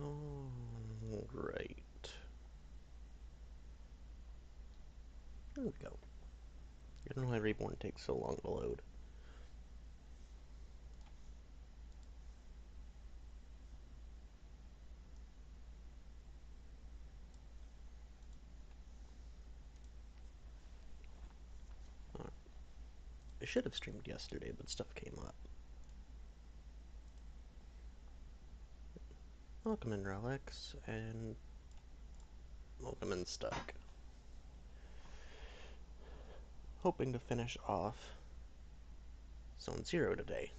Alright. There we go. I don't know why Reborn takes so long to load. I should have streamed yesterday, but stuff came up. Welcome in, Relics, and welcome in, Stuck. Hoping to finish off Zone 0 today.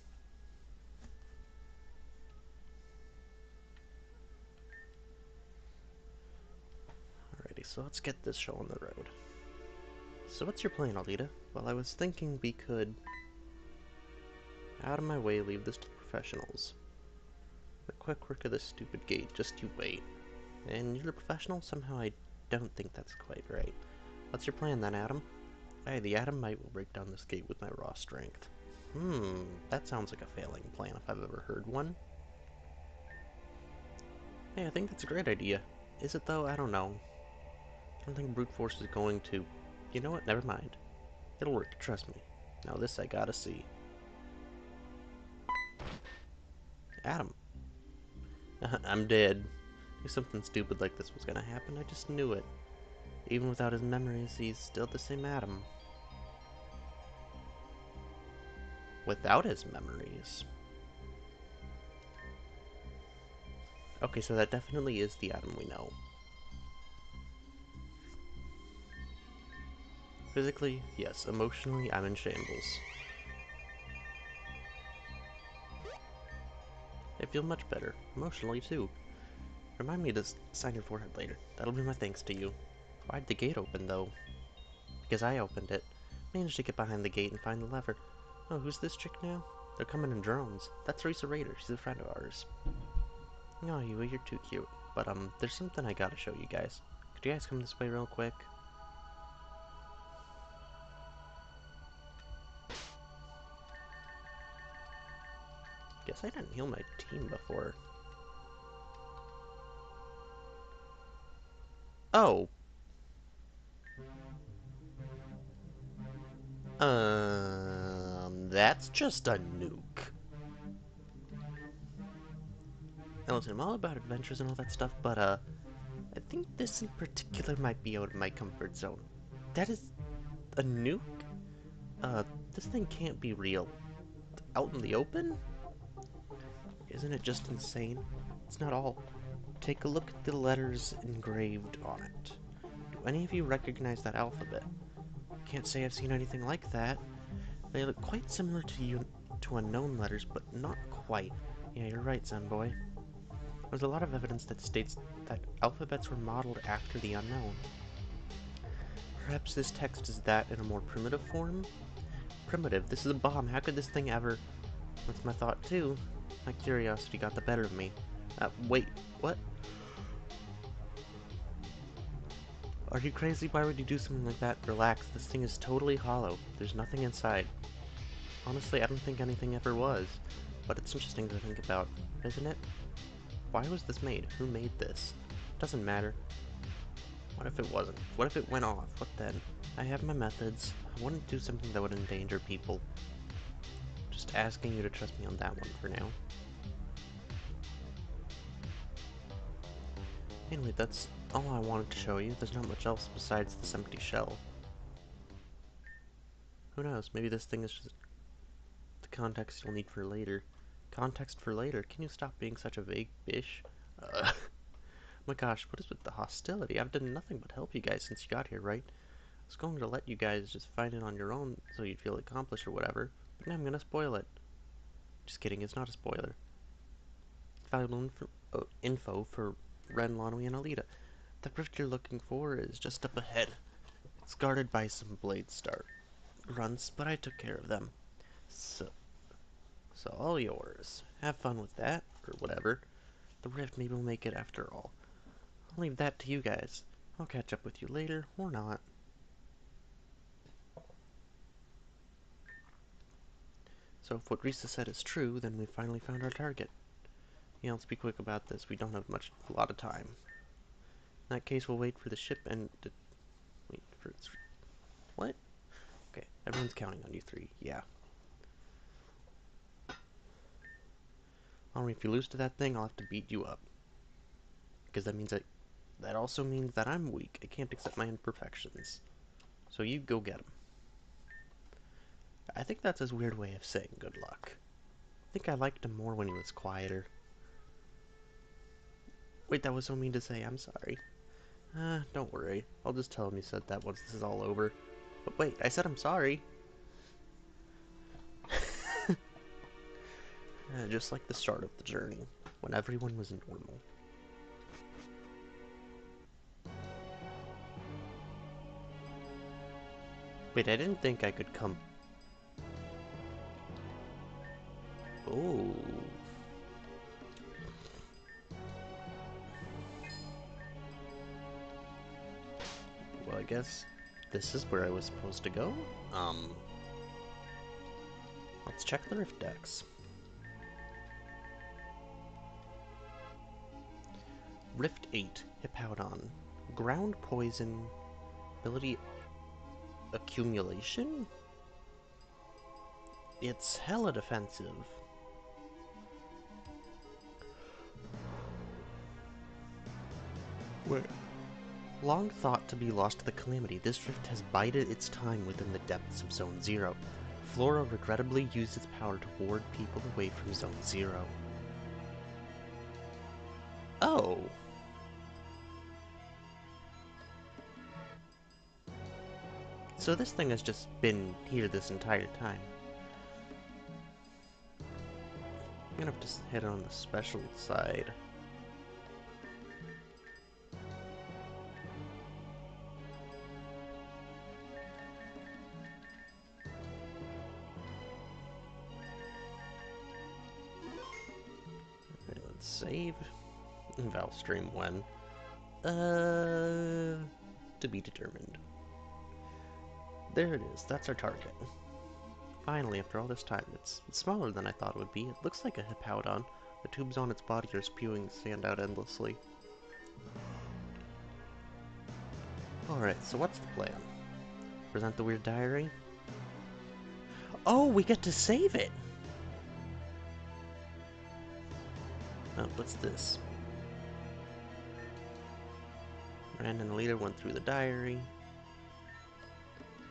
Alrighty, so let's get this show on the road. So what's your plan, Alita? Well, I was thinking we could, out of my way, leave this to the professionals. The quick work of this stupid gate, just you wait. And you're a professional? Somehow I don't think that's quite right. What's your plan then, Adam? Hey, the Adamite will break down this gate with my raw strength. That sounds like a failing plan if I've ever heard one. Hey, I think that's a great idea. Is it though? I don't know. I don't think brute force is going to... You know what? Never mind. It'll work, trust me. Now this I gotta see. Adam. I'm dead. Knew something stupid like this was gonna happen, I just knew it. Even without his memories, he's still the same Adam. Without his memories? Okay, so that definitely is the Adam we know. Physically, yes. Emotionally, I'm in shambles. I feel much better. Emotionally, too. Remind me to sign your forehead later. That'll be my thanks to you. Why'd the gate open, though? Because I opened it. Managed to get behind the gate and find the lever. Oh, who's this chick now? They're coming in drones. That's Risa Raider. She's a friend of ours. Oh, you're too cute. But, there's something I gotta show you guys. Could you guys come this way real quick? Guess I didn't heal my team before. Oh! That's just a nuke. Now listen, I'm all about adventures and all that stuff, but, I think this in particular might be out of my comfort zone. That is a nuke? This thing can't be real. Out in the open? Isn't it just insane? It's not all. Take a look at the letters engraved on it. Do any of you recognize that alphabet? Can't say I've seen anything like that. They look quite similar to unknown letters, but not quite. Yeah, you're right, son boy. There's a lot of evidence that states that alphabets were modeled after the unknown. Perhaps this text is that in a more primitive form? Primitive? This is a bomb. How could this thing ever... That's my thought, too. My curiosity got the better of me. Wait, what? Are you crazy? Why would you do something like that? Relax, this thing is totally hollow. There's nothing inside. Honestly, I don't think anything ever was. But it's interesting to think about, isn't it? Why was this made? Who made this? Doesn't matter. What if it wasn't? What if it went off? What then? I have my methods. I wouldn't do something that would endanger people. Just asking you to trust me on that one for now. Anyway, that's all I wanted to show you. There's not much else besides this empty shell. Who knows? Maybe this thing is just the context you'll need for later. Context for later? Can you stop being such a vague bish? My gosh, what is with the hostility? I've done nothing but help you guys since you got here, right? I was going to let you guys just find it on your own so you'd feel accomplished or whatever, but now I'm gonna spoil it. Just kidding, it's not a spoiler. Valuable info for Ren, Lonwy, and Alita. The rift you're looking for is just up ahead. It's guarded by some Blade Star grunts, but I took care of them. So all yours. Have fun with that, or whatever. The rift maybe will make it after all. I'll leave that to you guys. I'll catch up with you later, or not. So if what Risa said is true, then we finally found our target. Yeah, let's be quick about this. We don't have a lot of time. In that case, we'll wait for the ship and... wait for... what? Okay, everyone's counting on you three. Yeah. Only if you lose to that thing, I'll have to beat you up. Because that means that also means that I'm weak. I can't accept my imperfections. So you go get him. I think that's his weird way of saying good luck. I think I liked him more when he was quieter. Wait, that was so mean to say. I'm sorry. Don't worry. I'll just tell him you said that once this is all over. But wait, I said I'm sorry. Just like the start of the journey, when everyone was normal. Wait, I didn't think I could come... oh. Well, I guess this is where I was supposed to go. Let's check the Rift decks. Rift 8, Hippowdon. Ground Poison, ability Accumulation? It's hella defensive. Wait. Long thought to be lost to the Calamity, this rift has bided its time within the depths of Zone 0. Flora regrettably used its power to ward people away from Zone 0. Oh! So this thing has just been here this entire time. I'm gonna have to hit on the special side. Alright, let's save. Val stream when? To be determined. There it is, that's our target. Finally, after all this time, it's smaller than I thought it would be. It looks like a Hippowdon. The tubes on its body are spewing sand out endlessly. Alright, so what's the plan? Present the weird diary? Oh, we get to save it! Oh, what's this? Rand and the leader went through the diary.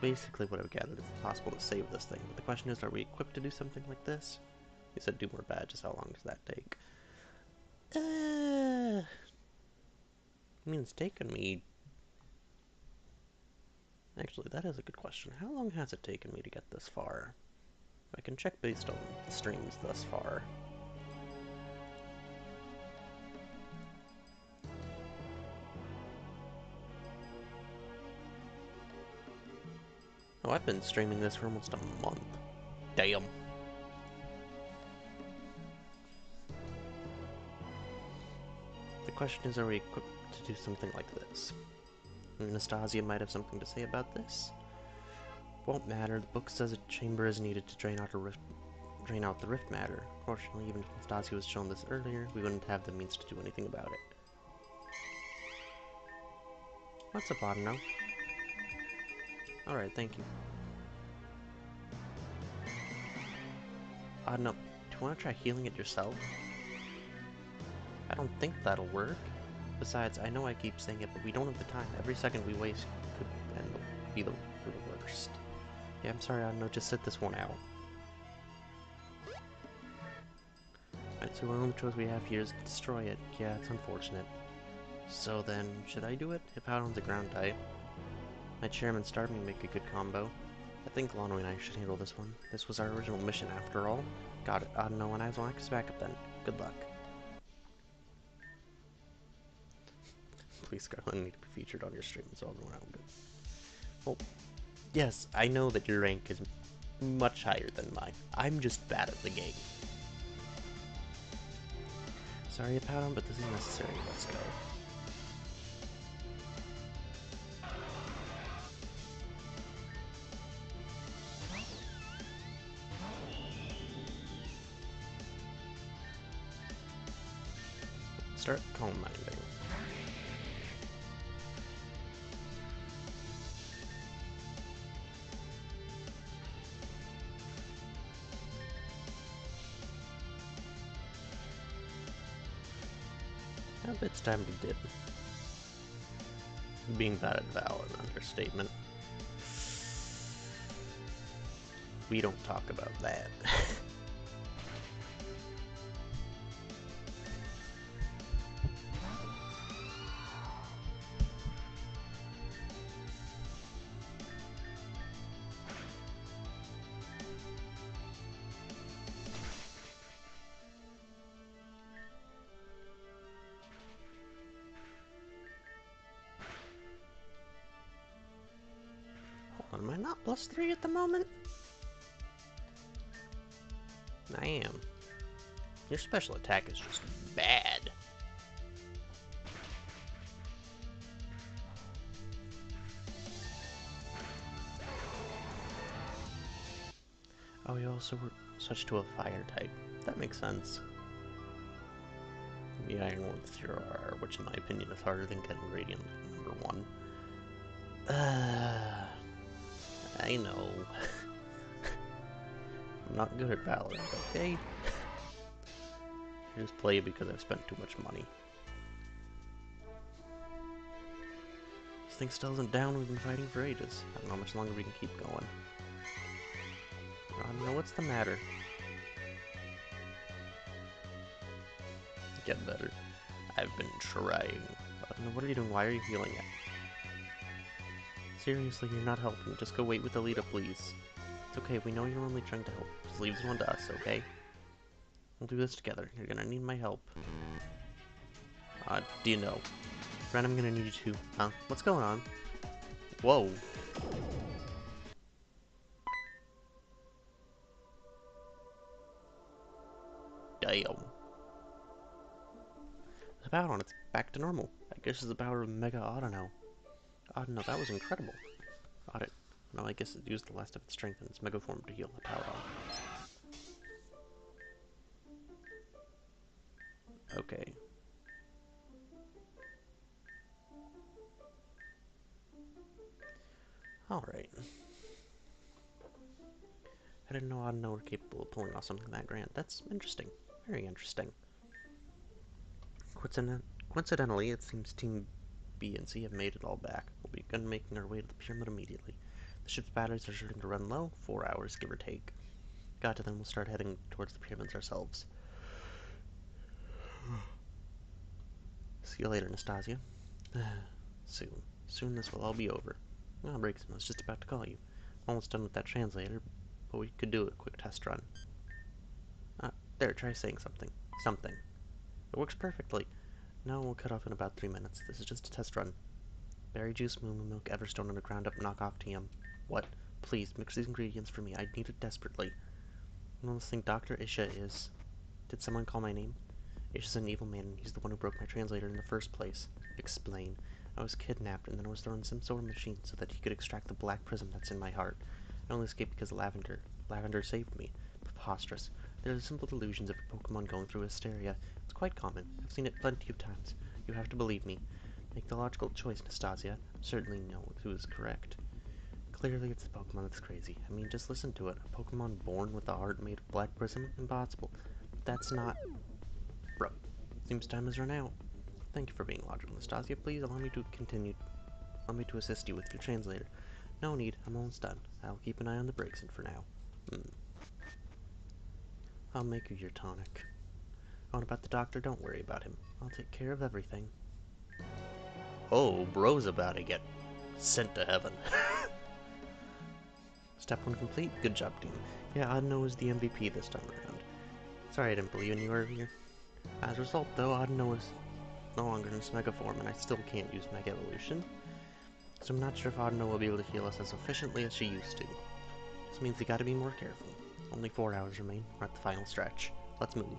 Basically what I've gathered, it's possible to save this thing. But the question is, are we equipped to do something like this? He said do more badges, how long does that take? I mean, it's taken me... Actually, that is a good question. How long has it taken me to get this far? I can check based on the streams thus far. Oh, I've been streaming this for almost a month. Damn. The question is, are we equipped to do something like this? Anastasia might have something to say about this. Won't matter. The book says a chamber is needed to drain out the rift matter. Fortunately, even if Anastasia was shown this earlier, we wouldn't have the means to do anything about it. What's up, Adno? Alright, thank you. Adno, do you want to try healing it yourself? I don't think that'll work. Besides, I know I keep saying it, but we don't have the time. Every second we waste could be for the worst. Yeah, I'm sorry, Adno, just sit this one out. Alright, so the only choice we have here is to destroy it. Yeah, it's unfortunate. So then, should I do it? Hippowdon's a ground type. My chairman starving make a good combo. I think Lano and I should handle this one. This was our original mission after all. Got it. I don't know when I was on X backup then. Good luck. Please, Scarlet, need to be featured on your stream so I'll know how good. Well, yes, I know that your rank is much higher than mine. I'm just bad at the game. Sorry, Hippowdon, but this is necessary. Let's go. start commanding. Yep, it's time to dip. Being that a valid understatement. We don't talk about that. Hold on, am I not +3 at the moment? I am. Your special attack is just bad. Oh, you also switched to a fire type. That makes sense. The Iron One with your R, which in my opinion is harder than getting Radiant #1. I know. I'm not good at Valorant, okay? I just play it because I've spent too much money. This thing still isn't down, we've been fighting for ages. I don't know how much longer we can keep going. I don't know what's the matter. Get better. I've been trying. What are you doing? Why are you healing it? Seriously, you're not helping. Just go wait with Alita, please. It's okay, we know you're only trying to help. Just leave this one to us, okay? We'll do this together. You're gonna need my help. Do you know? Ren, I'm gonna need you too. Huh? What's going on? Whoa. Damn. The power on it's back to normal. I guess it's the power of Mega Autono. Autono, that was incredible. Audit. No, I guess it used the last of its strength in its Mega form to heal the power on. Okay. Alright. I didn't know Autono were capable of pulling off something that grand. That's interesting. Very interesting. Coincidentally, it seems Team B and C have made it all back. We'll begin making our way to the pyramid immediately. The ship's batteries are starting to run low, 4 hours, give or take. Got to them, we'll start heading towards the pyramids ourselves. See you later, Nastasia. Soon. Soon this will all be over. Oh, Briggsman, I was just about to call you. Almost done with that translator, but we could do a quick test run. There, try saying something. Something. It works perfectly. No, we'll cut off in about 3 minutes. This is just a test run. Berry juice, moo milk, Everstone, and a ground up knockoff TM. What? Please, mix these ingredients for me. I need it desperately. You almost think Dr. Isha is... Did someone call my name? Isha's an evil man, and he's the one who broke my translator in the first place. Explain. I was kidnapped, and then I was thrown in some sort of machine so that he could extract the black prism that's in my heart. I only escaped because of Lavender. Lavender saved me. Preposterous. They're the simple delusions of a Pokemon going through hysteria. It's quite common. I've seen it plenty of times. You have to believe me. Make the logical choice, Nastasia. Certainly know who is correct. Clearly it's the Pokemon that's crazy. I mean, just listen to it. A Pokemon born with a heart made of black prism? Impossible. That's not... Bro. Seems time has run out. Thank you for being logical, Nastasia. Please allow me to continue. Allow me to assist you with your translator. No need. I'm almost done. I'll keep an eye on the Briggsman for now. I'll make you your tonic. Oh, and about the doctor, don't worry about him. I'll take care of everything. Oh, bro's about to get sent to heaven. Step 1 complete. Good job, team. Yeah, Adno is the MVP this time around. Sorry I didn't believe in you earlier. As a result, though, Adno is no longer in its Mega form, and I still can't use Mega Evolution. So I'm not sure if Adno will be able to heal us as efficiently as she used to. This means we gotta be more careful. Only 4 hours remain. We're at the final stretch. Let's move.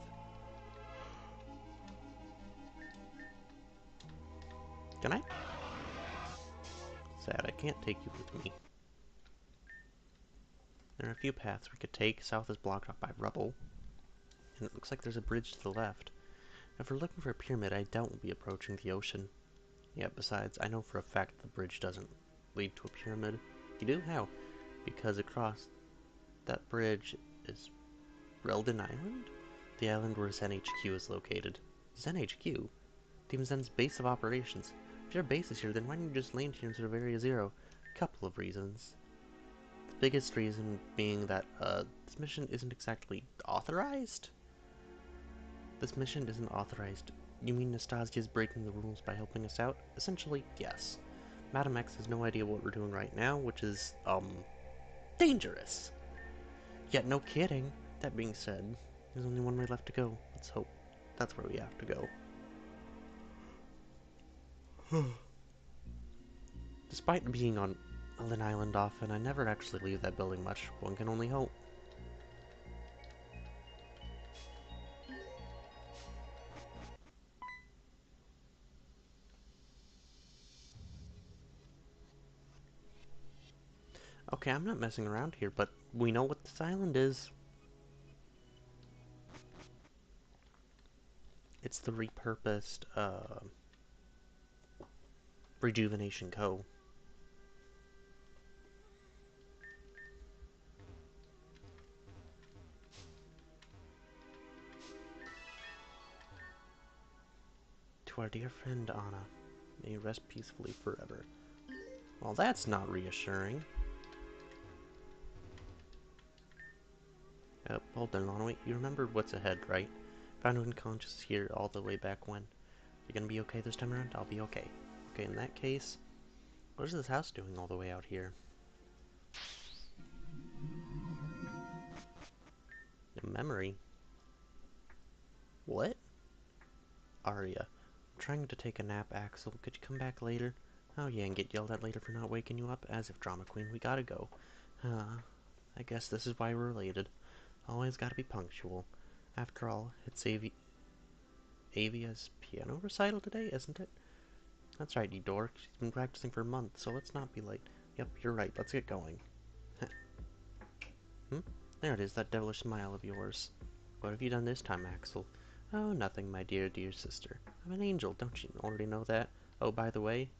Can I? Sad, I can't take you with me. There are a few paths we could take. South is blocked off by rubble. And it looks like there's a bridge to the left. If we're looking for a pyramid, I doubt we'll be approaching the ocean. Yeah, besides, I know for a fact the bridge doesn't lead to a pyramid. You do? How? Because across that bridge is Reldon Island? The island where Zen HQ is located. Zen HQ? Team Zen's base of operations. If your base is here, then why don't you just land here instead of Area Zero? Couple of reasons. The biggest reason being that, this mission isn't exactly authorized? This mission isn't authorized. You mean Nastasia's breaking the rules by helping us out? Essentially, yes. Madam X has no idea what we're doing right now, which is, dangerous. Yet no kidding. That being said, there's only one way left to go. Let's hope that's where we have to go. Despite being on an island often, I never actually leave that building much. One can only hope. Okay, I'm not messing around here, but we know what this island is. It's the repurposed, Rejuvenation Co. To our dear friend Anna, may you rest peacefully forever. Well, that's not reassuring. Hold on, Lonaway. You remember what's ahead, right? Found unconscious here all the way back when. You're gonna be okay this time around? I'll be okay. Okay, in that case, what is this house doing all the way out here? A memory? What? Arya. I'm trying to take a nap, Axel. Could you come back later? Oh yeah, and get yelled at later for not waking you up? As if, drama queen, we gotta go. I guess this is why we're related. Always gotta be punctual. After all, it's Avia's piano recital today, isn't it? That's right, you dork. She's been practicing for months, so let's not be late. Yep, you're right. Let's get going. There it is, that devilish smile of yours. What have you done this time, Axel? Oh, nothing, my dear, dear sister. I'm an angel, don't you already know that? Oh, by the way,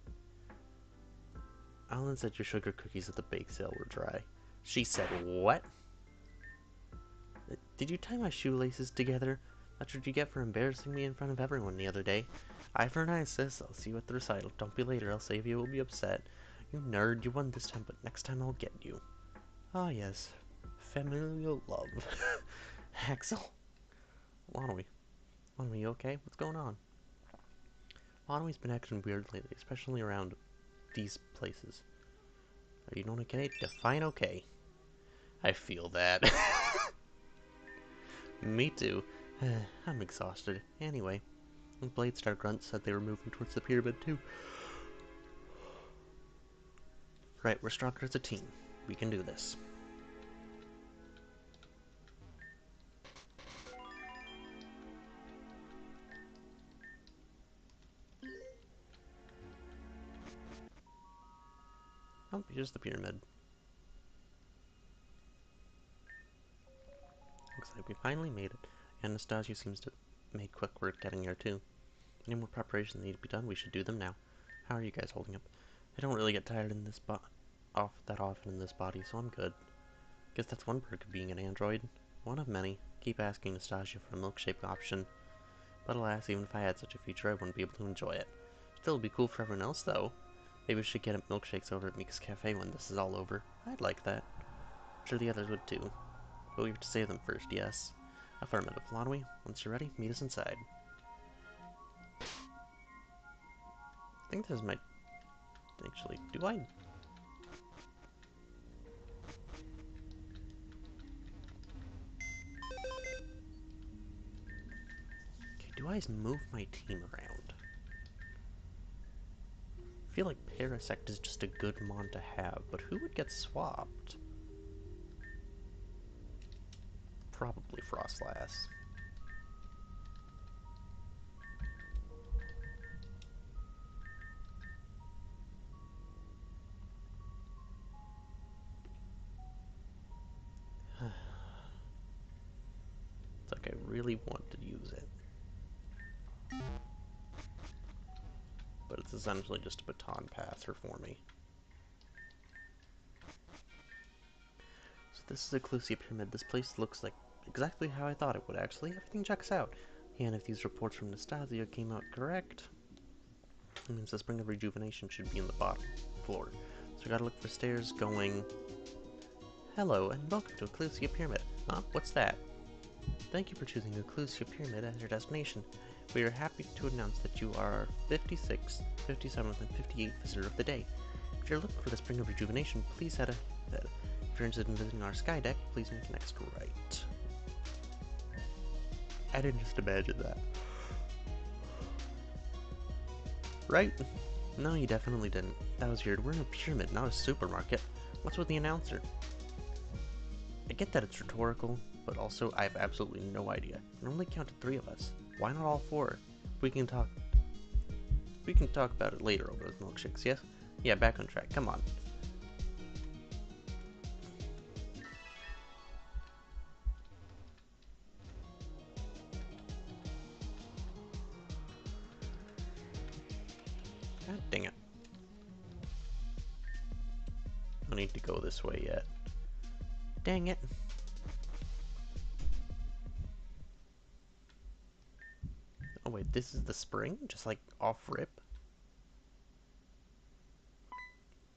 Alan said your sugar cookies at the bake sale were dry. She said what? Did you tie my shoelaces together? That's what you get for embarrassing me in front of everyone the other day. Eye for an eye, sis. I'll see you at the recital. Don't be late or else Avia will be upset. You nerd, you won this time, but next time I'll get you. Ah, yes. Familial love. Axel. Lonwy. Lonwy, you okay? What's going on? Lonwy's been acting weird lately, especially around these places. Are you doing okay? Define okay. I feel that. Me too. I'm exhausted. Anyway, Blade Star Grunt said they were moving towards the pyramid too. Right, we're stronger as a team. We can do this. Oh, here's the pyramid. Looks like we finally made it. Anastasia seems to make quick work getting here too. Any more preparations need to be done? We should do them now. How are you guys holding up? I don't really get tired in this that often in this body, so I'm good. Guess that's one perk of being an android. One of many. Keep asking Nastasia for a milkshake option. But alas, even if I had such a feature, I wouldn't be able to enjoy it. Still, it'd be cool for everyone else, though. Maybe we should get milkshakes over at Mika's Cafe when this is all over. I'd like that. I'm sure the others would too. But we have to save them first, yes. Affirmative. Lonwy, once you're ready, meet us inside. I think this might... Actually, do I... Okay, do I move my team around? I feel like Parasect is just a good mon to have, but who would get swapped? Probably Frostlass. It's like I really want to use it. essentially just a baton passer for me. So this is a Clusia Pyramid. This place looks like exactly how I thought it would, actually. Everything checks out. And if these reports from Nastasia came out correct, it means the Spring of Rejuvenation should be in the bottom floor. So we gotta look for stairs going... Hello, and welcome to Clusia Pyramid. Huh? What's that? Thank you for choosing Clusia Pyramid as your destination. We are happy to announce that you are our 56th, 57th, and 58th visitor of the day. If you're looking for the Spring of Rejuvenation, please head ahead. If you're interested in visiting our sky deck, please make the next right. I didn't just imagine that. Right? No, you definitely didn't. That was weird. We're in a pyramid, not a supermarket. What's with the announcer? I get that it's rhetorical, but also I have absolutely no idea. It only counted 3 of us. Why not all 4? We can talk about it later over those milkshakes, yes? Yeah, back on track. Come on. God dang it. I don't need to go this way yet. Dang it. Oh wait, this is the spring? Just like off rip?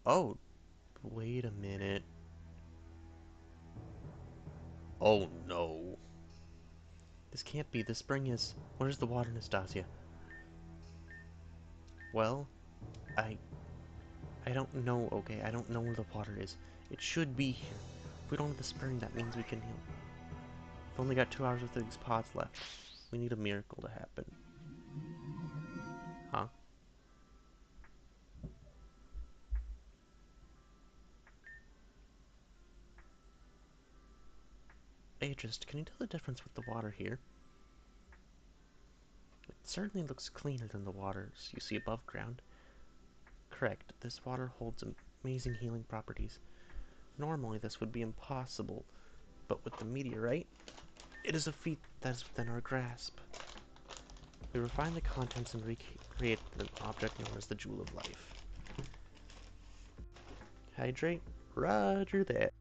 Oh, wait a minute. Oh no. This can't be. The spring is... Where's the water, Nastasia? Well, I don't know, okay? I don't know where the water is. It should be here. If we don't have the spring, that means we can heal. We've only got 2 hours worth of these pods left. We need a miracle to happen. Huh? Aegis, can you tell the difference with the water here? It certainly looks cleaner than the waters you see above ground. Correct, this water holds amazing healing properties. Normally this would be impossible, but with the meteorite, it is a feat that is within our grasp. We refine the contents and recreate the object known as the Jewel of Life. Hydrate? Roger that.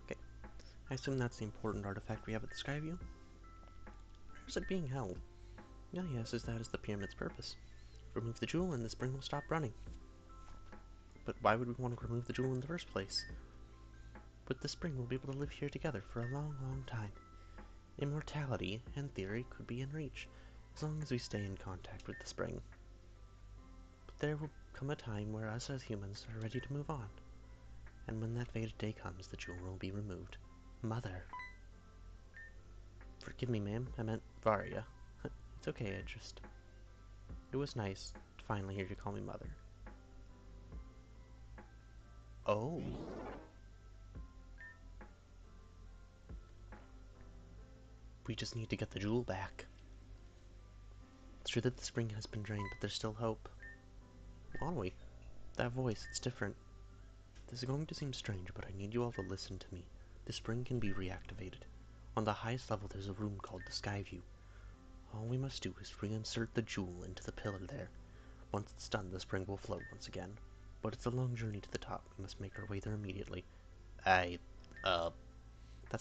Okay, I assume that's the important artifact we have at the Skyview? Where is it being held? Yes, that is the pyramid's purpose. Remove the jewel and the spring will stop running. But why would we want to remove the jewel in the first place? With the spring, we'll be able to live here together for a long, long time. Immortality, in theory, could be in reach, as long as we stay in contact with the spring. But there will come a time where us as humans are ready to move on. And when that fated day comes, the jewel will be removed. Mother. Forgive me, ma'am. I meant Varia. It's okay, It was nice to finally hear you call me mother. Oh. We just need to get the jewel back. It's true that the spring has been drained, but there's still hope. Won't we? That voice, it's different. This is going to seem strange, but I need you all to listen to me. The spring can be reactivated. On the highest level, there's a room called the Skyview. All we must do is reinsert the jewel into the pillar there. Once it's done, the spring will float once again. But it's a long journey to the top. We must make our way there immediately. That's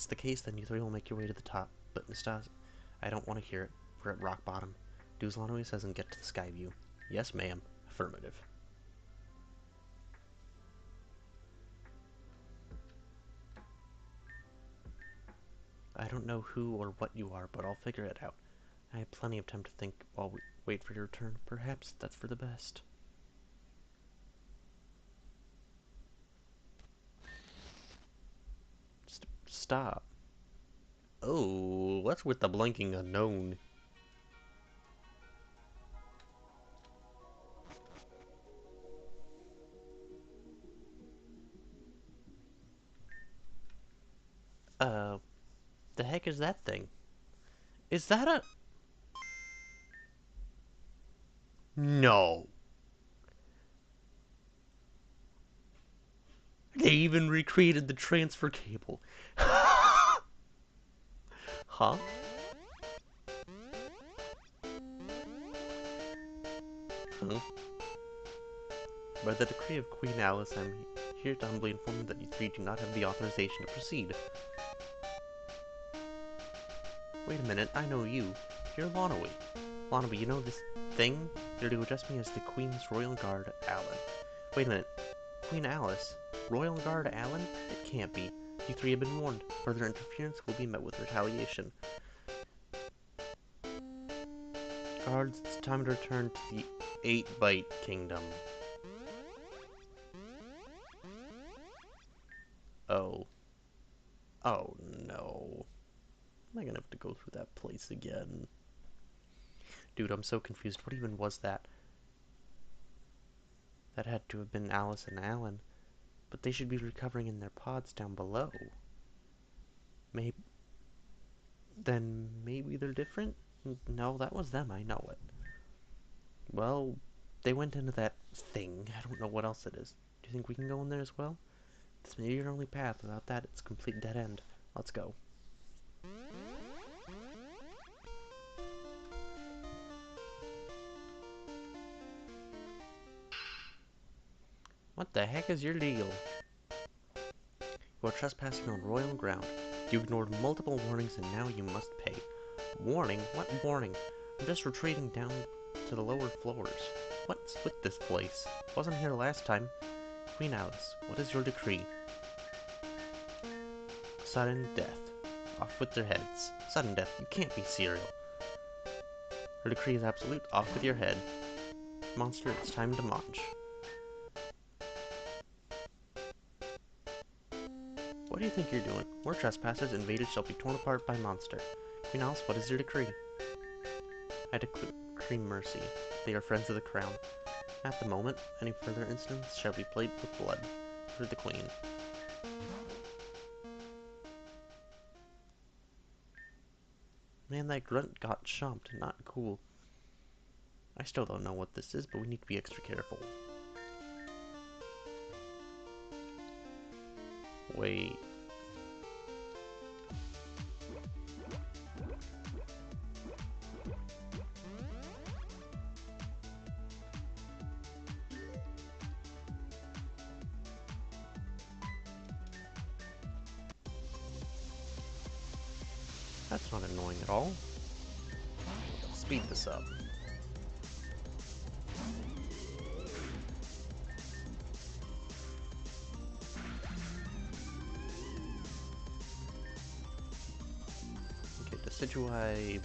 the case, then you 3 will make your way to the top. But Nastasia, I don't want to hear it. We're at rock bottom. Do as Lanoe says and get to the Skyview. Yes, ma'am. Affirmative. I don't know who or what you are, but I'll figure it out. I have plenty of time to think while we wait for your return. Perhaps that's for the best. Stop. Oh, what's with the blinking unknown? The heck is that thing? Is that a... No. They even recreated the transfer cable. Huh? Huh? By the decree of Queen Alice, I'm here to humbly inform you that you three do not have the authorization to proceed. Wait a minute, I know you. You're Lonaway. Lonaway, you know this thing? You're to address me as the Queen's Royal Guard, Alan. Wait a minute. Queen Alice? Royal Guard, Alan? It can't be. You three have been warned. Further interference will be met with retaliation. Guards, it's time to return to the 8-Byte Kingdom. Oh. Oh no. Am I gonna have to go through that place again? Dude, I'm so confused. What even was that? That had to have been Alice and Alan. But they should be recovering in their pods down below. Maybe... Then maybe they're different? No, that was them, I know it. Well, they went into that thing. I don't know what else it is. Do you think we can go in there as well? This may be your only path. Without that, it's a complete dead end. Let's go. What the heck is your deal? You are trespassing on royal ground. You ignored multiple warnings and now you must pay. Warning? What warning? I'm just retreating down to the lower floors. What's with this place? Wasn't here last time. Queen Alice, what is your decree? Sudden death. Off with their heads. Sudden death, you can't be serial. Her decree is absolute. Off with your head. Monster, it's time to munch. What do you think you're doing? We're trespassers. Invaders shall be torn apart by monster. Queen Alice, what is your decree? I decree mercy. They are friends of the crown. At the moment, any further incidents shall be plagued with blood. For the Queen. Man, that grunt got chomped. Not cool. I still don't know what this is, but we need to be extra careful. Wait. That's not annoying at all. Speed this up. Okay, Decidueye.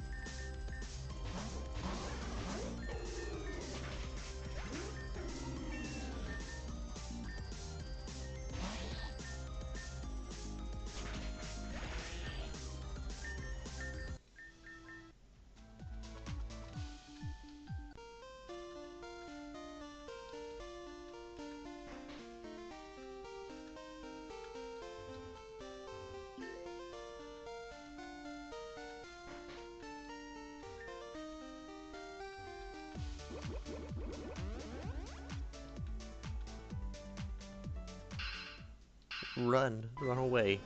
Run. Run away.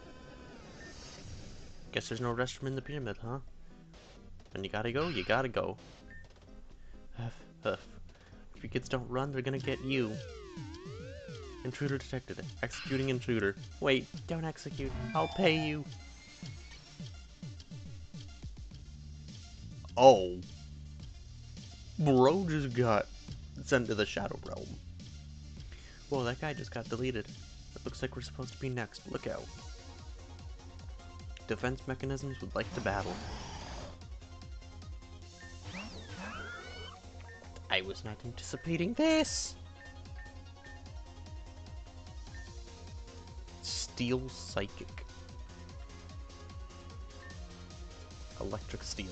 Guess there's no restroom in the pyramid, huh? When you gotta go, you gotta go. Huff, huff. If your kids don't run, they're gonna get you. Intruder detected. Executing intruder. Wait, don't execute. I'll pay you. Oh. Bro just got sent to the Shadow Realm. Whoa, that guy just got deleted. It looks like we're supposed to be next. Look out. Defense mechanisms would like to battle. I was not anticipating this! Steel Psychic. Electric Steel.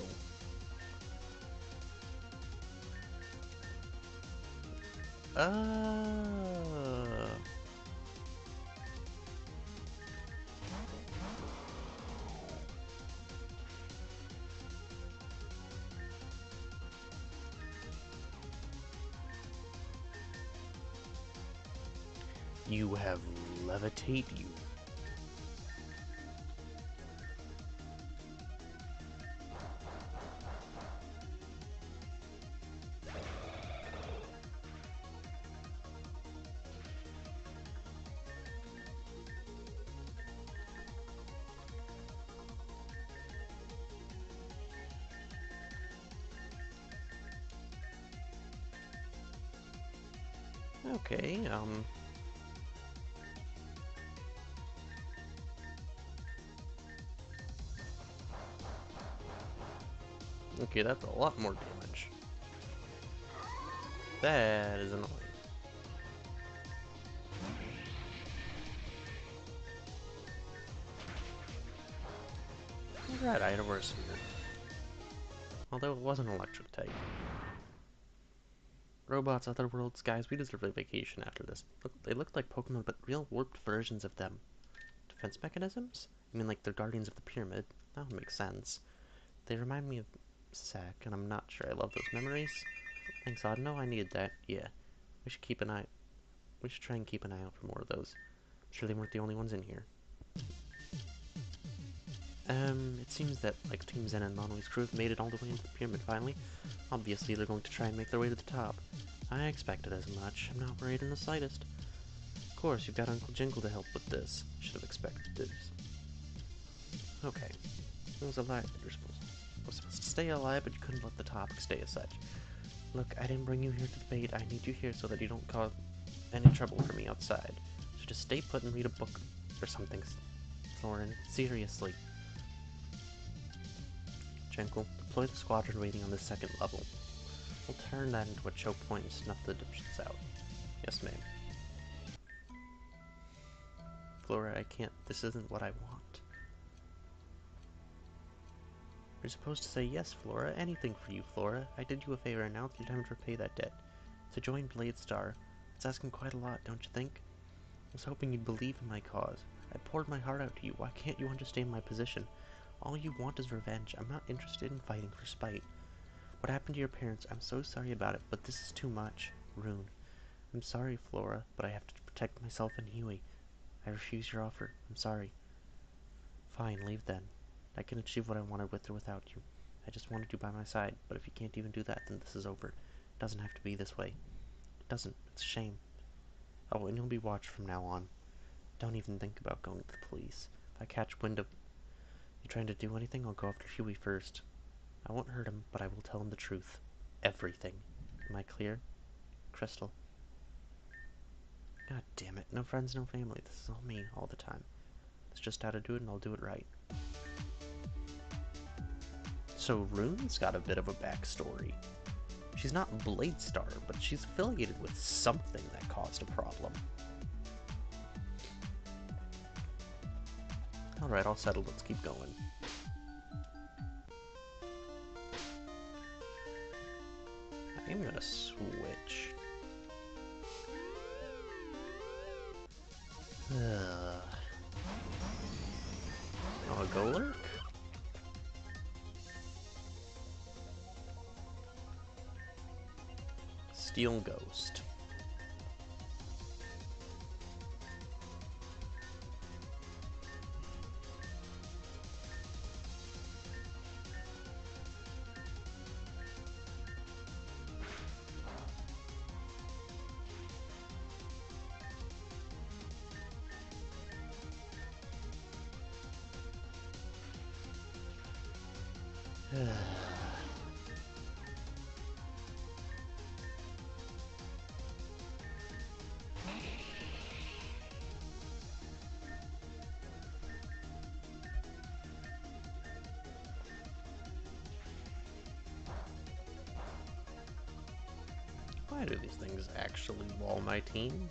You have levitate you. Okay, okay, that's a lot more damage. That is annoying. Right, I had a worse here. Although it was an electric type. Robots, other worlds, guys, we deserve a vacation after this. Look, they look like Pokemon, but real warped versions of them. Defense mechanisms? I mean, like they're guardians of the pyramid. That would make sense. They remind me of Sack, and I'm not sure I love those memories. Thanks, Odd. No, I needed that. Yeah. We should keep an eye... We should try and keep an eye out for more of those. I'm sure they weren't the only ones in here. It seems that, like Team Zen and Monoi's crew have made it all the way into the pyramid finally. Obviously, they're going to try and make their way to the top. I expected as much. I'm not worried in the slightest. Of course, you've got Uncle Jingle to help with this. Should have expected this. Okay. It was alive. You're supposed to stay alive, but you couldn't let the topic stay as such. Look, I didn't bring you here to debate. I need you here so that you don't cause any trouble for me outside. So just stay put and read a book or something, Thorin. Seriously. Jenkel, deploy the squadron waiting on the second level. We'll turn that into a choke point and snuff the dipshits out. Yes, ma'am. Flora, I can't. This isn't what I want. You're supposed to say yes, Flora. Anything for you, Flora. I did you a favor, and now it's your time to repay that debt. To join Blade Star. It's asking quite a lot, don't you think? I was hoping you'd believe in my cause. I poured my heart out to you. Why can't you understand my position? All you want is revenge. I'm not interested in fighting for spite. What happened to your parents? I'm so sorry about it, but this is too much. Rune. I'm sorry, Flora, but I have to protect myself and Huey. I refuse your offer. I'm sorry. Fine, leave then. I can achieve what I wanted with or without you. I just wanted you by my side, but if you can't even do that, then this is over. It doesn't have to be this way. It doesn't. It's a shame. Oh, and you'll be watched from now on. Don't even think about going to the police. If I catch wind of you trying to do anything, I'll go after Huey first. I won't hurt him, but I will tell him the truth. Everything. Am I clear? Crystal. God damn it. No friends, no family. This is all me, all the time. It's just how to do it, and I'll do it right. So Rune's got a bit of a backstory. She's not Blade Star, but she's affiliated with something that caused a problem. Alright, all settled. Let's keep going. I am gonna switch. Oh, a Golurk? Steel Ghost. Why do these things actually wall my team?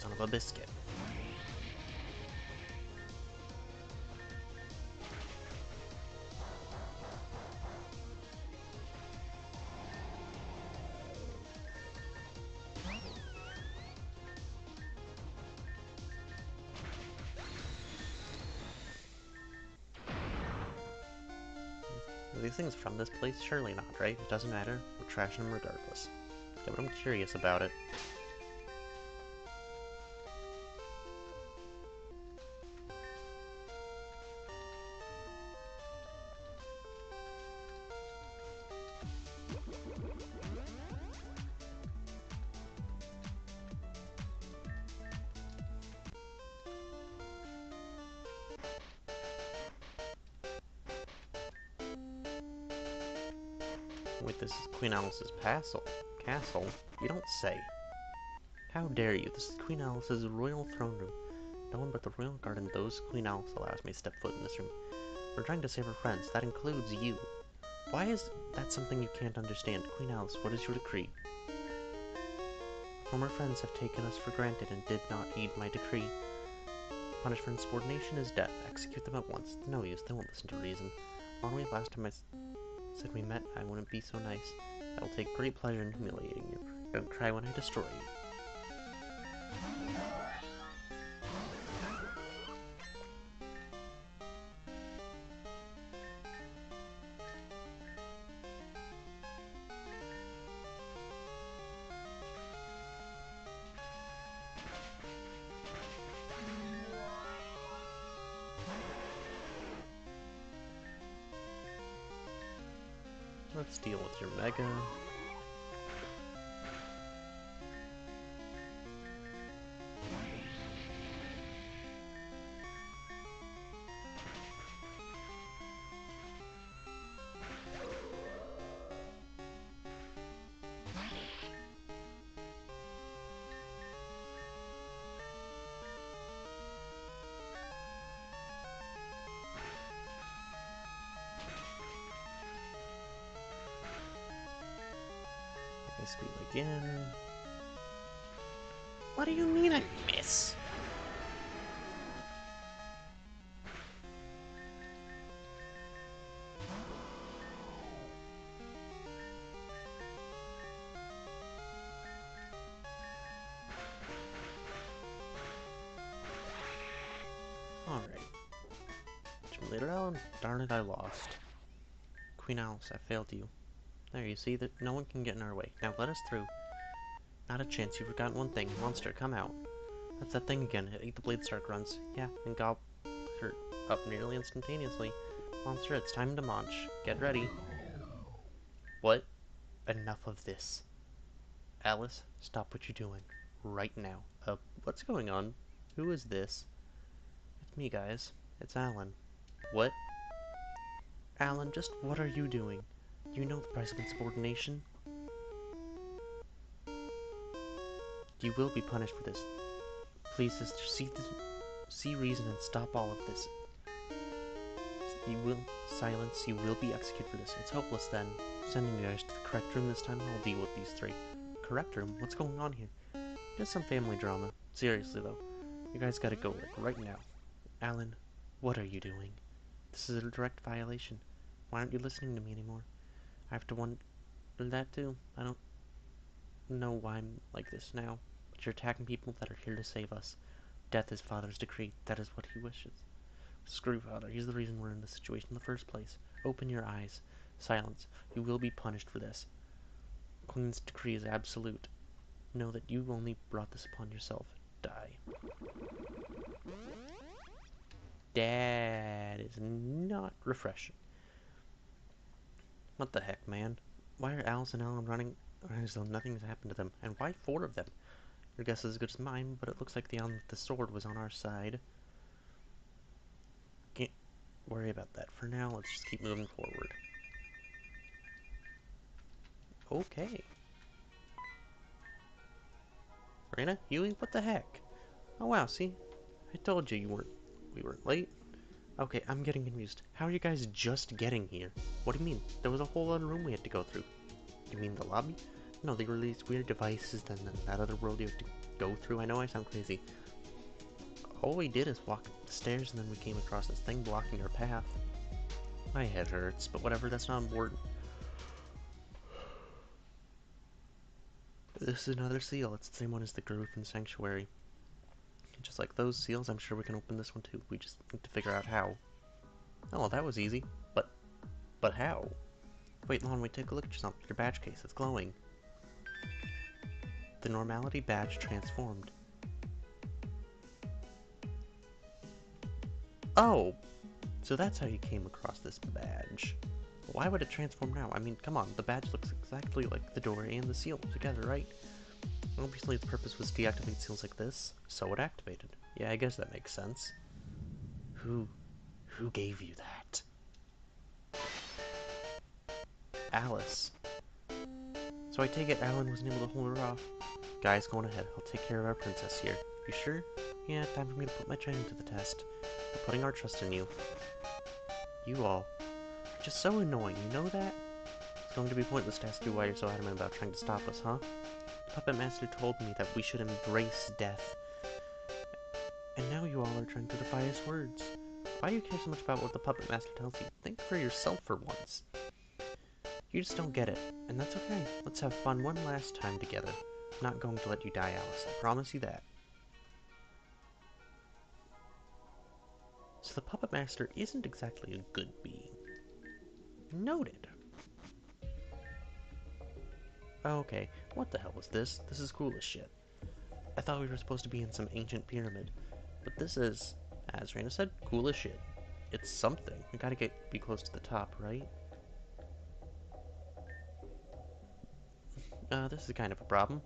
son of a biscuit. Are these things from this place? Surely not, right? It doesn't matter. We're trashing them regardless. Yeah, but I'm curious about it. Wait, this is Queen Alice's castle. Castle? You don't say. How dare you? This is Queen Alice's royal throne room. No one but the royal guard and those Queen Alice allows me to step foot in this room. We're trying to save our friends. That includes you. Why is that something you can't understand? Queen Alice, what is your decree? Former friends have taken us for granted and did not heed my decree. Punishment for insubordination is death. Execute them at once. No use, they won't listen to reason. Long way last time I said we met, I wouldn't be so nice. I will take great pleasure in humiliating you. Don't cry when I destroy you. Let's deal with your Mega. Speed again. What do you mean I miss? Alright. Later on, darn it, I lost. Queen Alice, I failed you. There, you see that no one can get in our way. Now let us through. Not a chance, you've forgotten one thing. Monster, come out. That's that thing again. It ate the Blade Star grunts. Yeah, and got her up nearly instantaneously. Monster, it's time to munch. Get ready. What? Enough of this. Alice, stop what you're doing. Right now. What's going on? Who is this? It's me, guys. It's Alan. What? Alan, just what are you doing? You know the price of insubordination? You will be punished for this. Please, sister, see reason and stop all of this. You will silence. You will be executed for this. It's hopeless then. Sending you guys to the correct room this time. I'll deal with these three. Correct room? What's going on here? Just some family drama. Seriously though, you guys gotta go like right now. Alan, what are you doing? This is a direct violation. Why aren't you listening to me anymore? I have to wonder that too. I don't know why I'm like this now, but you're attacking people that are here to save us. Death is Father's decree. That is what he wishes. Screw Father. He's the reason we're in this situation in the first place. Open your eyes. Silence. You will be punished for this. Queen's decree is absolute. Know that you only brought this upon yourself. Die. That is not refreshing. What the heck, man? Why are Alice and Alan running as though nothing has happened to them? And why four of them? Your guess is as good as mine, but it looks like the Alan with the sword was on our side. Can't worry about that for now. Let's just keep moving forward. Okay. Raina, Huey, what the heck? Oh wow, see? I told you we weren't late. Okay, I'm getting confused. How are you guys just getting here? What do you mean? There was a whole other room we had to go through. You mean the lobby? No, they release weird devices, then that other world you have to go through. I know I sound crazy. All we did is walk up the stairs, and then we came across this thing blocking our path. My head hurts, but whatever, that's not important. This is another seal. It's the same one as the Grove and Sanctuary. Just like those seals, I'm sure we can open this one too. We just need to figure out how. Oh, well, that was easy. But how? Wait, Lon, wait, take a look at your badge case. It's glowing. The normality badge transformed. Oh! So that's how you came across this badge. Why would it transform now? I mean, come on, the badge looks exactly like the door and the seal together, right? Obviously the purpose was to deactivate seals like this, so it activated. Yeah, I guess that makes sense. Who gave you that? Alice. So I take it Alan wasn't able to hold her off. Guys, go on ahead. I'll take care of our princess here. You sure? Yeah, time for me to put my training to the test. We're putting our trust in you. You all. You're just so annoying, you know that? It's going to be pointless to ask you why you're so adamant about trying to stop us, huh? The Puppet Master told me that we should embrace death. And now you all are trying to defy his words. Why do you care so much about what the Puppet Master tells you? Think for yourself for once. You just don't get it, and that's okay. Let's have fun one last time together. I'm not going to let you die, Alice. I promise you that. So the Puppet Master isn't exactly a good being. Noted. Okay, what the hell was this? This is cool as shit. I thought we were supposed to be in some ancient pyramid, but this is, as Raina said, cool as shit. It's something. We gotta be close to the top, right? This is kind of a problem.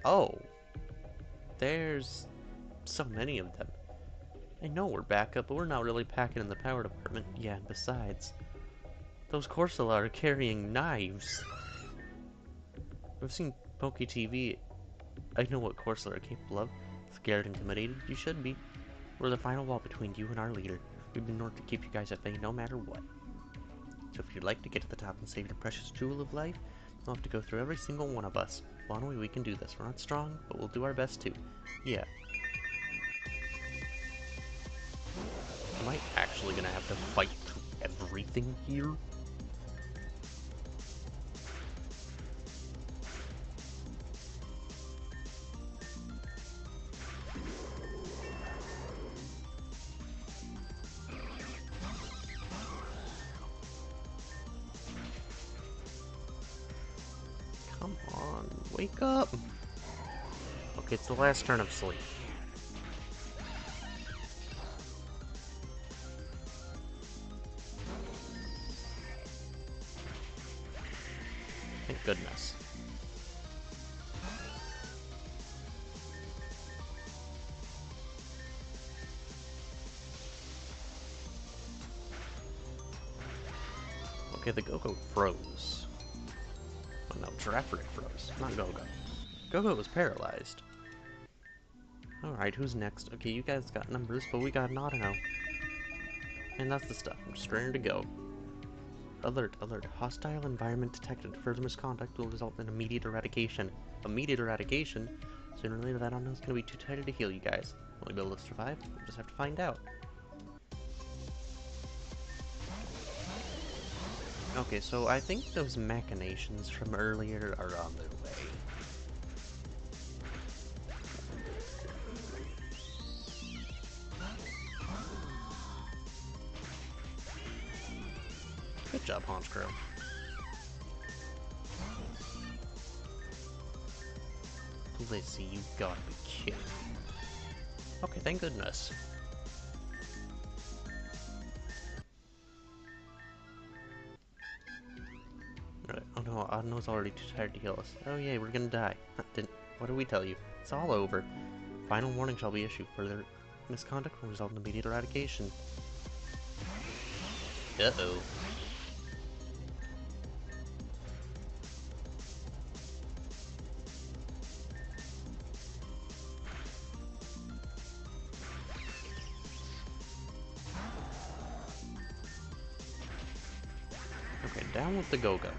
Oh. There's so many of them. I know we're back up, but we're not really packing in the power department. Yeah, and besides, those Corsola are carrying knives. I've seen Pokey TV. I know what Corsola are capable of. Scared, intimidated, you should be. We're the final wall between you and our leader. We've been ordered to keep you guys at bay no matter what. So if you'd like to get to the top and save your precious jewel of life, you'll have to go through every single one of us. One way we can do this. We're not strong, but we'll do our best too. Yeah. Am I actually gonna have to fight through everything here? Come on, wake up! Okay, it's the last turn of sleep. Thank goodness. Okay, the Go-Go froze. Oh no, Giraffe froze, not Go-Go. Go-Go was paralyzed. Alright, who's next? Okay, you guys got numbers, but we got an Autono. And that's the stuff. I'm just ready to go. Alert, alert. Hostile environment detected. Further misconduct will result in immediate eradication. Immediate eradication? Sooner or later that Autono's gonna be too tired to heal you guys. Will we be able to survive? We'll just have to find out. Okay, so I think those machinations from earlier are on their way. Good job, Honchkrow. Lizzie, you gotta be kidding. Okay, thank goodness. Alright, oh no, Autono's already too tired to heal us. Oh yay, we're gonna die. What did we tell you? It's all over. Final warning shall be issued. Further misconduct will result in immediate eradication. Uh-oh. Okay, down with the Go-Go.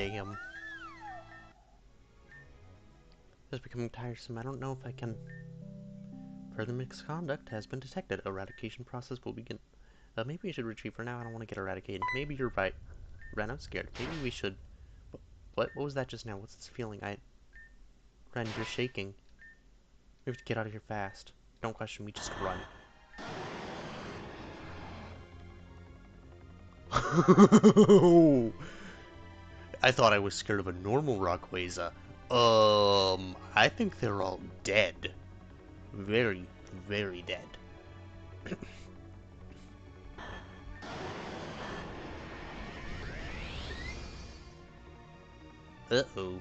damn. This is becoming tiresome. I don't know if I can... Further misconduct has been detected. Eradication process will begin. Maybe we should retreat for now. I don't want to get eradicated. Maybe you're right. Ren, I'm scared. Maybe we should... What was that just now? What's this feeling? Ren, you're shaking. We have to get out of here fast. Don't question me, just run. I thought I was scared of a normal Rockwayza. I think they're all dead. Very, very dead. Uh-oh.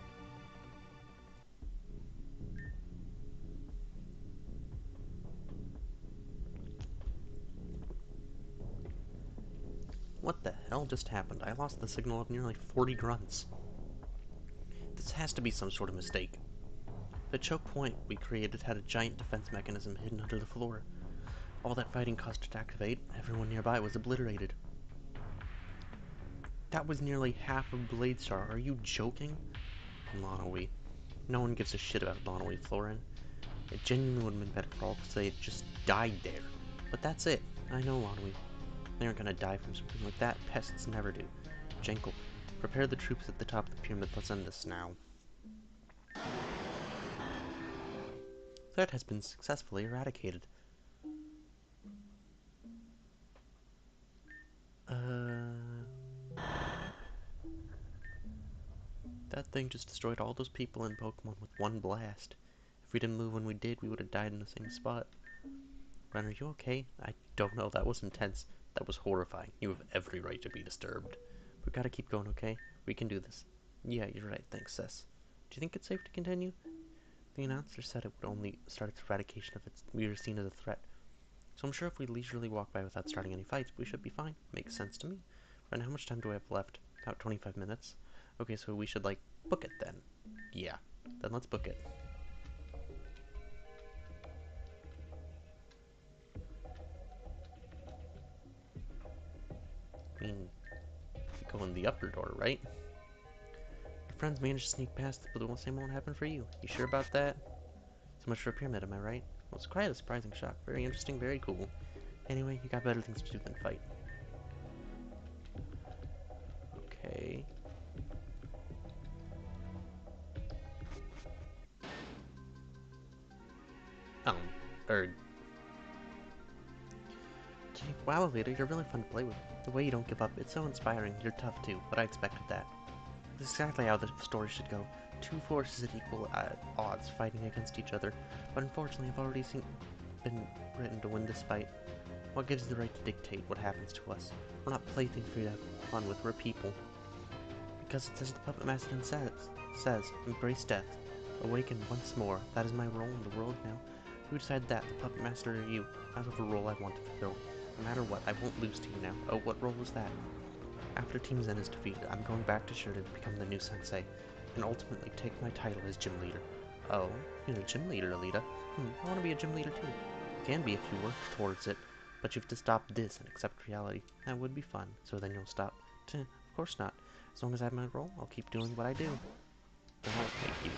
What the hell just happened? I lost the signal of nearly 40 grunts. This has to be some sort of mistake. The choke point we created had a giant defense mechanism hidden under the floor. All that fighting caused it to activate. Everyone nearby was obliterated. That was nearly half of Bladestar. Are you joking? Lonoi. No one gives a shit about Lonoi, Florin. It genuinely would have been better for all to say it just died there. But that's it. I know Lonoi. They aren't gonna die from something like that. Pests never do. Jenkel, prepare the troops at the top of the pyramid. Let's end this now. Threat has been successfully eradicated. That thing just destroyed all those people in Pokemon with one blast. If we didn't move when we did, we would have died in the same spot. Ren, are you okay? I don't know, that was intense. That was horrifying. You have every right to be disturbed. We gotta keep going, okay? We can do this. Yeah, you're right, thanks, Cess. Do you think it's safe to continue? The announcer said it would only start its eradication if we were seen as a threat. So I'm sure if we leisurely walk by without starting any fights, we should be fine. Makes sense to me. Ren, how much time do I have left? About 25 minutes. Okay, so we should, like, book it then. Yeah, then let's book it. I mean, you go in the upper door, right? Your friends managed to sneak past, but the same won't happen for you. You sure about that? So much for a pyramid, am I right? Well, it's quite a surprising shock. Very interesting, very cool. Anyway, you got better things to do than fight. Okay. Um, er... Gee, wow, Alita, you're really fun to play with. The way you don't give up, it's so inspiring. You're tough too, but I expected that. This is exactly how the story should go. Two forces at equal odds fighting against each other, but unfortunately I've already been written to win this fight. What gives you the right to dictate what happens to us? We're not playthings for you to have fun with, we're people. Because it says the Puppet Master says, embrace death. Awaken once more. That is my role in the world now. Who decided that? The Puppet Master or you? I have a role I want to fulfill. No matter what, I won't lose to you now. Oh, what role was that? After Team Zen is defeated, I'm going back to Sheridan to become the new sensei, and ultimately take my title as gym leader. Oh, you're a gym leader, Alita. I want to be a gym leader too. You can be if you work towards it, but you have to stop this and accept reality. That would be fun, so then you'll stop. Of course not. As long as I have my role, I'll keep doing what I do. Then I'll thank you.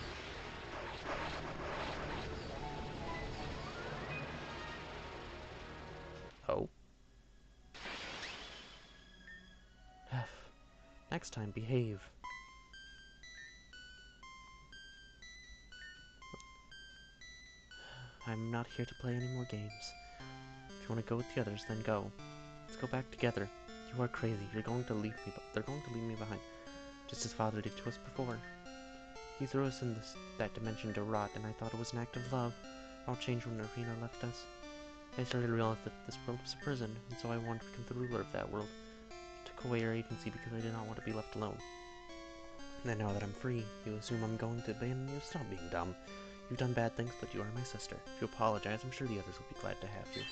Oh. Next time, behave. I'm not here to play any more games. If you want to go with the others, then go. Let's go back together. You are crazy. You're going to leave me, they're going to leave me behind, just as Father did to us before. He threw us in that dimension to rot, and I thought it was an act of love. All changed when Arena left us. I started to realize that this world was a prison, and so I wanted to become the ruler of that world. I took away your agency because I did not want to be left alone. And now that I'm free, you assume I'm going to abandon you? Stop being dumb. You've done bad things, but you are my sister. If you apologize, I'm sure the others will be glad to have you.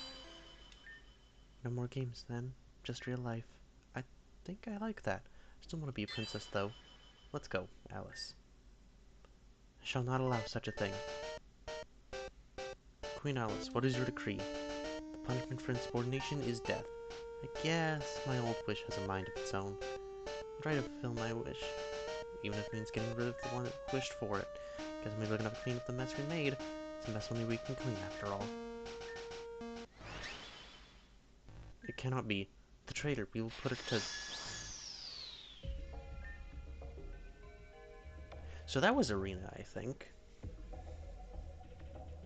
No more games, then. Just real life. I think I like that. I still want to be a princess, though. Let's go, Alice. I shall not allow such a thing. Queen Alice, what is your decree? The punishment for insubordination is death. I guess my old wish has a mind of its own. I'll try to fulfill my wish. even if it means getting rid of the one that wished for it. Guess maybe we're gonna have to clean up the mess we made. It's a mess only we can clean after all. It cannot be. The traitor, we will put it to... So that was Arena, I think.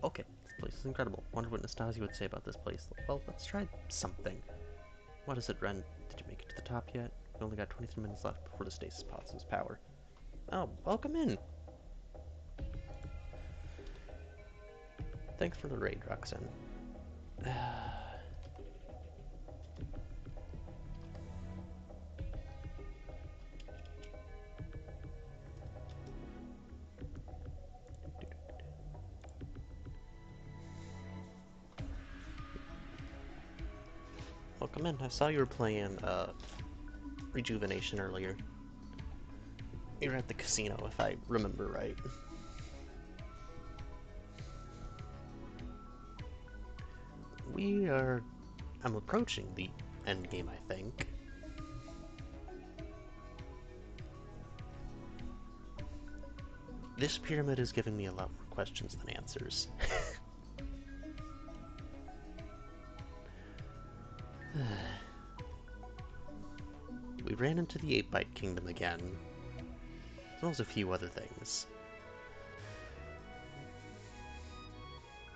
Okay, this place is incredible. Wonder what Nastasia would say about this place. Well, let's try something. What is it, Ren? Did you make it to the top yet? We only got 23 minutes left before the stasis pods lose power. Oh, welcome in! Thanks for the raid, Roxanne. Welcome in. I saw you were playing, Rejuvenation earlier. You were at the casino, if I remember right. I'm approaching the end game, I think. This pyramid is giving me a lot more questions than answers. We ran into the 8-Byte Kingdom again. As well as a few other things.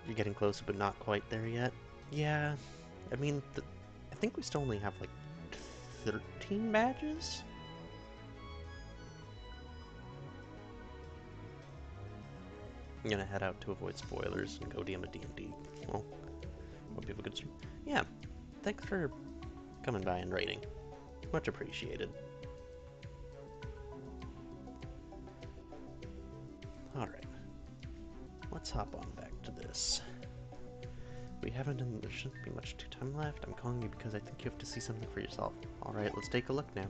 You're getting closer, but not quite there yet. Yeah, I mean, I think we still only have like 13 badges? I'm gonna head out to avoid spoilers and go DM a D&D. Well, hope you have a good stream. Yeah, thanks for coming by and raiding. Much appreciated. Alright. Let's hop on back to this. We haven't, and there shouldn't be much time left. I'm calling you because I think you have to see something for yourself. Alright, let's take a look now.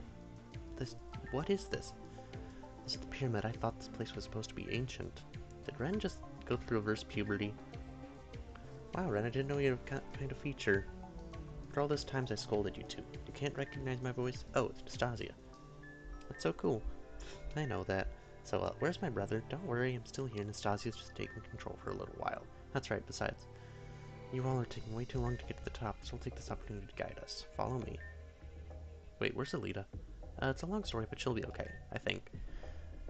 What is this? This is the pyramid. I thought this place was supposed to be ancient. Did Ren just go through reverse puberty? Wow, Ren, I didn't know you had that kind of feature. For all those times I scolded you two. You can't recognize my voice? Oh, it's Nastasia. That's so cool. I know that. So, where's my brother? Don't worry, I'm still here. Nastasia's just taking control for a little while. That's right, besides. You all are taking way too long to get to the top, so we'll take this opportunity to guide us. Follow me. Wait, where's Alita? It's a long story, but she'll be okay, I think.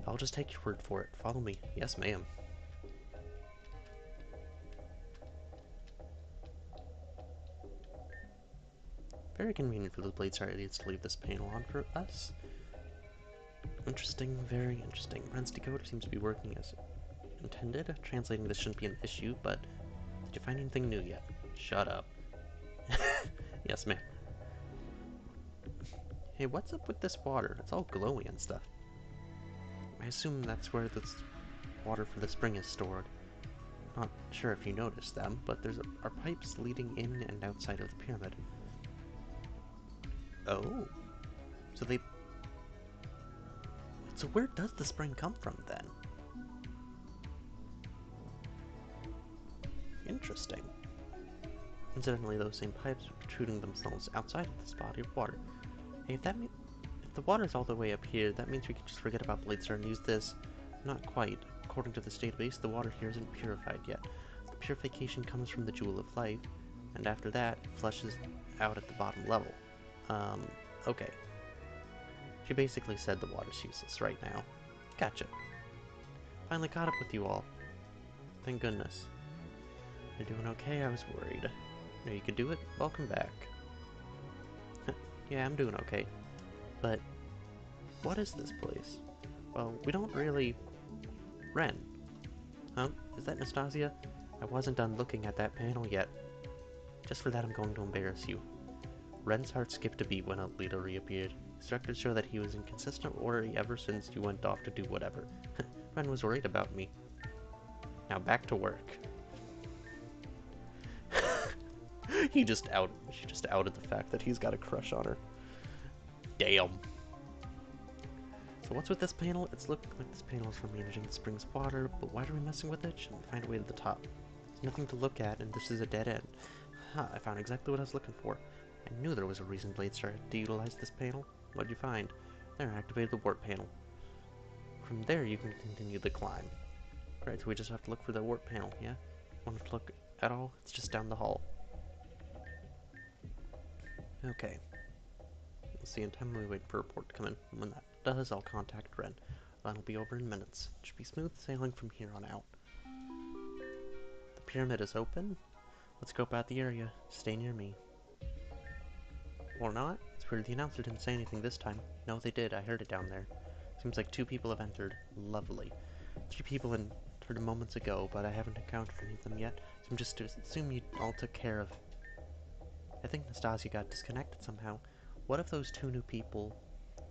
I'll just take your word for it. Follow me. Yes, ma'am. Very convenient for the Blade Star idiots to leave this panel on for us. Interesting, very interesting. Ren's decoder seems to be working as intended. Translating this shouldn't be an issue, but did you find anything new yet? Shut up. Yes, ma'am. Hey, what's up with this water? It's all glowy and stuff. I assume that's where this water for the spring is stored. Not sure if you noticed them, but are pipes leading in and outside of the pyramid. Oh. So where does the spring come from, then? Interesting. Incidentally, those same pipes are protruding themselves outside of this body of water. Hey, if the water's all the way up here, that means we can just forget about Bladestar and use this. Not quite. According to this database, the water here isn't purified yet. The purification comes from the Jewel of Life, and after that, it flushes out at the bottom level. Okay. She basically said the water's useless right now. Gotcha. Finally caught up with you all. Thank goodness. You're doing okay? I was worried. No, you could do it? Welcome back. Yeah, I'm doing okay. But, what is this place? Well, we don't really... Ren. Huh? Is that Nastasia? I wasn't done looking at that panel yet. Just for that, I'm going to embarrass you. Ren's heart skipped a beat when Alita reappeared. His records show that he was in consistent worry ever since you went off to do whatever. Ren was worried about me. Now back to work. She just outed the fact that he's got a crush on her. Damn. So what's with this panel? It's looking like this panel is for managing the spring's water, but why are we messing with it? Shouldn't we find a way to the top? There's nothing to look at, and this is a dead end. Ha, I found exactly what I was looking for. I knew there was a reason Bladestar had to utilize this panel. What'd you find? There, I activated the warp panel. from there you can continue the climb. Right, so we just have to look for the warp panel, yeah? Want to look at all? It's just down the hall. Okay. We'll see in time we wait for a report to come in. When that does, I'll contact Ren. That'll be over in minutes. It should be smooth sailing from here on out. The pyramid is open. Let's scope out the area. Stay near me. Or not. It's weird the announcer didn't say anything this time. No, they did. I heard it down there. Seems like 2 people have entered. Lovely. 3 people entered moments ago, but I haven't encountered any of them yet. So I'm just to assume you all took care of... I think Nastasia got disconnected somehow. What if those 2 new people...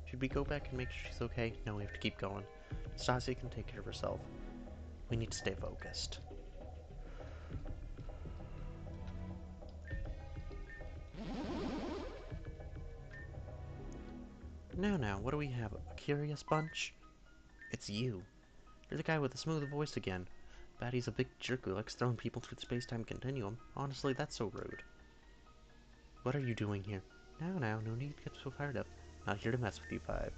Should we go back and make sure she's okay? No, we have to keep going. Nastasia can take care of herself. We need to stay focused. Now, what do we have? A curious bunch? It's you. You're the guy with the smooth voice again. Bet he's a big jerk who likes throwing people through the space-time continuum. Honestly, that's so rude. What are you doing here? Now, no need to get so fired up. Not here to mess with you, Five.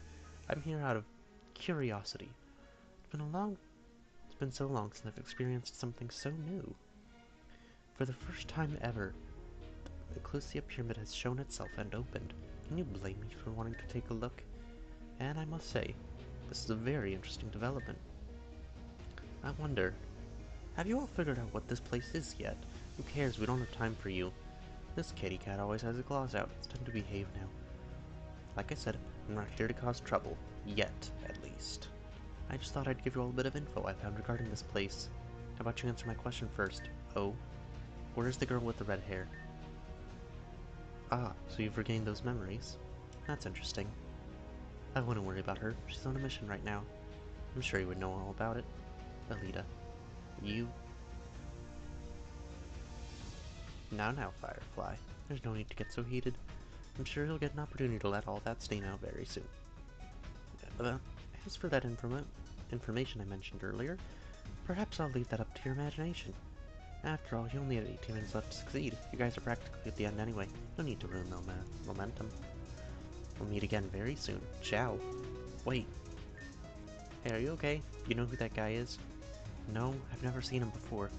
I'm here out of curiosity. It's been so long since I've experienced something so new. For the first time ever, the Ecclesia Pyramid has shown itself and opened. Can you blame me for wanting to take a look? And I must say, this is a very interesting development. I wonder, have you all figured out what this place is yet? Who cares, we don't have time for you. This kitty cat always has her claws out. It's time to behave now. Like I said, I'm not here to cause trouble. Yet, at least. I just thought I'd give you all a bit of info I found regarding this place. How about you answer my question first? Oh? Where's the girl with the red hair? Ah, so you've regained those memories. That's interesting. I wouldn't worry about her. She's on a mission right now. I'm sure you would know all about it. Alita. You... Now, Firefly. There's no need to get so heated. I'm sure you'll get an opportunity to let all that steam out very soon. As for that information I mentioned earlier, perhaps I'll leave that up to your imagination. After all, you only have 18 minutes left to succeed. You guys are practically at the end anyway. No need to ruin momentum. We'll meet again very soon. Ciao. Wait. Hey, are you okay? You know who that guy is? No, I've never seen him before.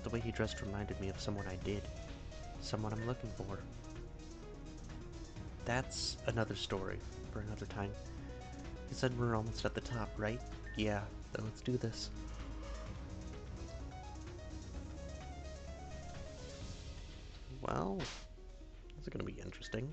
The way he dressed reminded me of someone I did. Someone I'm looking for. That's another story for another time. You said we're almost at the top, right? Yeah, then let's do this. Well, this is gonna be interesting.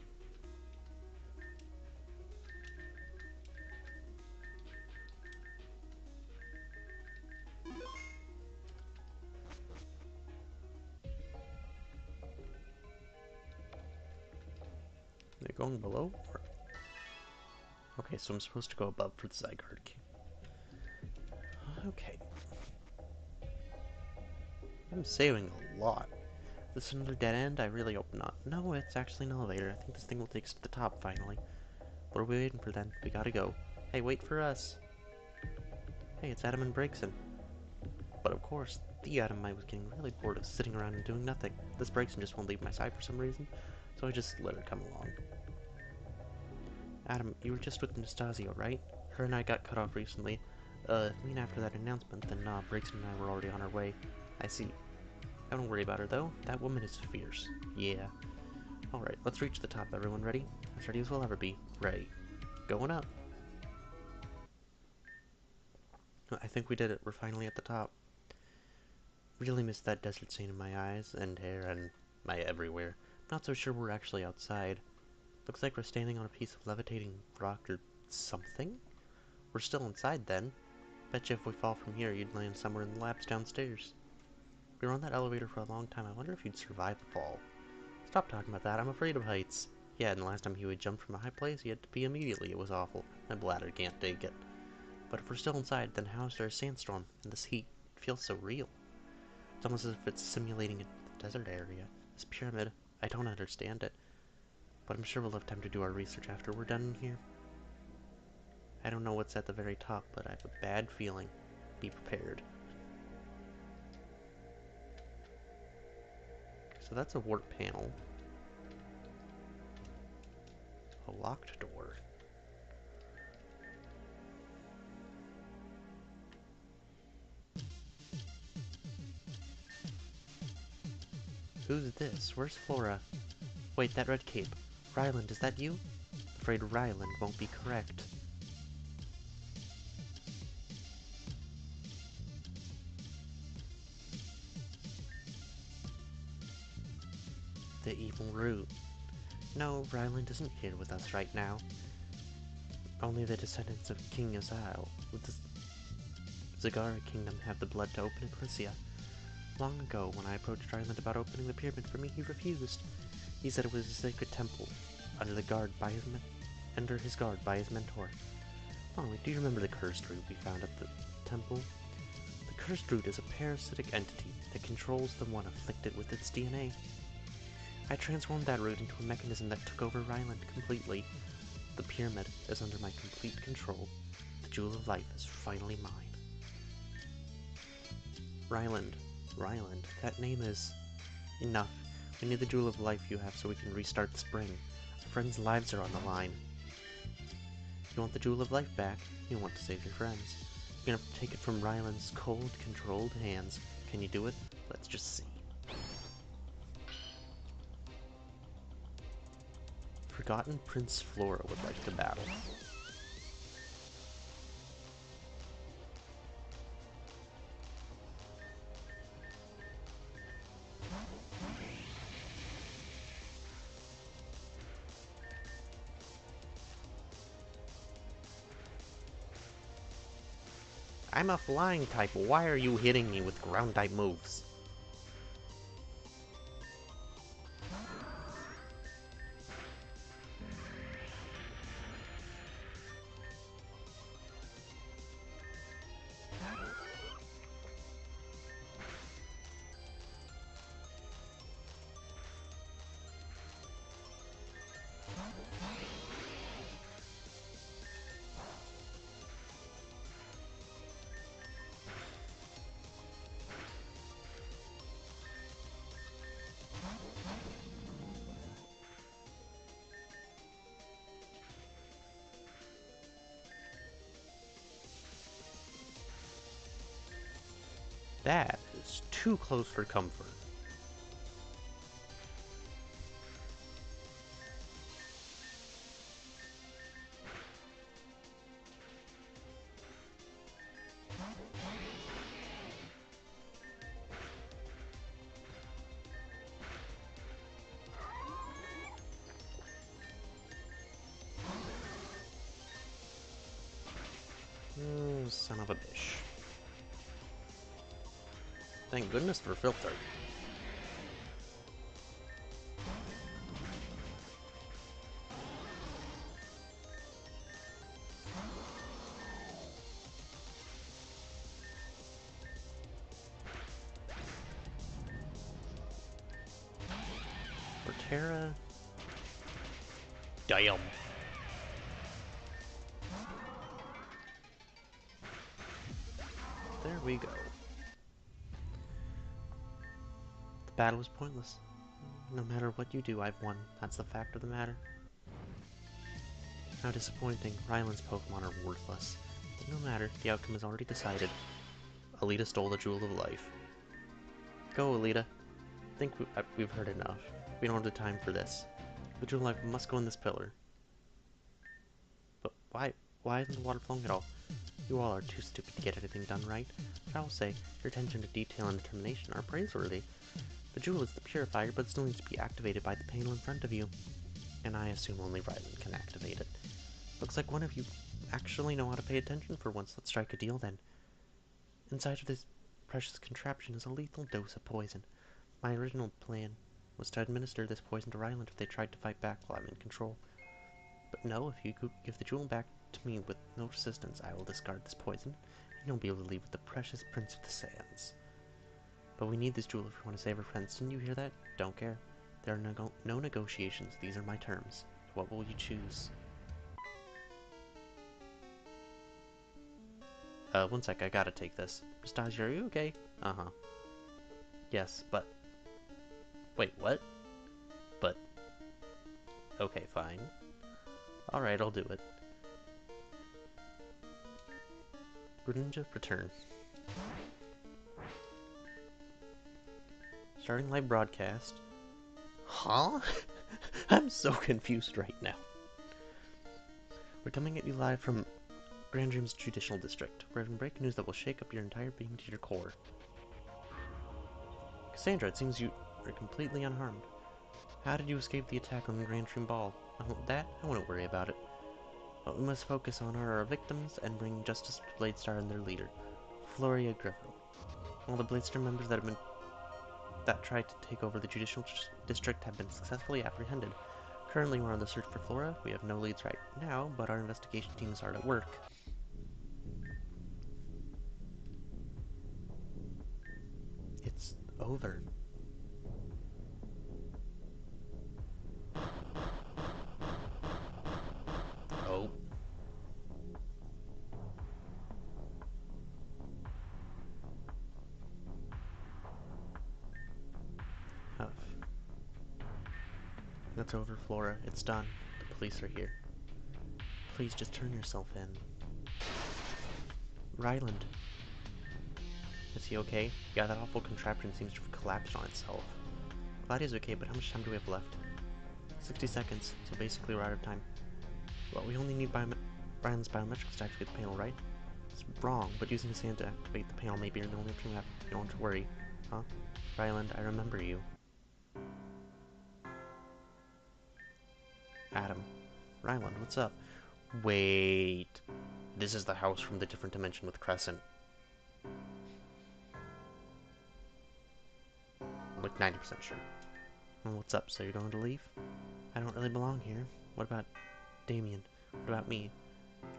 They're going below? Okay, so I'm supposed to go above for the Zygarde. Okay. I'm saving a lot. This is another dead end? I really hope not. No, it's actually an elevator. I think this thing will take us to the top, finally. What are we waiting for then? We gotta go. Hey, wait for us! Hey, it's Adam and Brakeson. But of course, the Adam I was getting really bored of sitting around and doing nothing. This Brakeson just won't leave my side for some reason, so I just let her come along. Adam, you were just with Nastasio, right? Her and I got cut off recently. I mean after that announcement, then Brakeson and I were already on our way. I see. Don't worry about her, though. That woman is fierce. Yeah. Alright, let's reach the top, everyone. Ready? As ready as we'll ever be. Ready. Going up. I think we did it. We're finally at the top. Really missed that desert scene in my eyes, and hair, and my everywhere. Not so sure we're actually outside. Looks like we're standing on a piece of levitating rock or something? We're still inside, then. Betcha if we fall from here, you'd land somewhere in the labs downstairs. We were on that elevator for a long time. I wonder if you'd survive the fall. Stop talking about that. I'm afraid of heights. Yeah, and the last time he would jump from a high place, he had to pee immediately. It was awful. My bladder can't take it. But if we're still inside, then how is there a sandstorm? And this heat? It feels so real. It's almost as if it's simulating a desert area. This pyramid, I don't understand it. But I'm sure we'll have time to do our research after we're done here. I don't know what's at the very top, but I have a bad feeling. Be prepared. So that's a warp panel. A locked door. Who's this? Where's Flora? Wait, that red cape. Ryland, is that you? Afraid Ryland won't be correct. The evil root. No, Ryland isn't here with us right now. Only the descendants of King Azal with the Zagara Kingdom have the blood to open Ecclesia. Long ago, when I approached Ryland about opening the pyramid for me, he refused. He said it was a sacred temple, under his guard by his mentor. Oh, do you remember the cursed root we found at the temple? The cursed root is a parasitic entity that controls the one afflicted with its DNA. I transformed that root into a mechanism that took over Ryland completely. The pyramid is under my complete control. The Jewel of Life is finally mine. Ryland, that name is... Enough. We need the Jewel of Life you have so we can restart the spring. Our friends' lives are on the line. You want the Jewel of Life back? You want to save your friends. You're gonna have to take it from Ryland's cold, controlled hands. Can you do it? Let's just see. Forgotten Prince Flora would like to battle. I'm a flying type. Why are you hitting me with ground type moves? That is too close for comfort. Son of a bitch. Thank goodness for filter. For Terra... Damn. There we go. The battle was pointless. No matter what you do, I've won. That's the fact of the matter. How disappointing. Ryland's Pokemon are worthless. But no matter, the outcome is already decided. Alita stole the Jewel of Life. Go, Alita. I think we've heard enough. We don't have the time for this. The Jewel of Life must go in this pillar. But why isn't the water flowing at all? You all are too stupid to get anything done right. But I will say, your attention to detail and determination are praiseworthy. The jewel is the purifier, but still needs to be activated by the panel in front of you. And I assume only Ryland can activate it. Looks like one of you actually know how to pay attention for once. Let's strike a deal then. Inside of this precious contraption is a lethal dose of poison. My original plan was to administer this poison to Ryland if they tried to fight back while I'm in control. But no, if you give the jewel back to me with no resistance, I will discard this poison, and you'll be able to leave with the precious Prince of the Sands. But we need this jewel if we want to save our friends. Didn't you hear that? Don't care. There are no negotiations. These are my terms. What will you choose? One sec. I gotta take this. Pistagia, are you okay? Uh-huh. Yes, but... Wait, what? But... Okay, fine. Alright, I'll do it. Greninja, return. starting live broadcast. Huh? I'm so confused right now. We're coming at you live from Grand Dream's Judicial District. We're having breaking news that will shake up your entire being to your core. Cassandra, it seems you are completely unharmed. How did you escape the attack on the Grand Dream Ball? That? I wouldn't worry about it. What we must focus on are our victims and bring justice to Bladestar and their leader, Floria Griffin. All the Bladestar members that tried to take over the Judicial District have been successfully apprehended. Currently, we're on the search for Flora. We have no leads right now, but our investigation team is hard at work. It's over. Oh. Huff. That's over, Flora. It's done. The police are here. Please just turn yourself in. Ryland. Is he okay? Yeah, that awful contraption seems to have collapsed on itself. Glad he's okay, but how much time do we have left? 60 seconds, so basically we're out of time. Well, we only need Ryland's biometrics to activate the panel, right? It's wrong, but using his hand to activate the panel may be the only option we have. You don't have to worry. Huh? Ryland, I remember you. Adam. Ryland, what's up? Wait. This is the house from the different dimension with Crescent. I'm like 90% sure. Well, what's up? So you're going to leave? I don't really belong here. What about Damien? What about me?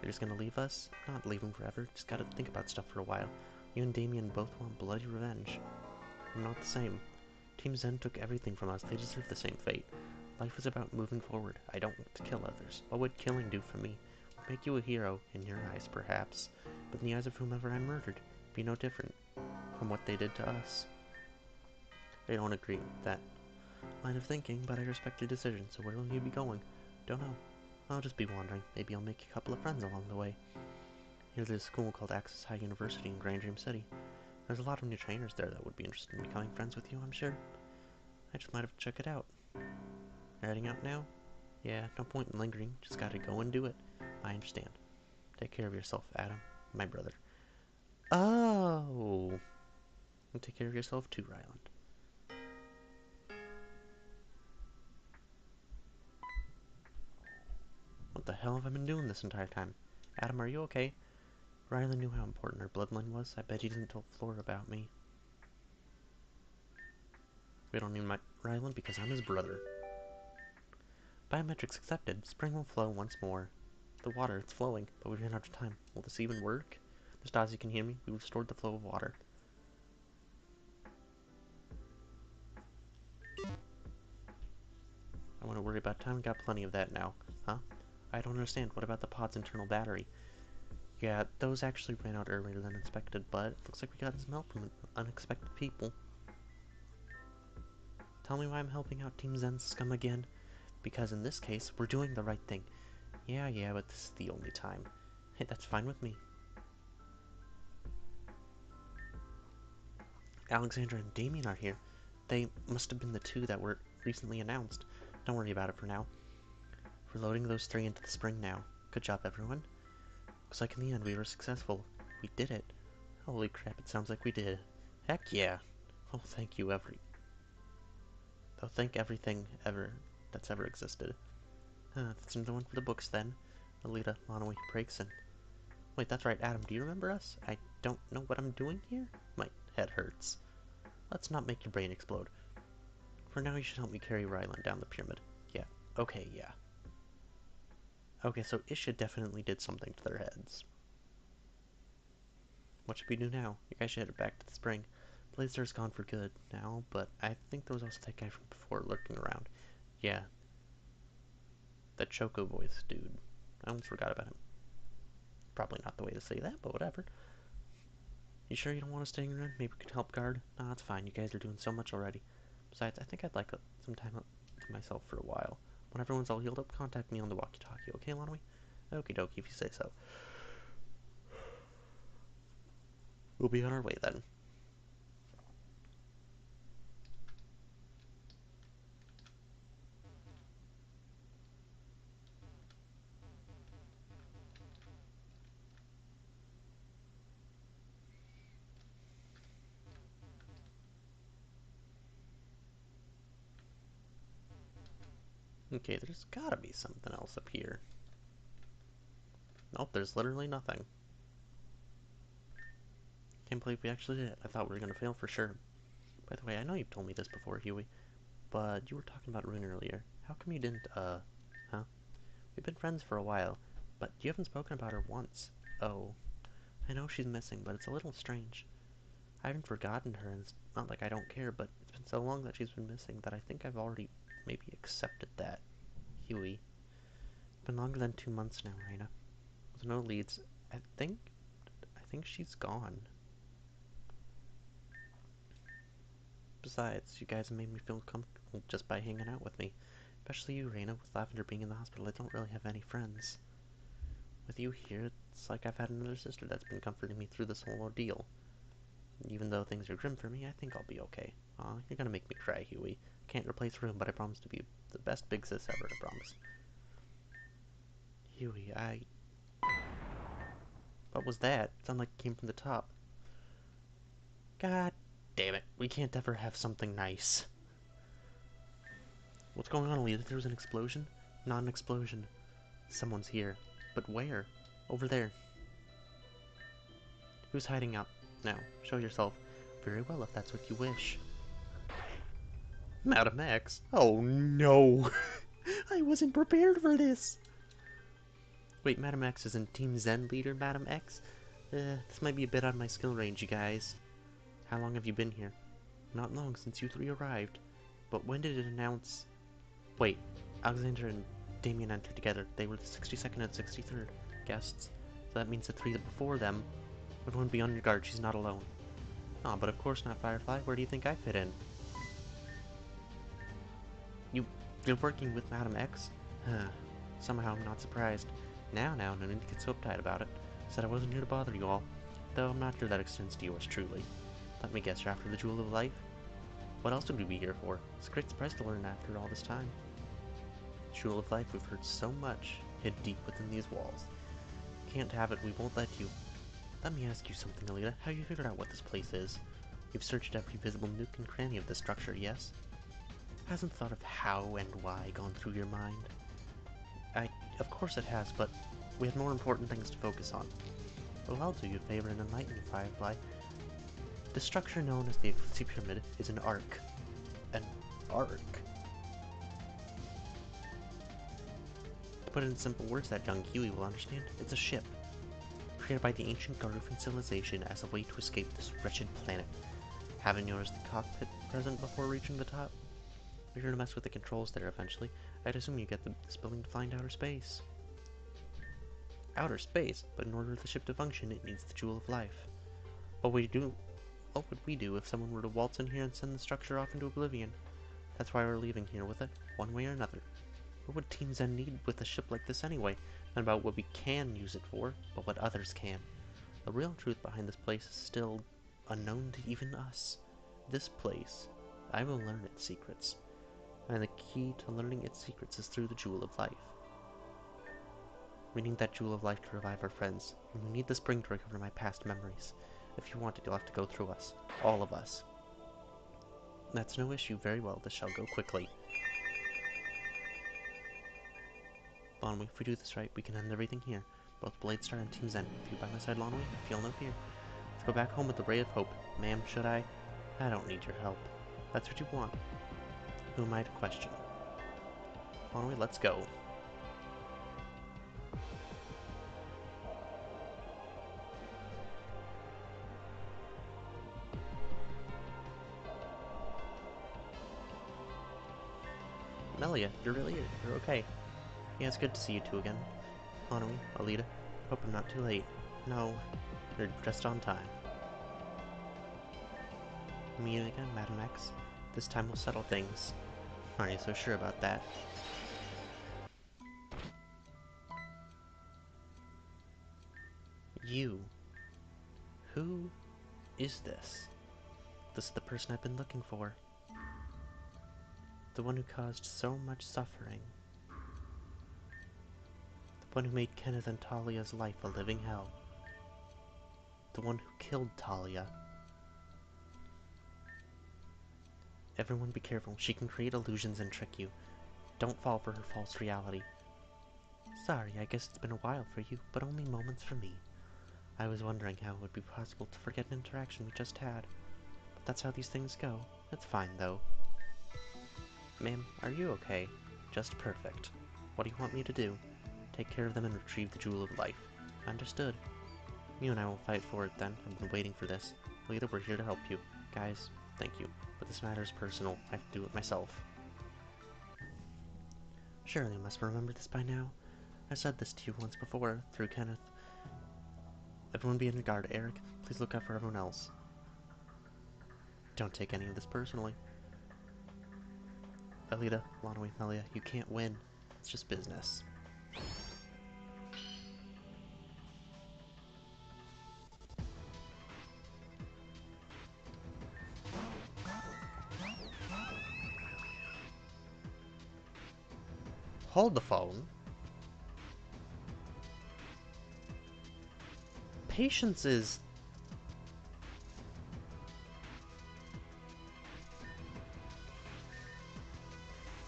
You're just gonna leave us? Not leave him forever. Just gotta think about stuff for a while. You and Damien both want bloody revenge. I'm not the same. Team Zen took everything from us. They deserve the same fate. Life is about moving forward. I don't want to kill others. What would killing do for me? Make you a hero, in your eyes, perhaps. But in the eyes of whomever I murdered, be no different from what they did to us. I don't agree with that line of thinking, but I respect your decision, so where will you be going? Don't know. I'll just be wandering. Maybe I'll make a couple of friends along the way. There's a school called Access High University in Grand Dream City. There's a lot of new trainers there that would be interested in becoming friends with you, I'm sure. I just might have to check it out. Heading out now? Yeah, no point in lingering. Just gotta go and do it. I understand. Take care of yourself, Adam. My brother. Oh! And take care of yourself too, Ryland. What the hell have I been doing this entire time? Adam, are you okay? Ryland knew how important our bloodline was. I bet he didn't tell Flora about me. We don't need my Ryland because I'm his brother. Biometrics accepted. Spring will flow once more. The water, it's flowing, but we ran out of time. Will this even work? Mr. Ozzy, can you hear me? We restored the flow of water. I want to worry about time. We got plenty of that now. Huh? I don't understand. What about the pod's internal battery? Yeah, those actually ran out earlier than expected, but it looks like we got some help from unexpected people. Tell me why I'm helping out Team Zen's scum again? Because in this case, we're doing the right thing. Yeah, but this is the only time. Hey, that's fine with me. Alexandra and Damien are here. They must have been the two that were recently announced. Don't worry about it for now. We're loading those three into the spring now. Good job, everyone. Looks like in the end we were successful. We did it. Holy crap, it sounds like we did. Heck yeah. Oh, thank you, thank everything that's ever existed. That's another one for the books then. Alita, Monoe, Breakson. Wait, that's right, Adam, do you remember us? I don't know what I'm doing here? My head hurts. Let's not make your brain explode. For now, you should help me carry Ryland down the pyramid. Yeah. Okay, yeah. Okay, so Isha definitely did something to their heads. What should we do now? You guys should head back to the spring. Blazer's gone for good now, but I think there was also that guy from before lurking around. Yeah. That Choco voice dude. I almost forgot about him. Probably not the way to say that, but whatever. You sure you don't want to stay around? Maybe we could help guard? No, that's fine. You guys are doing so much already. Besides, I think I'd like some time to myself for a while. When everyone's all healed up, contact me on the walkie-talkie, okay, Lonwy? Okie dokie, if you say so. We'll be on our way then. Okay, there's gotta be something else up here. Nope, there's literally nothing. Can't believe we actually did it. I thought we were gonna fail for sure. By the way, I know you've told me this before, Huey, but you were talking about Rune earlier. How come you didn't, huh? We've been friends for a while, but you haven't spoken about her once. Oh, I know she's missing, but it's a little strange. I haven't forgotten her, and it's not like I don't care, but it's been so long that she's been missing that I think I've already maybe accepted that. Huey. It's been longer than 2 months now, Raina. With no leads, I think she's gone. Besides, you guys have made me feel comfortable just by hanging out with me. Especially you, Raina. With Lavender being in the hospital, I don't really have any friends. With you here, it's like I've had another sister that's been comforting me through this whole ordeal. Even though things are grim for me, I think I'll be okay. Aw, you're gonna make me cry, Huey. Can't replace Room, but I promise to be the best big sis ever, I promise. Huey, What was that? It sounded like it came from the top. God damn it. We can't ever have something nice. What's going on, Alita? There was an explosion? Not an explosion. Someone's here. But where? Over there. Who's hiding out? Now, show yourself. Very well, if that's what you wish. Madam X? Oh no! I wasn't prepared for this! Wait, Madam X isn't Team Zen leader, Madam X? This might be a bit on my skill range, you guys. How long have you been here? Not long, since you three arrived. But when did it announce... Wait, Alexander and Damien entered together. They were the 62nd and 63rd guests. So that means the three before them. Everyone be on your guard, she's not alone. Aw, but of course not, Firefly. Where do you think I fit in? You're working with Madam X? Huh. Somehow I'm not surprised. Now, no need to get so uptight about it. Said I wasn't here to bother you all. Though I'm not sure that extends to yours truly. Let me guess, you're after the Jewel of Life? What else would we be here for? It's a great surprise to learn after all this time. Jewel of Life, we've heard so much, hid deep within these walls. Can't have it, we won't let you. Let me ask you something, Alita. How you figured out what this place is? You've searched every visible nook and cranny of this structure, yes? Hasn't thought of how and why gone through your mind? Of course it has, but we have more important things to focus on. Well, I'll do you a favor and enlighten you, Firefly. The structure known as the Eclipse Pyramid is an ark. An ark? To put it in simple words that young Huey will understand, it's a ship. Created by the ancient Garufan civilization as a way to escape this wretched planet. Haven't you noticed the cockpit present before reaching the top? You're gonna mess with the controls there eventually. I'd assume you get this building to fly into outer space. Outer space? But in order for the ship to function, it needs the Jewel of Life. What would we do if someone were to waltz in here and send the structure off into oblivion? That's why we're leaving here with it, one way or another. What would Team Zen need with a ship like this anyway? Not about what we can use it for, but what others can. The real truth behind this place is still unknown to even us. This place, I will learn its secrets. And the key to learning its secrets is through the Jewel of Life. We need that Jewel of Life to revive our friends, and we need the spring to recover my past memories. If you want it, you'll have to go through us. All of us. That's no issue. Very well, this shall go quickly. Lonwy, if we do this right, we can end everything here. Both Bladestar and Team Zen. If you're by my side, Lonwy, I feel no fear. Let's go back home with the ray of hope. Ma'am, should I? I don't need your help. That's what you want. Who am I to question? Lonwy, let's go. Melia, you're really here. You're okay. Yeah, it's good to see you two again. Lonwy, Alita, hope I'm not too late. No, you're just on time. Me again, Madam X. This time we'll settle things. Aren't you so sure about that? You. Who is this? This is the person I've been looking for. The one who caused so much suffering. The one who made Kenneth and Talia's life a living hell. The one who killed Talia. Everyone be careful. She can create illusions and trick you. Don't fall for her false reality. Sorry, I guess it's been a while for you, but only moments for me. I was wondering how it would be possible to forget an interaction we just had. But that's how these things go. It's fine, though. Ma'am, are you okay? Just perfect. What do you want me to do? Take care of them and retrieve the Jewel of Life. Understood. You and I will fight for it then. I've been waiting for this. Lita, we're here to help you. Guys, thank you. But this matter is personal. I have to do it myself. Surely you must remember this by now. I said this to you once before, through Kenneth. Everyone be on guard, Eric. Please look out for everyone else. Don't take any of this personally. Alita, Lonaway, Melia, you can't win. It's just business. Hold the phone. Patience is...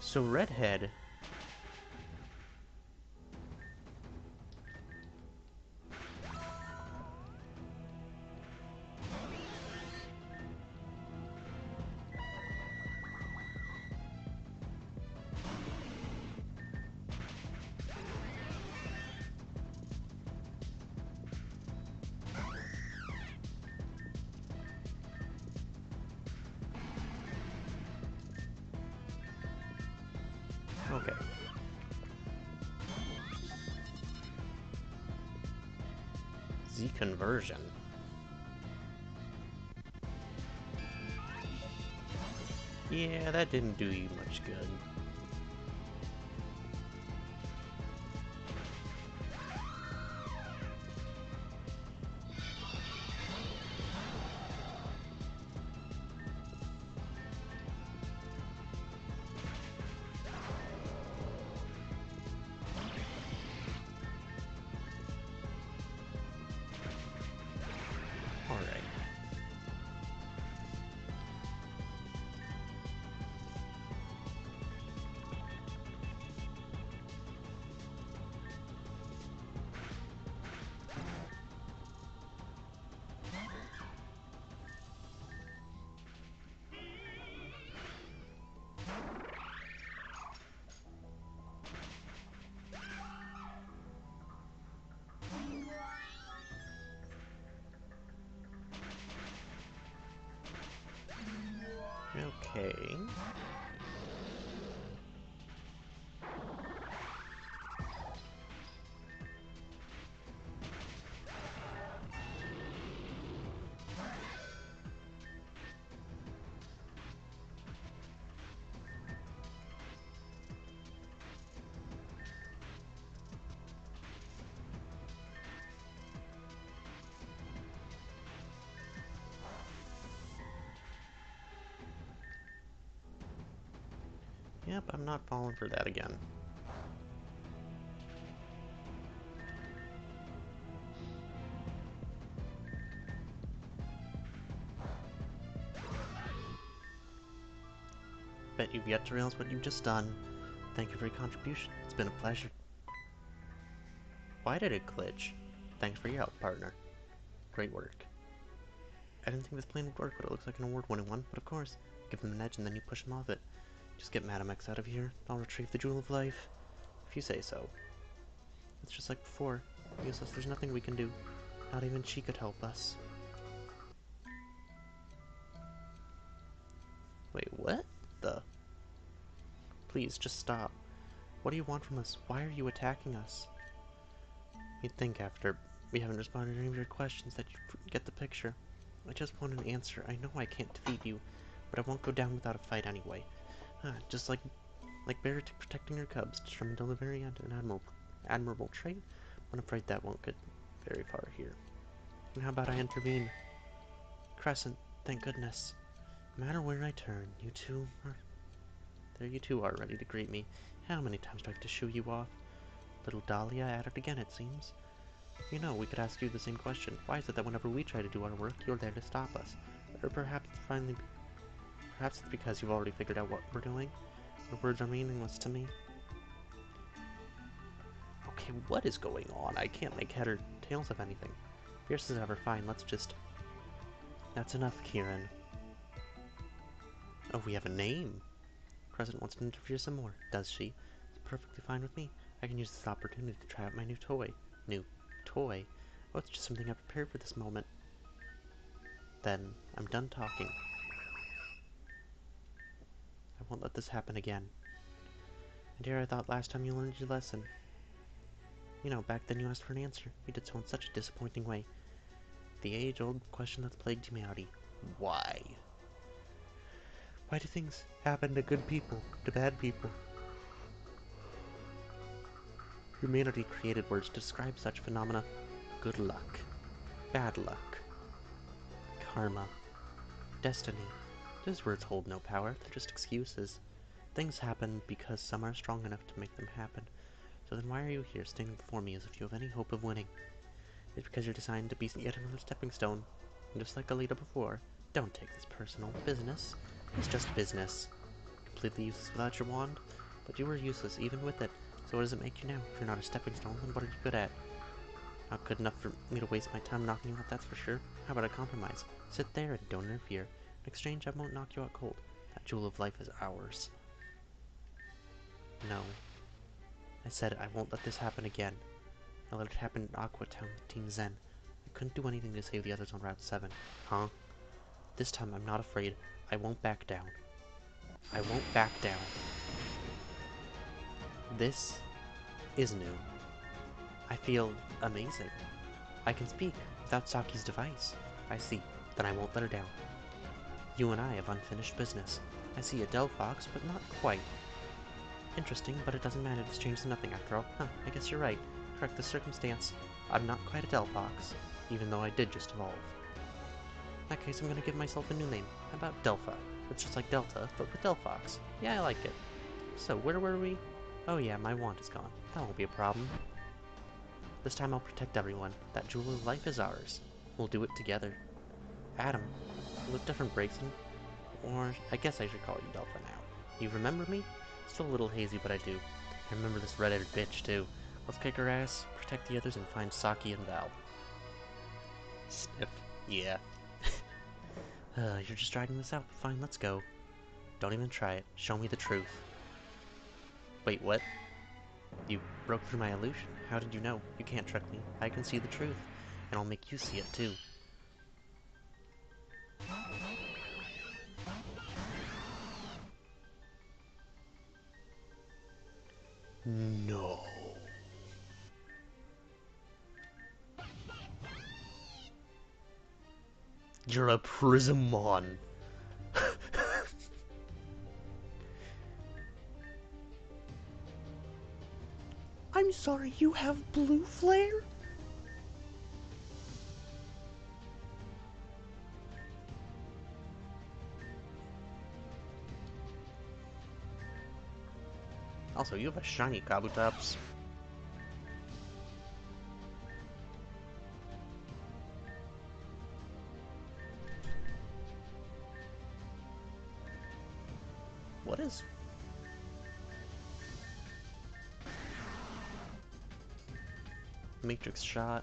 So Redhead... Okay. Z-conversion. Yeah, that didn't do you much good. Alright. Okay. Yep, I'm not falling for that again. Bet you've yet to realize what you've just done. Thank you for your contribution. It's been a pleasure. Why did it glitch? Thanks for your help, partner. Great work. I didn't think this plan would work, but it looks like an award-winning one. But of course, give them an edge and then you push them off it. Just get Madam X out of here. I'll retrieve the Jewel of Life. If you say so. It's just like before. Useless, there's nothing we can do. Not even she could help us. Wait, what? Please, just stop. What do you want from us? Why are you attacking us? You'd think after we haven't responded to any of your questions that you'd get the picture. I just want an answer. I know I can't defeat you, but I won't go down without a fight anyway. Just like Barrett protecting her cubs, determined to deliver an admirable trait, but I'm afraid that won't get very far here. And how about I intervene? Crescent, thank goodness. No matter where I turn, you two are ready to greet me. How many times do I have to shoo you off? Little Dahlia at it again, it seems. You know, we could ask you the same question. Why is it that whenever we try to do our work, you're there to stop us? Or perhaps it's because you've already figured out what we're doing? Your words are meaningless to me. Okay, what is going on? I can't make head or tails of anything. Fierce as ever, fine, let's just... That's enough, Kieran. Oh, we have a name. President wants to interfere some more, does she? It's perfectly fine with me. I can use this opportunity to try out my new toy. New toy? Oh, it's just something I prepared for this moment. Then, I'm done talking. I won't let this happen again. And here I thought last time you learned your lesson. You know, back then you asked for an answer. You did so in such a disappointing way. The age-old question that's plagued humanity. Why? Why do things happen to good people, to bad people? Humanity created words to describe such phenomena. Good luck. Bad luck. Karma. Destiny. Those words hold no power, they're just excuses. Things happen because some are strong enough to make them happen. So then why are you here standing before me as if you have any hope of winning? It's because you're designed to be yet another stepping stone. And just like Alita before, don't take this personal. Business is just business. Completely useless without your wand, but you were useless even with it. So what does it make you now? If you're not a stepping stone, then what are you good at? Not good enough for me to waste my time knocking you out, that's for sure. How about a compromise? Sit there and don't interfere. In exchange, I won't knock you out cold. That jewel of life is ours. No. I said I won't let this happen again. I let it happen in Aqua Town with Team Zen. I couldn't do anything to save the others on Route 7. Huh? This time I'm not afraid. I won't back down. I won't back down. This is new. I feel amazing. I can speak without Saki's device. I see. Then I won't let her down. You and I have unfinished business. I see a Delphox, but not quite. Interesting, but it doesn't matter. This changes nothing after all. Huh, I guess you're right. Correct the circumstance. I'm not quite a Delphox, even though I did just evolve. In that case, I'm gonna give myself a new name. How about Delpha? It's just like Delta, but with Delphox. Yeah, I like it. So, where were we? Oh yeah, my wand is gone. That won't be a problem. This time I'll protect everyone. That jewel of life is ours. We'll do it together. Adam, you look different, Braxton. Or, I guess I should call you Delpha now. You remember me? Still a little hazy, but I do. I remember this red-headed bitch, too. Let's kick her ass, protect the others, and find Saki and Val. Sniff. Yeah. You're just dragging this out. Fine, let's go. Don't even try it. Show me the truth. Wait, what? You broke through my illusion. How did you know? You can't trick me. I can see the truth. And I'll make you see it, too. No. You're a Prismon. I'm sorry, you have blue flare? Also, you have a shiny Kabutops. What is... Matrix Shot?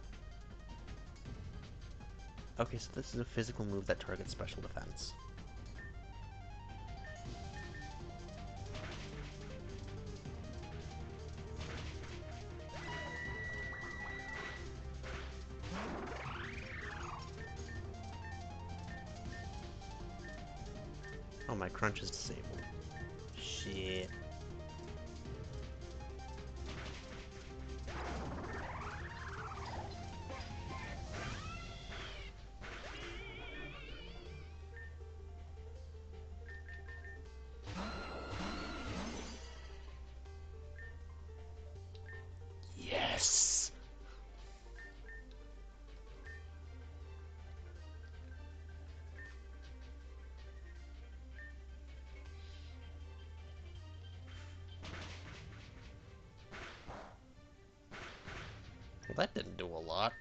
Okay, so this is a physical move that targets special defense. Oh, my crunch is disabled. Shit. Yes! Well, that didn't do a lot.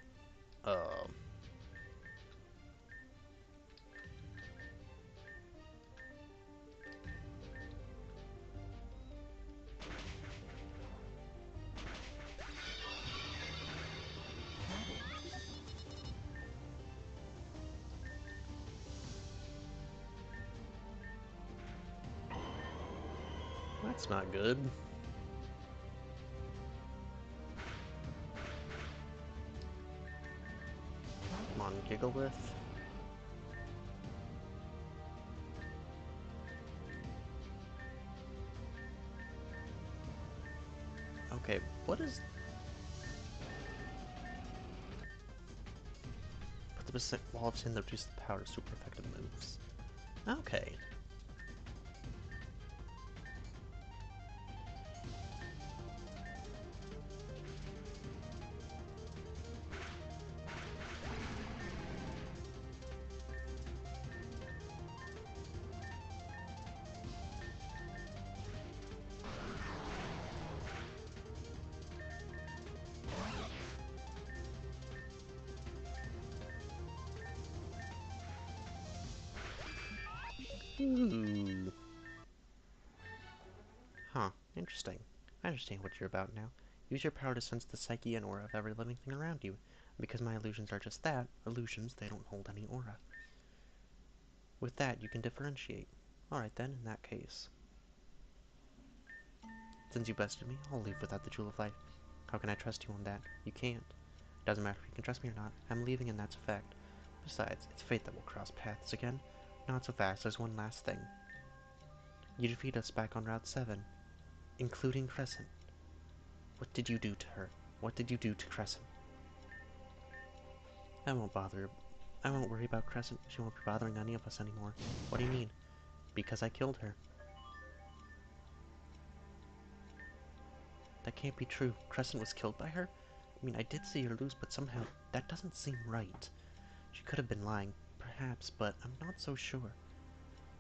That's not good. Come on, Gigglewith. Okay, what is... Put the percent wall of tin that reduces the power of super effective moves. Okay. Ooh. Huh, interesting. I understand what you're about now. Use your power to sense the psyche and aura of every living thing around you. And because my illusions are just that, illusions, they don't hold any aura. With that, you can differentiate. Alright then, in that case. Since you bested me, I'll leave without the Jewel of Life. How can I trust you on that? You can't. Doesn't matter if you can trust me or not. I'm leaving and that's a fact. Besides, it's fate that will cross paths again. Not so fast, there's one last thing. You defeat us back on Route 7, including Crescent. What did you do to her? What did you do to Crescent? I won't bother. I won't worry about Crescent. She won't be bothering any of us anymore. What do you mean? Because I killed her. That can't be true. Crescent was killed by her? I mean, I did see her lose, but somehow that doesn't seem right. She could have been lying, perhaps, but I'm not so sure.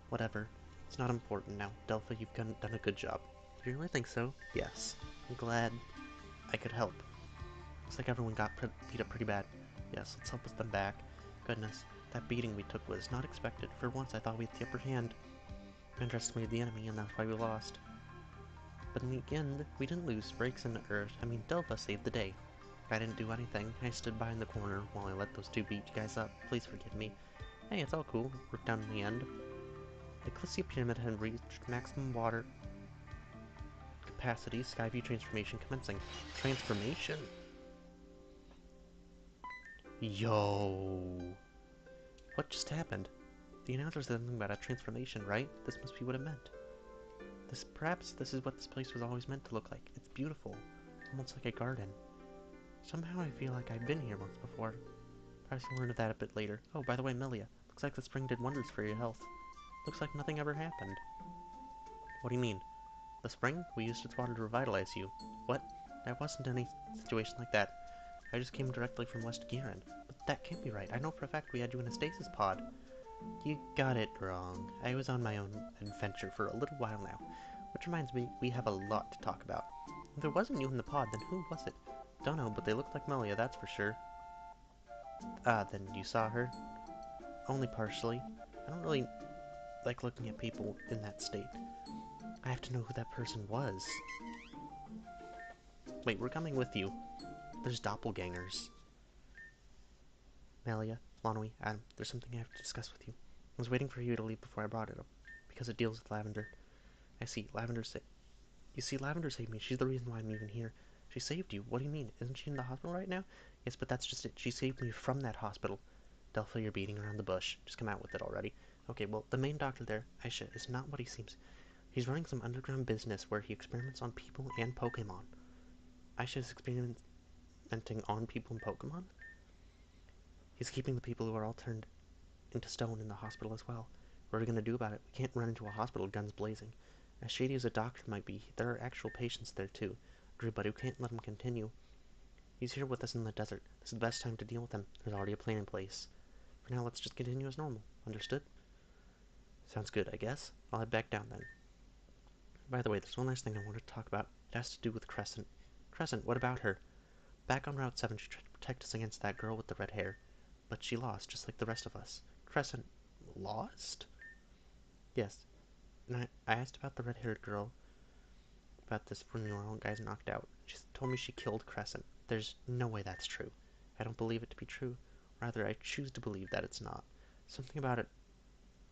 Whatever. It's not important now. Delpha, you've done a good job. Do you really think so? Yes. I'm glad I could help. Looks like everyone got beat up pretty bad. Yes, let's help us them back. Goodness, that beating we took was not expected. For once, I thought we had the upper hand. We underestimated the enemy, and that's why we lost. But in the end, we didn't lose. Breaks and Delpha saved the day. I didn't do anything. I stood by in the corner while I let those two beat you guys up. Please forgive me. Hey, it's all cool. Worked out in the end. The Eclipse Pyramid had reached maximum water capacity. Skyview transformation commencing. Transformation? Yo! What just happened? The announcer said something about a transformation, right? This must be what it meant. Perhaps this is what this place was always meant to look like. It's beautiful. Almost like a garden. Somehow I feel like I've been here once before. Perhaps we'll learn of that a bit later. Oh, by the way, Melia. Looks like the spring did wonders for your health. Looks like nothing ever happened. What do you mean? The spring? We used its water to revitalize you. What? There wasn't any situation like that. I just came directly from West Giran. But that can't be right. I know for a fact we had you in a stasis pod. You got it wrong. I was on my own adventure for a little while now. Which reminds me, we have a lot to talk about. If it wasn't you in the pod, then who was it? Don't know, but they looked like Melia, that's for sure. Ah, then you saw her? Only partially. I don't really like looking at people in that state. I have to know who that person was. Wait, we're coming with you. There's doppelgangers. Melia, Lonwy, Adam, there's something I have to discuss with you. I was waiting for you to leave before I brought it up, because it deals with Lavender. I see, You see, Lavender saved me. She's the reason why I'm even here. She saved you? What do you mean? Isn't she in the hospital right now? Yes, but that's just it. She saved me from that hospital. Delphi, you're beating around the bush. Just come out with it already. Okay, well, the main doctor there, Aisha, is not what he seems. He's running some underground business where he experiments on people and Pokemon. Aisha is experimenting on people and Pokemon? He's keeping the people who are all turned into stone in the hospital as well. What are we going to do about it? We can't run into a hospital guns blazing. As shady as a doctor might be, there are actual patients there too. Drew, but we can't let him continue. He's here with us in the desert. This is the best time to deal with him. There's already a plan in place. For now, let's just continue as normal. Understood? Sounds good, I guess. I'll head back down then. By the way, there's one last thing I wanted to talk about. It has to do with Crescent. Crescent, what about her? Back on Route 7, she tried to protect us against that girl with the red hair. But she lost, just like the rest of us. Crescent lost? Yes. And I asked about the red-haired girl about this when we were all guys knocked out. She told me she killed Crescent. There's no way that's true. I don't believe it to be true. Rather, I choose to believe that it's not. Something about it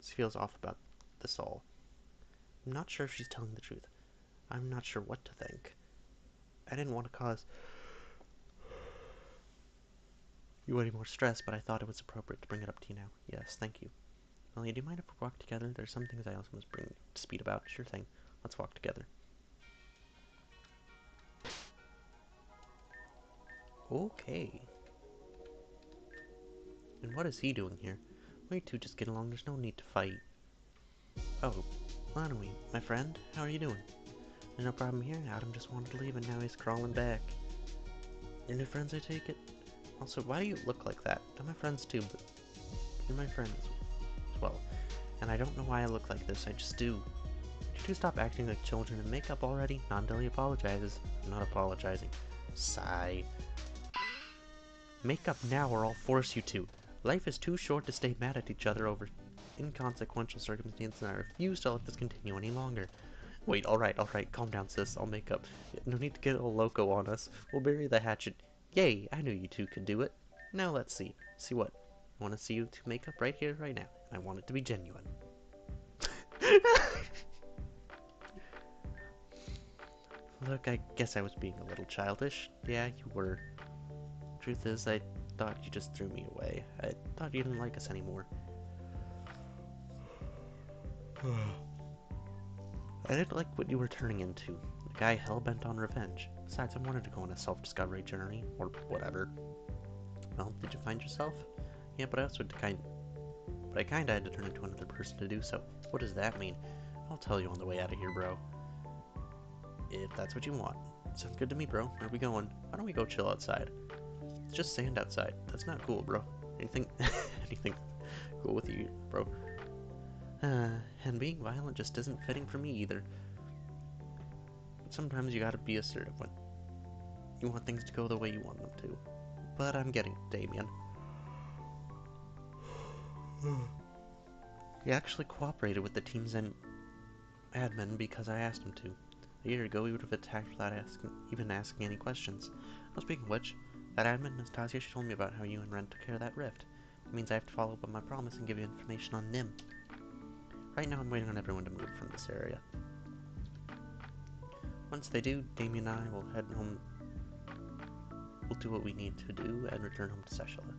feels off about this all. I'm not sure if she's telling the truth. I'm not sure what to think. I didn't want to cause you any more stress, but I thought it was appropriate to bring it up to you now. Yes, thank you. Melanie, do you mind if we walk together? There's some things I also must bring to speed about. Sure thing. Let's walk together. Okay. And what is he doing here? We two just get along. There's no need to fight. Oh, Lonnie, my friend, how are you doing? There's no problem here. Adam just wanted to leave and now he's crawling back. You're new friends, I take it? Also, why do you look like that? I'm my friends too, but you're my friends as well. And I don't know why I look like this, I just do. Could you two stop acting like children and make up already? Non-Dilly apologizes. I'm not apologizing. Sigh. Make up now or I'll force you to. Life is too short to stay mad at each other over inconsequential circumstances, and I refuse to let this continue any longer. Wait, alright, calm down, sis. I'll make up. No need to get all loco on us. We'll bury the hatchet. Yay, I knew you two could do it. Now let's see. See what? I want to see you two make up right here, right now. And I want it to be genuine. Look, I guess I was being a little childish. Yeah, you were. Truth is, I thought you just threw me away. I thought you didn't like us anymore. I didn't like what you were turning into. A guy hell-bent on revenge. Besides, I wanted to go on a self-discovery journey, or whatever. Well, did you find yourself? Yeah, but I kinda had to turn into another person to do so. What does that mean? I'll tell you on the way out of here, bro. If that's what you want. Sounds good to me, bro. Where are we going? Why don't we go chill outside? It's just sand outside. That's not cool, bro. Anything, anything cool with you, bro? And being violent just isn't fitting for me either. Sometimes you gotta be assertive when you want things to go the way you want them to. But I'm getting Damien. He actually cooperated with the team's admin because I asked him to. A year ago, he would have attacked without even asking any questions. Oh, speaking of which, that admin, Miss Tasia, she told me about how you and Ren took care of that rift. It means I have to follow up on my promise and give you information on Nim. Right now, I'm waiting on everyone to move from this area. Once they do, Damien and I will head home. We'll do what we need to do and return home to Seshela.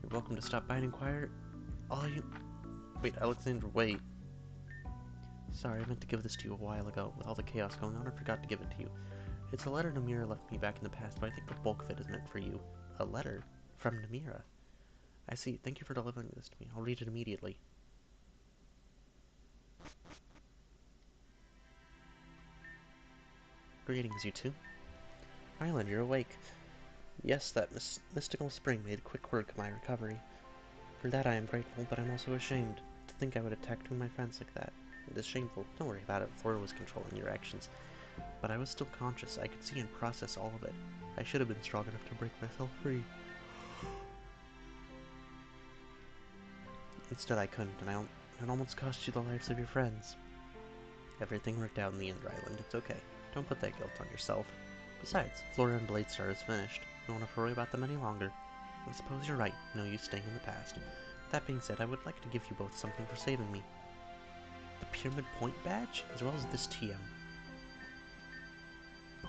You're welcome to stop by and inquire. Wait, Alexander, wait. Sorry, I meant to give this to you a while ago. With all the chaos going on, I forgot to give it to you. It's a letter Namira left me back in the past, but I think the bulk of it is meant for you. A letter? From Namira? I see. Thank you for delivering this to me. I'll read it immediately. Greetings, you two. Ryland, you're awake. Yes, that mystical spring made quick work of my recovery. For that I am grateful, but I'm also ashamed to think I would attack two of my friends like that. It is shameful. Don't worry about it. Flora was controlling your actions. But I was still conscious. I could see and process all of it. I should have been strong enough to break myself free. Instead, I couldn't, and it almost cost you the lives of your friends. Everything worked out in the end, Ryland. It's okay. Don't put that guilt on yourself. Besides, Flora and Bladestar is finished. I don't want to worry about them any longer. I suppose you're right. No use staying in the past. That being said, I would like to give you both something for saving me. The Pyramid Point badge, as well as this TM.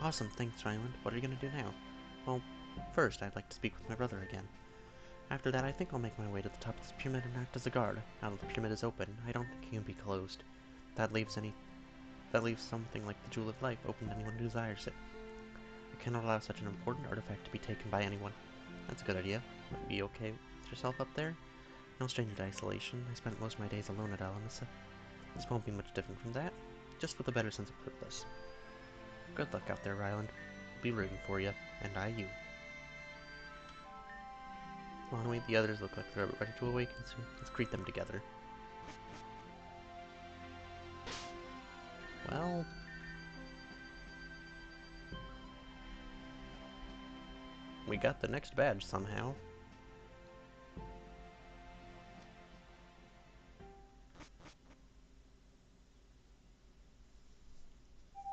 Awesome, thanks, Ryland. What are you going to do now? Well, first, I'd like to speak with my brother again. After that, I think I'll make my way to the top of this pyramid and act as a guard. Now that the pyramid is open, I don't think it can be closed. That leaves something like the Jewel of Life open to anyone who desires it. I cannot allow such an important artifact to be taken by anyone. That's a good idea. Would you be okay with yourself up there? No stranger to isolation. I spent most of my days alone at Alamissa. This won't be much different from that, just with a better sense of purpose. Good luck out there, Ryland. I'll be rooting for you, and I you. Lonway, the others look like they're ready to awaken soon. Let's greet them together. Well... we got the next badge somehow.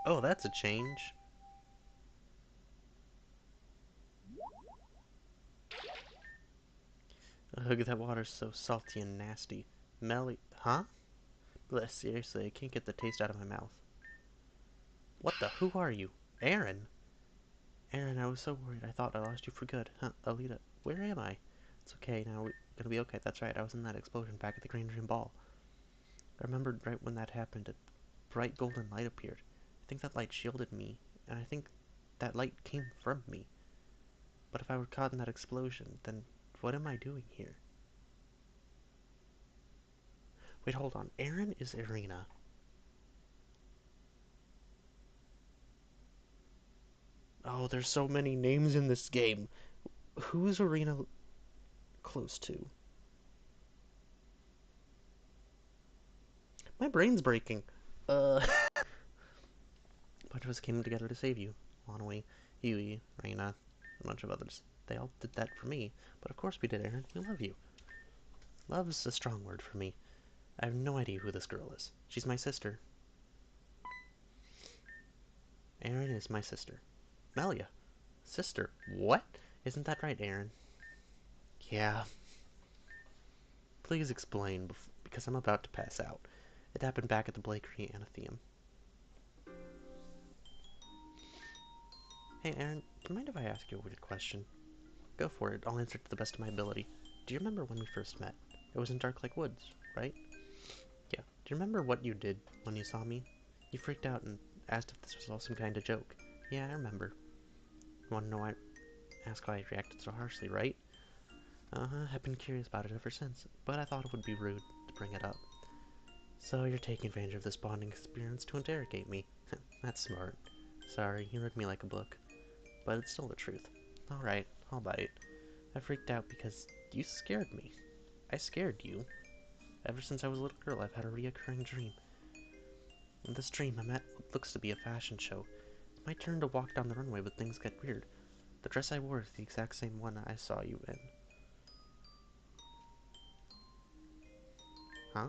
Oh, that's a change. Ugh, that water's so salty and nasty. Melly... huh? Ugh, seriously, I can't get the taste out of my mouth. What the? Who are you? Aaron? Aaron, I was so worried. I thought I lost you for good. Huh, Alita, where am I? It's okay, now we're gonna be okay. That's right, I was in that explosion back at the Green Dream Ball. I remembered right when that happened, a bright golden light appeared. I think that light shielded me, and I think that light came from me. But if I were caught in that explosion, then what am I doing here? Wait, hold on. Aaron is Irina. Oh, there's so many names in this game. Who's Irina close to? My brain's breaking. Uh, a bunch of us came together to save you. Lonway, Yui, Reina, a bunch of others. They all did that for me. But of course we did, Aaron. We love you. Love's a strong word for me. I have no idea who this girl is. She's my sister. Aaron is my sister. Melia. Sister. What? Isn't that right, Aaron? Yeah. Please explain, because I'm about to pass out. It happened back at the Blakery Anatheum. Hey, Aaron, do you mind if I ask you a weird question? Go for it. I'll answer to the best of my ability. Do you remember when we first met? It was in Dark Lake Woods, right? Yeah. Do you remember what you did when you saw me? You freaked out and asked if this was all some kind of joke. Yeah, I remember. You want to know why? Ask why I reacted so harshly, right? Uh-huh. I've been curious about it ever since, but I thought it would be rude to bring it up. So you're taking advantage of this bonding experience to interrogate me. That's smart. Sorry, you read me like a book. But it's still the truth. Alright, I'll bite. I freaked out because you scared me. I scared you. Ever since I was a little girl, I've had a reoccurring dream. In this dream, I'm at what looks to be a fashion show. It's my turn to walk down the runway, but things get weird. The dress I wore is the exact same one I saw you in. Huh?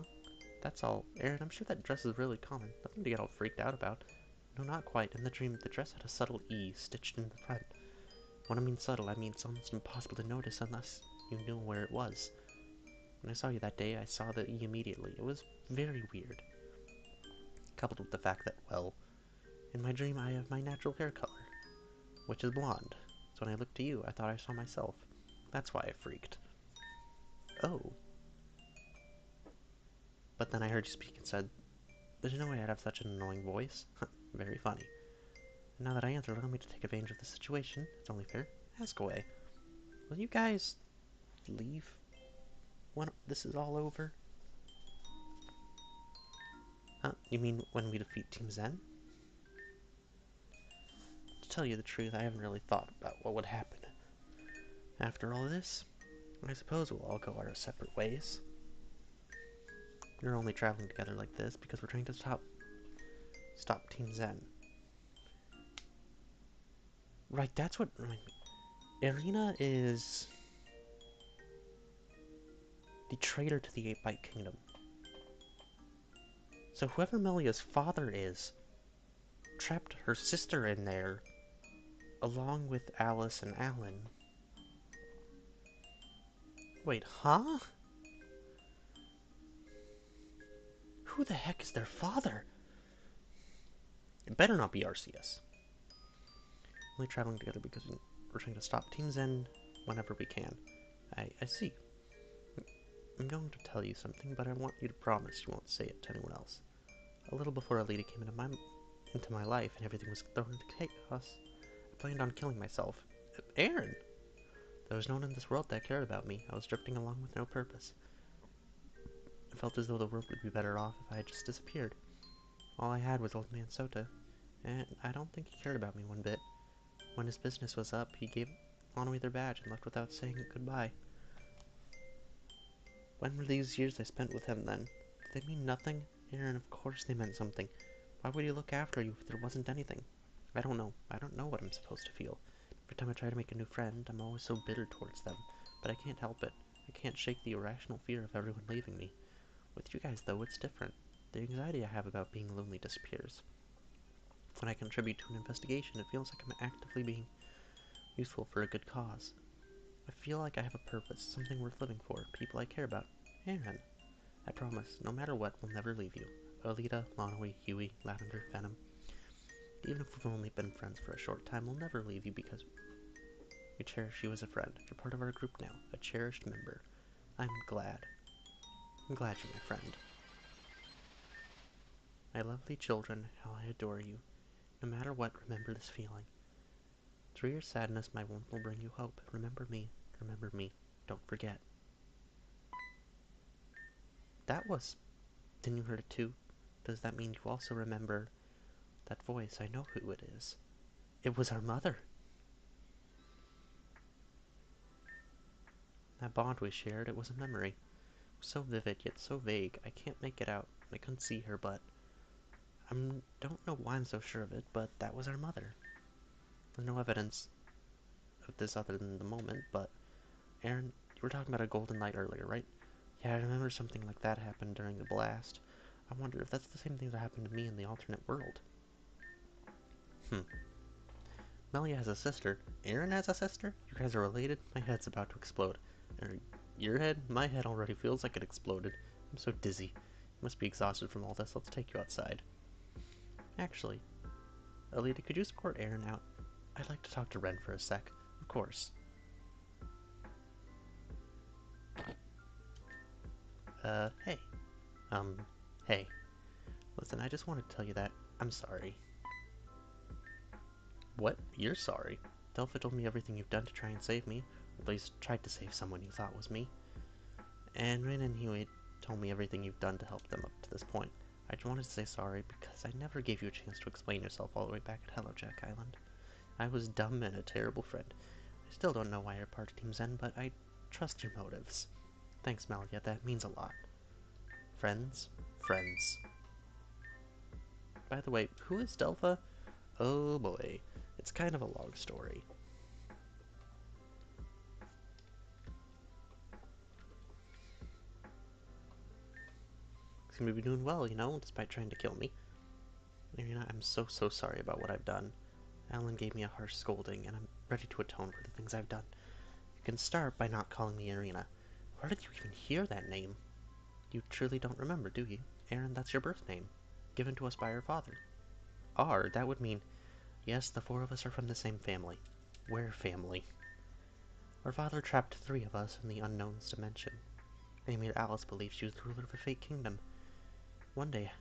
That's all. Aaron, I'm sure that dress is really common. Nothing to get all freaked out about. No, not quite. In the dream, the dress had a subtle E stitched in the front. When I mean subtle, I mean it's almost impossible to notice unless you knew where it was. When I saw you that day, I saw the E immediately. It was very weird. Coupled with the fact that, well, in my dream I have my natural hair color, which is blonde. So when I looked to you, I thought I saw myself. That's why I freaked. Oh. But then I heard you speak and said, there's no way I'd have such an annoying voice. Very funny. And now that I answered, allow me to take advantage of the situation. It's only fair. Ask away. Will you guys leave when this is all over? Huh? You mean when we defeat Team Zen? To tell you the truth, I haven't really thought about what would happen after all this. I suppose we'll all go our separate ways. We're only traveling together like this because we're trying to stop Team Zen. Right, that's what reminded me. Irina is the traitor to the 8-Byte Kingdom. So whoever Melia's father is trapped her sister in there along with Alice and Alan. Wait, huh? Who the heck is their father? It better not be RCS. Only traveling together because we're trying to stop Team Zen whenever we can. I see. I'm going to tell you something, but I want you to promise you won't say it to anyone else. A little before Alita came into my life and everything was thrown into chaos, I planned on killing myself. Aaron! There was no one in this world that cared about me. I was drifting along with no purpose. I felt as though the world would be better off if I had just disappeared. All I had was old man Sota, and I don't think he cared about me one bit. When his business was up, he gave Onoi their badge and left without saying goodbye. When were these years I spent with him then? Did they mean nothing? Aaron, of course they meant something. Why would he look after you if there wasn't anything? I don't know. I don't know what I'm supposed to feel. Every time I try to make a new friend, I'm always so bitter towards them. But I can't help it. I can't shake the irrational fear of everyone leaving me. With you guys, though, it's different. The anxiety I have about being lonely disappears. When I contribute to an investigation, it feels like I'm actively being useful for a good cause. I feel like I have a purpose, something worth living for, people I care about. Aaron. I promise, no matter what, we'll never leave you. Alita, Lonaway, Huey, Lavender, Venom. Even if we've only been friends for a short time, we'll never leave you because we cherish you as a friend. You're part of our group now, a cherished member. I'm glad. I'm glad you're my friend. My lovely children, how I adore you. No matter what, remember this feeling. Through your sadness, my warmth will bring you hope. Remember me. Remember me. Don't forget. That was... Didn't you hear it too? Does that mean you also remember that voice? I know who it is. It was our mother. That bond we shared, it was a memory. So vivid, yet so vague. I can't make it out. I couldn't see her, but... I don't know why I'm so sure of it, but that was our mother. There's no evidence of this other than the moment, but... Aaron, you were talking about a golden light earlier, right? Yeah, I remember something like that happened during the blast. I wonder if that's the same thing that happened to me in the alternate world. Melia has a sister. Aaron has a sister? You guys are related? My head's about to explode. Your head? My head already feels like it exploded. I'm so dizzy. You must be exhausted from all this. Let's take you outside. Actually, Alita, could you escort Aaron out? I'd like to talk to Ren for a sec. Of course. Hey. Hey. Listen, I just wanted to tell you that I'm sorry. What? You're sorry? Delphi told me everything you've done to try and save me. Or at least tried to save someone you thought was me. And Rin and Huey told me everything you've done to help them up to this point. I just wanted to say sorry because I never gave you a chance to explain yourself all the way back at Hello Jack Island. I was dumb and a terrible friend. I still don't know why you're part of Team Zen, but I trust your motives. Thanks, Malia, that means a lot. Friends? Friends. By the way, who is Delpha? Oh boy, it's kind of a long story. Seem to be doing well, you know, despite trying to kill me. Irina, I'm so sorry about what I've done. Alan gave me a harsh scolding, and I'm ready to atone for the things I've done. You can start by not calling me Irina. Where did you even hear that name? You truly don't remember, do you? Aaron, that's your birth name, given to us by our father. R, that would mean... Yes, the four of us are from the same family. We're family. Our father trapped 3 of us in the unknown's dimension. They made Alice believe she was the ruler of a fake kingdom. One day,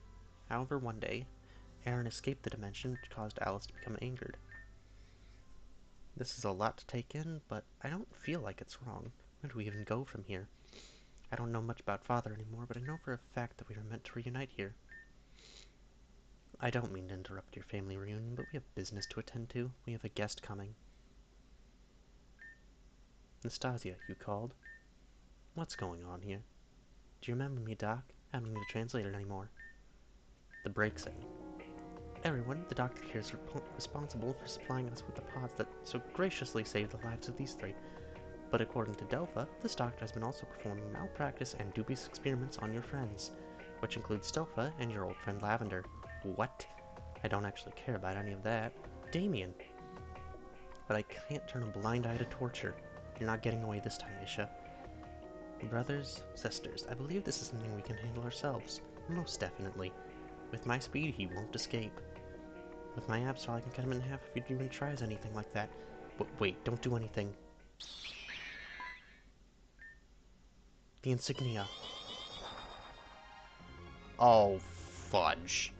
Aaron escaped the dimension, which caused Alice to become angered. This is a lot to take in, but I don't feel like it's wrong. Where do we even go from here? I don't know much about Father anymore, but I know for a fact that we were meant to reunite here. I don't mean to interrupt your family reunion, but we have business to attend to. We have a guest coming. Nastasia, you called? What's going on here? Do you remember me, Doc? I don't need a translator anymore. The break's in. Everyone, the doctor here is responsible for supplying us with the pods that so graciously saved the lives of these 3. But according to Delpha, this doctor has been also performing malpractice and dubious experiments on your friends, which includes Delpha and your old friend Lavender. What? I don't actually care about any of that. Damien! But I can't turn a blind eye to torture. You're not getting away this time, Isha. Brothers, sisters, I believe this is something we can handle ourselves. Most definitely. With my speed, he won't escape. With my Absol, I can cut him in half if he even tries anything like that. But wait, don't do anything. The insignia. Oh, fudge.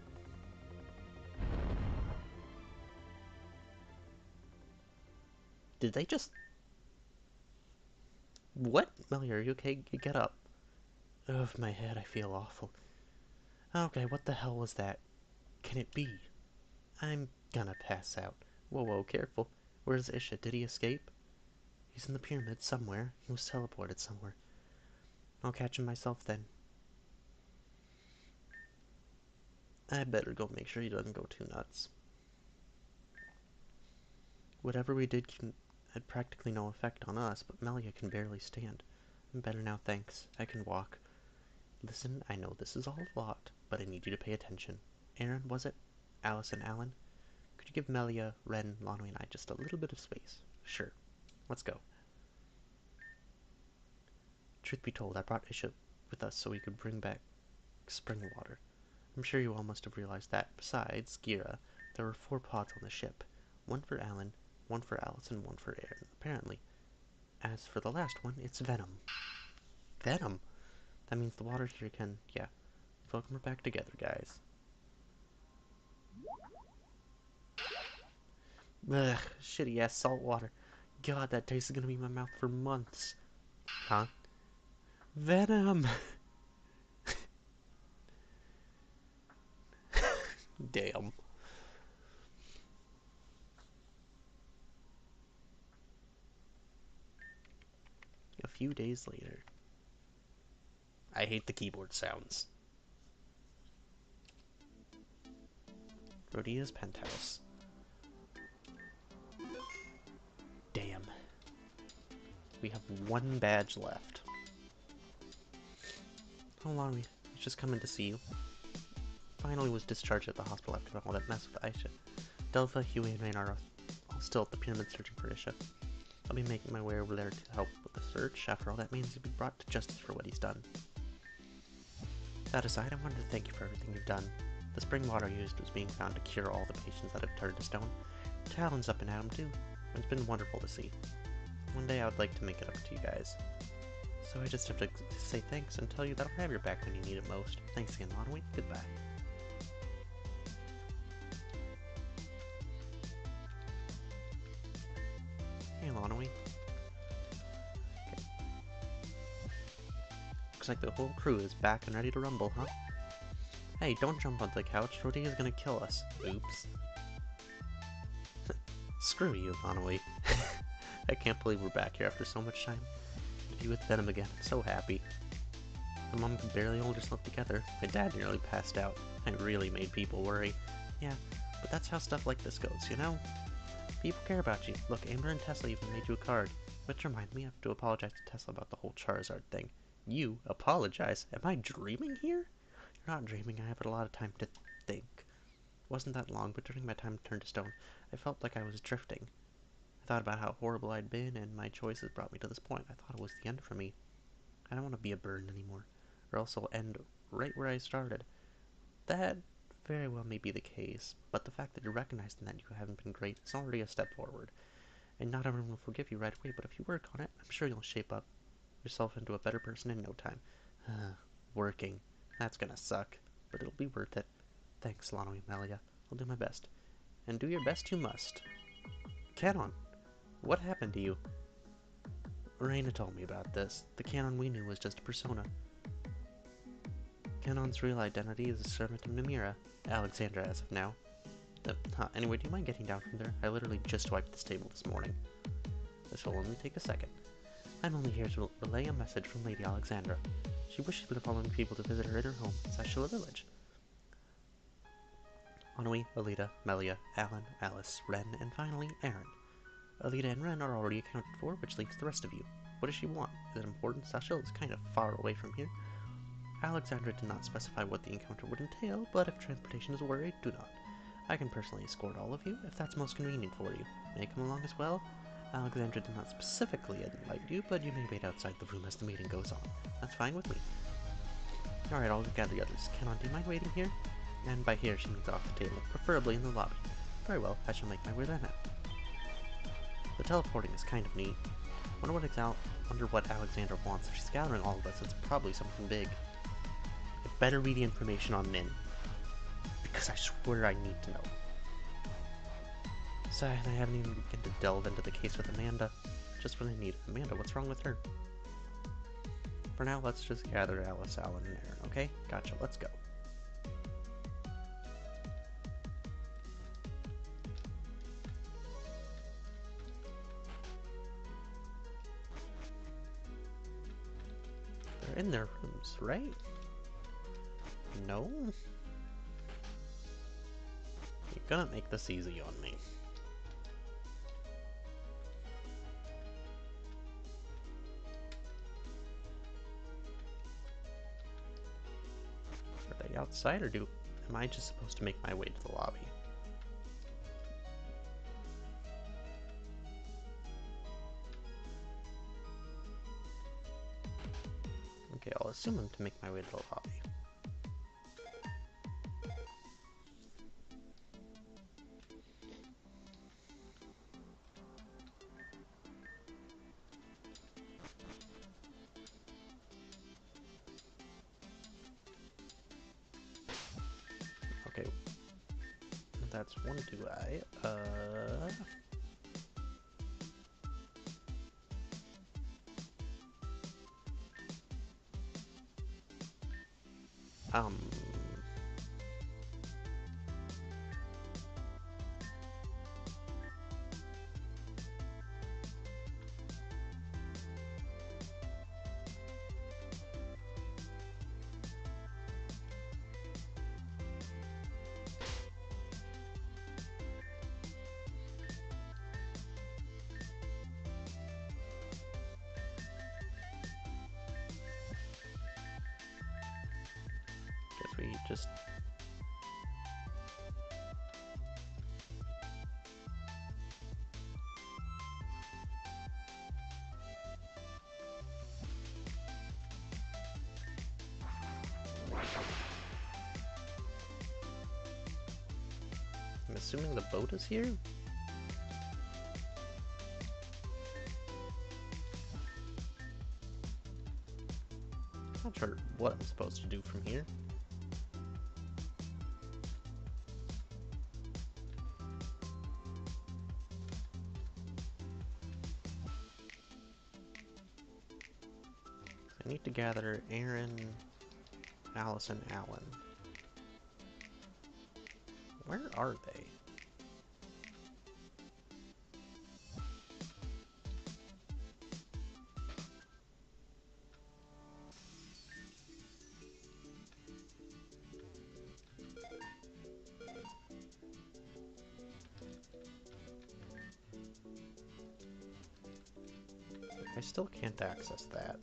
Did they just... What? Melia, are you okay? Get up. Ugh, my head, I feel awful. Okay, what the hell was that? Can it be? I'm gonna pass out. Whoa, careful. Where's Isha? Did he escape? He's in the pyramid somewhere. He was teleported somewhere. I'll catch him myself then. I better go make sure he doesn't go too nuts. Whatever we did had practically no effect on us, but Melia can barely stand. I'm better now, thanks. I can walk. Listen, I know this is all a lot, but I need you to pay attention. Aaron, was it? Alice and Alan? Could you give Melia, Ren, Lonwy, and I just a little bit of space? Sure. Let's go. Truth be told, I brought Isha with us so we could bring back spring water. I'm sure you all must have realized that. Besides Gira, there were 4 pods on the ship. One for Alan, one for Alice, and one for Aaron, apparently. As for the last one, it's Venom. Venom? That means the water here can, yeah. Welcome we're back together, guys. Ugh, shitty ass salt water. God, that taste is gonna be in my mouth for months. Huh? Venom! Damn. A few days later. I hate the keyboard sounds. Rhodia's penthouse. Damn. We have 1 badge left. How long we just coming to see you? Finally was discharged at the hospital after all that mess with Aisha. Delpha, Huey, and Rain are all still at the pyramid searching for Aisha. I'll be making my way over there to help with the search. After all, that means he'll be brought to justice for what he's done. That aside, I wanted to thank you for everything you've done. The spring water used was being found to cure all the patients that have turned to stone. Talon's up and at 'em too. It's been wonderful to see. One day I would like to make it up to you guys. So I just have to say thanks and tell you that I'll have your back when you need it most. Thanks again, Lonaway. Goodbye. Hey, Lonaway. Okay. Looks like the whole crew is back and ready to rumble, huh? Hey, don't jump on the couch. Rhodia's gonna kill us. Oops. Screw you, Lonaway. I can't believe we're back here after so much time. To be with Venom again. I'm so happy. My mom could barely hold herself together. My dad nearly passed out. I really made people worry. Yeah, but that's how stuff like this goes, you know? People care about you. Look, Amber and Tesla even made you a card. Which reminds me, I have to apologize to Tesla about the whole Charizard thing. You apologize? Am I dreaming here? You're not dreaming. I have had a lot of time to think. It wasn't that long, but during my time to turn to stone, I felt like I was drifting. I thought about how horrible I'd been, and my choices brought me to this point. I thought it was the end for me. I don't want to be a burden anymore, or else I'll end right where I started. That very well may be the case, but the fact that you're recognizing that you haven't been great is already a step forward. And not everyone will forgive you right away, but if you work on it, I'm sure you'll shape up yourself into a better person in no time. Working. That's gonna suck, but it'll be worth it. Thanks, Lano and Melia. I'll do my best. And do your best you must. Canon, what happened to you? Raina told me about this. The Canon we knew was just a persona. Canon's real identity is a servant of Mimira, Alexandra as of now. Anyway, do you mind getting down from there? I literally just wiped this table this morning. This will only take a second. I'm only here to relay a message from Lady Alexandra. She wishes the following people to visit her in her home, Sashila Village. Anui, Alita, Melia, Alan, Alice, Ren, and finally, Aaron. Alita and Ren are already accounted for, which leaves the rest of you. What does she want? Is it important? Sashila is kind of far away from here. Alexandra did not specify what the encounter would entail, but if transportation is worried, do not. I can personally escort all of you, if that's most convenient for you. May I come along as well? Alexandra did not specifically invite you, but you may wait outside the room as the meeting goes on. That's fine with me. Alright, I'll gather the others. Canon, do you mind waiting here? And by here, she means off the table, preferably in the lobby. Very well, I shall make my way there now. The teleporting is kind of neat. Wonder what Alexandra wants. If she's gathering all of us, it's probably something big. It better be the information on Min. Because I swear I need to know. Sigh, and I haven't even begun to delve into the case with Amanda. Just when I need it. Amanda, what's wrong with her? For now, let's just gather Alice, Alan, and Aaron, okay? Gotcha, let's go. They're in their rooms, right? No? You're gonna make this easy on me. Are they outside, or am I just supposed to make my way to the lobby? Okay, Okay, I'll assume him to make my way to the lobby. Okay, that's one UI. Um, guess we just... I'm assuming the boat is here? Not sure what I'm supposed to do from here. I need to gather Aaron, Alice, and Alan. Where are they? I still can't access that.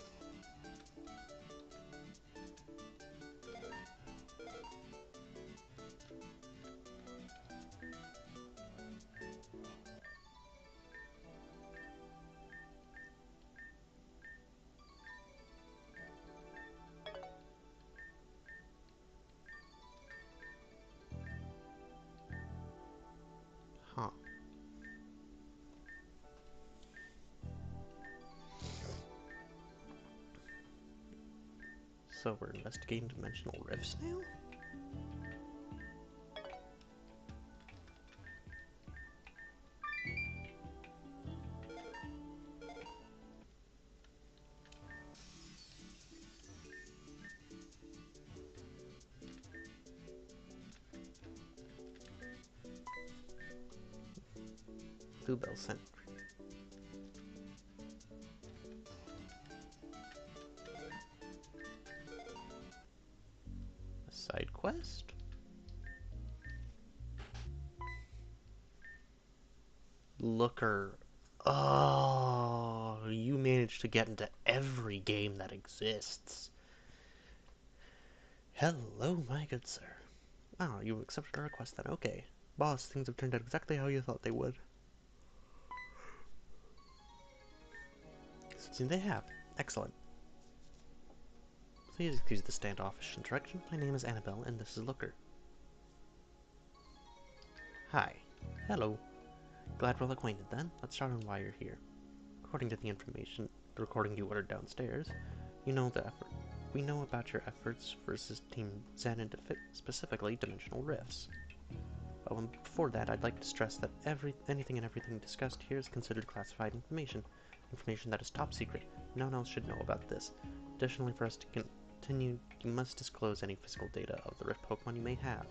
Huh. So we're investigating dimensional rifts now? Bluebell sent. A side quest? Looker. Oh, you managed to get into every game that exists. Hello, my good sir. Oh, you accepted our request then. Okay. Boss, things have turned out exactly how you thought they would. So they have. Excellent. Please excuse the standoffish introduction. My name is Annabelle, and this is Looker. Hi. Hello. Glad we're acquainted then. Let's start on why you're here. According to the recording you ordered downstairs, you know the effort. We know about your efforts versus Team Zen and specifically Dimensional Rifts. Before that, I'd like to stress that anything and everything discussed here is considered classified information. Information that is top secret. No one else should know about this. Additionally, for us to continue, you must disclose any physical data of the Rift Pokemon you may have.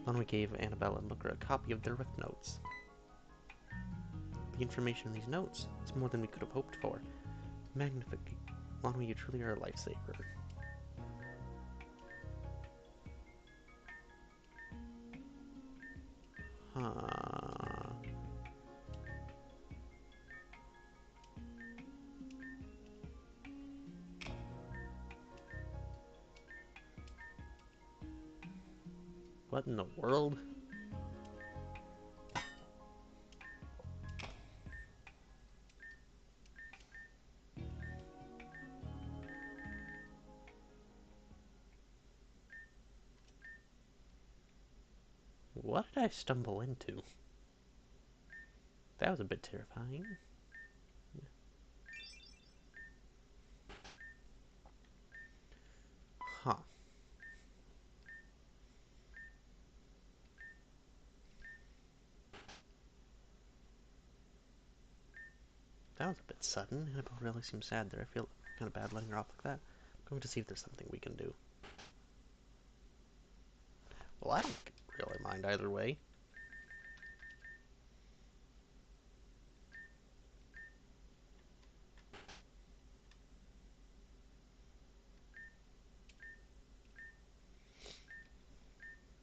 Then we gave Annabelle and Looker a copy of their Rift Notes. The information in these notes is more than we could have hoped for. Magnific. Lonwy, you truly are a lifesaver. Huh. What in the world? What did I stumble into? That was a bit terrifying. Huh. That was a bit sudden. Annabelle really seems sad there. I feel kind of bad letting her off like that. I'm going to see if there's something we can do. Well, I don't really mind either way.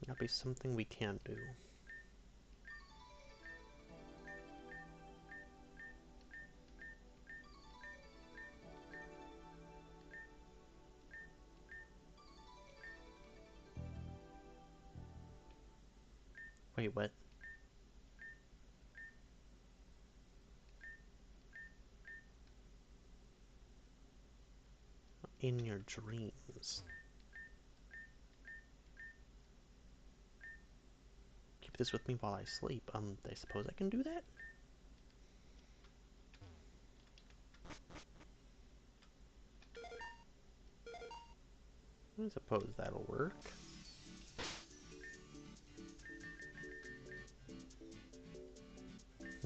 That'll be something we can do. Wait, what? In your dreams. Keep this with me while I sleep. I suppose I can do that? I suppose that'll work.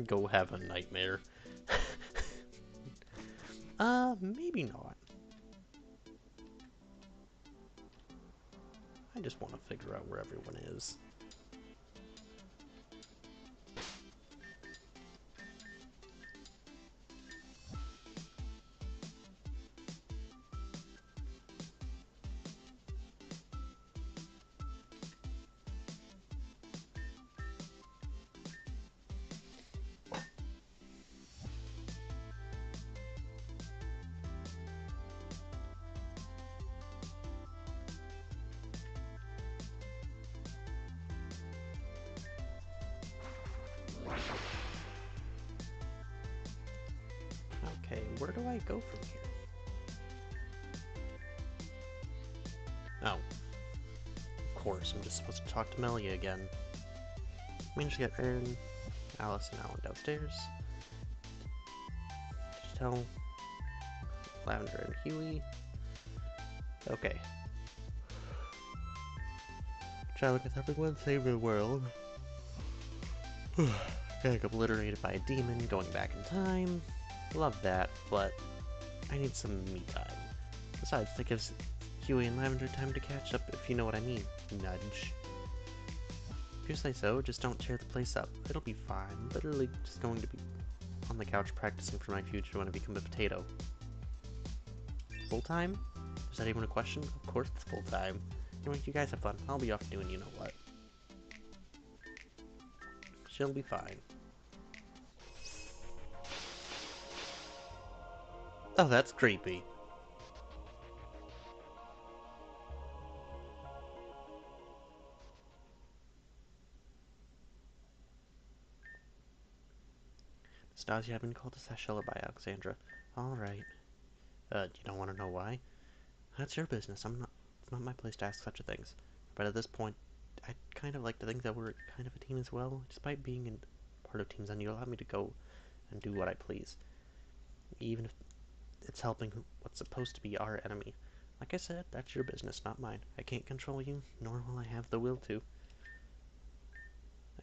Go have a nightmare. Maybe not. I just want to figure out where everyone is. Okay, where do I go from here? Oh. Of course, I'm just supposed to talk to Melia again. Managed to get Aaron, Alice, and Alan downstairs. Just tell Lavender and Huey. Okay. Traveling with everyone, save the world. Getting obliterated by a demon, going back in time. Love that, but I need some me time. Besides, that gives Huey and Lavender time to catch up, if you know what I mean. Nudge. If you say so, just don't tear the place up. It'll be fine. Literally just going to be on the couch practicing for my future when I become a potato. Full time? Is that even a question? Of course it's full time. Anyway, you guys have fun. I'll be off doing you know what. She'll be fine. Oh, that's creepy. Nastasia had been called to Sashella by Alexandra. Alright. You don't want to know why? That's your business. It's not my place to ask such a things. But at this point, I'd kind of like to think that we're kind of a team as well. Despite being in part of Team Zen, you allow me to go and do what I please. Even if it's helping what's supposed to be our enemy. Like I said, that's your business, not mine. I can't control you, nor will I have the will to.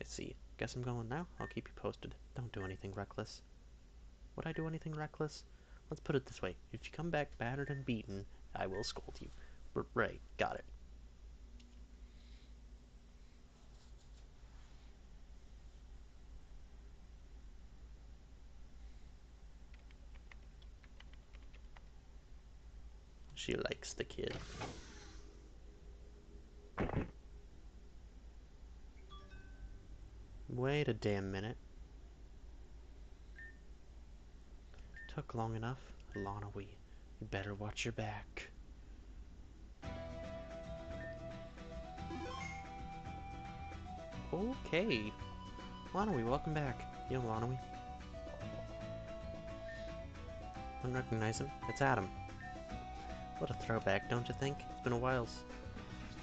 I see. Guess I'm going now. I'll keep you posted. Don't do anything reckless. Would I do anything reckless? Let's put it this way. If you come back battered and beaten, I will scold you. Right, got it. She likes the kid. Wait a damn minute. Took long enough. Lana, you better watch your back. Okay. Lana, welcome back. You know Lana, don't recognize him. It's Adam. What a throwback, don't you think? It's been a while since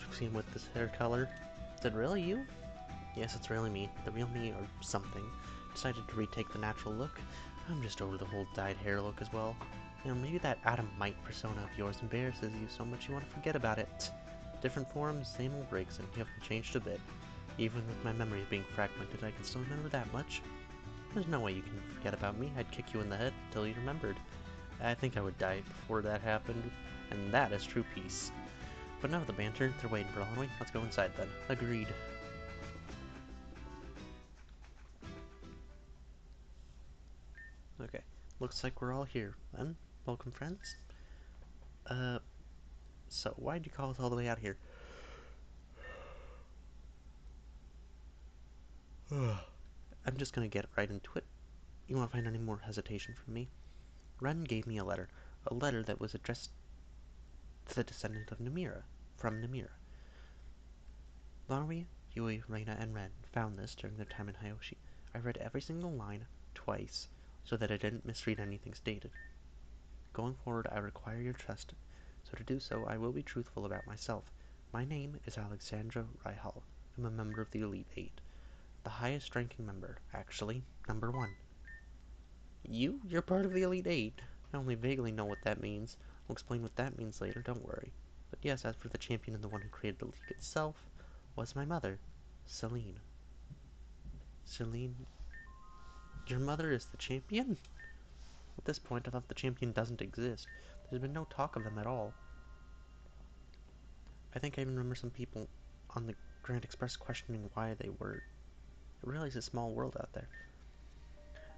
we've seen him with this hair color. Is it really you? Yes, it's really me, the real me or something. Decided to retake the natural look. I'm just over the whole dyed hair look as well. Maybe that Adam Mite persona of yours embarrasses you so much you want to forget about it. Different forms, same old breaks, and you haven't changed a bit. Even with my memory being fragmented, I can still remember that much. There's no way you can forget about me. I'd kick you in the head until you remembered. I think I would die before that happened, and that is true peace. But enough of the banter, they're waiting for Halloween. Let's go inside then. Agreed. Okay, looks like we're all here then. Welcome, friends. Uh, so why'd you call us all the way out here? I'm just gonna get right into it. You won't find any more hesitation from me. Ren gave me a letter that was addressed to the descendant of Namira, from Namira. Larui, Yui, Reina, and Ren found this during their time in Hyoshi. I read every single line twice so that I didn't misread anything stated. Going forward, I require your trust, so to do so, I will be truthful about myself. My name is Alexandra Raihal. I'm a member of the Elite Eight. The highest ranking member, actually, number one. You're part of the Elite Eight. I only vaguely know what that means. I'll explain what that means later, don't worry. But yes, as for the champion and the one who created the league itself, was my mother, Celine. Celine, your mother is the champion? At this point, I thought the champion doesn't exist. There's been no talk of them at all. I think I even remember some people on the Grand Express questioning why they were. It really is a small world out there.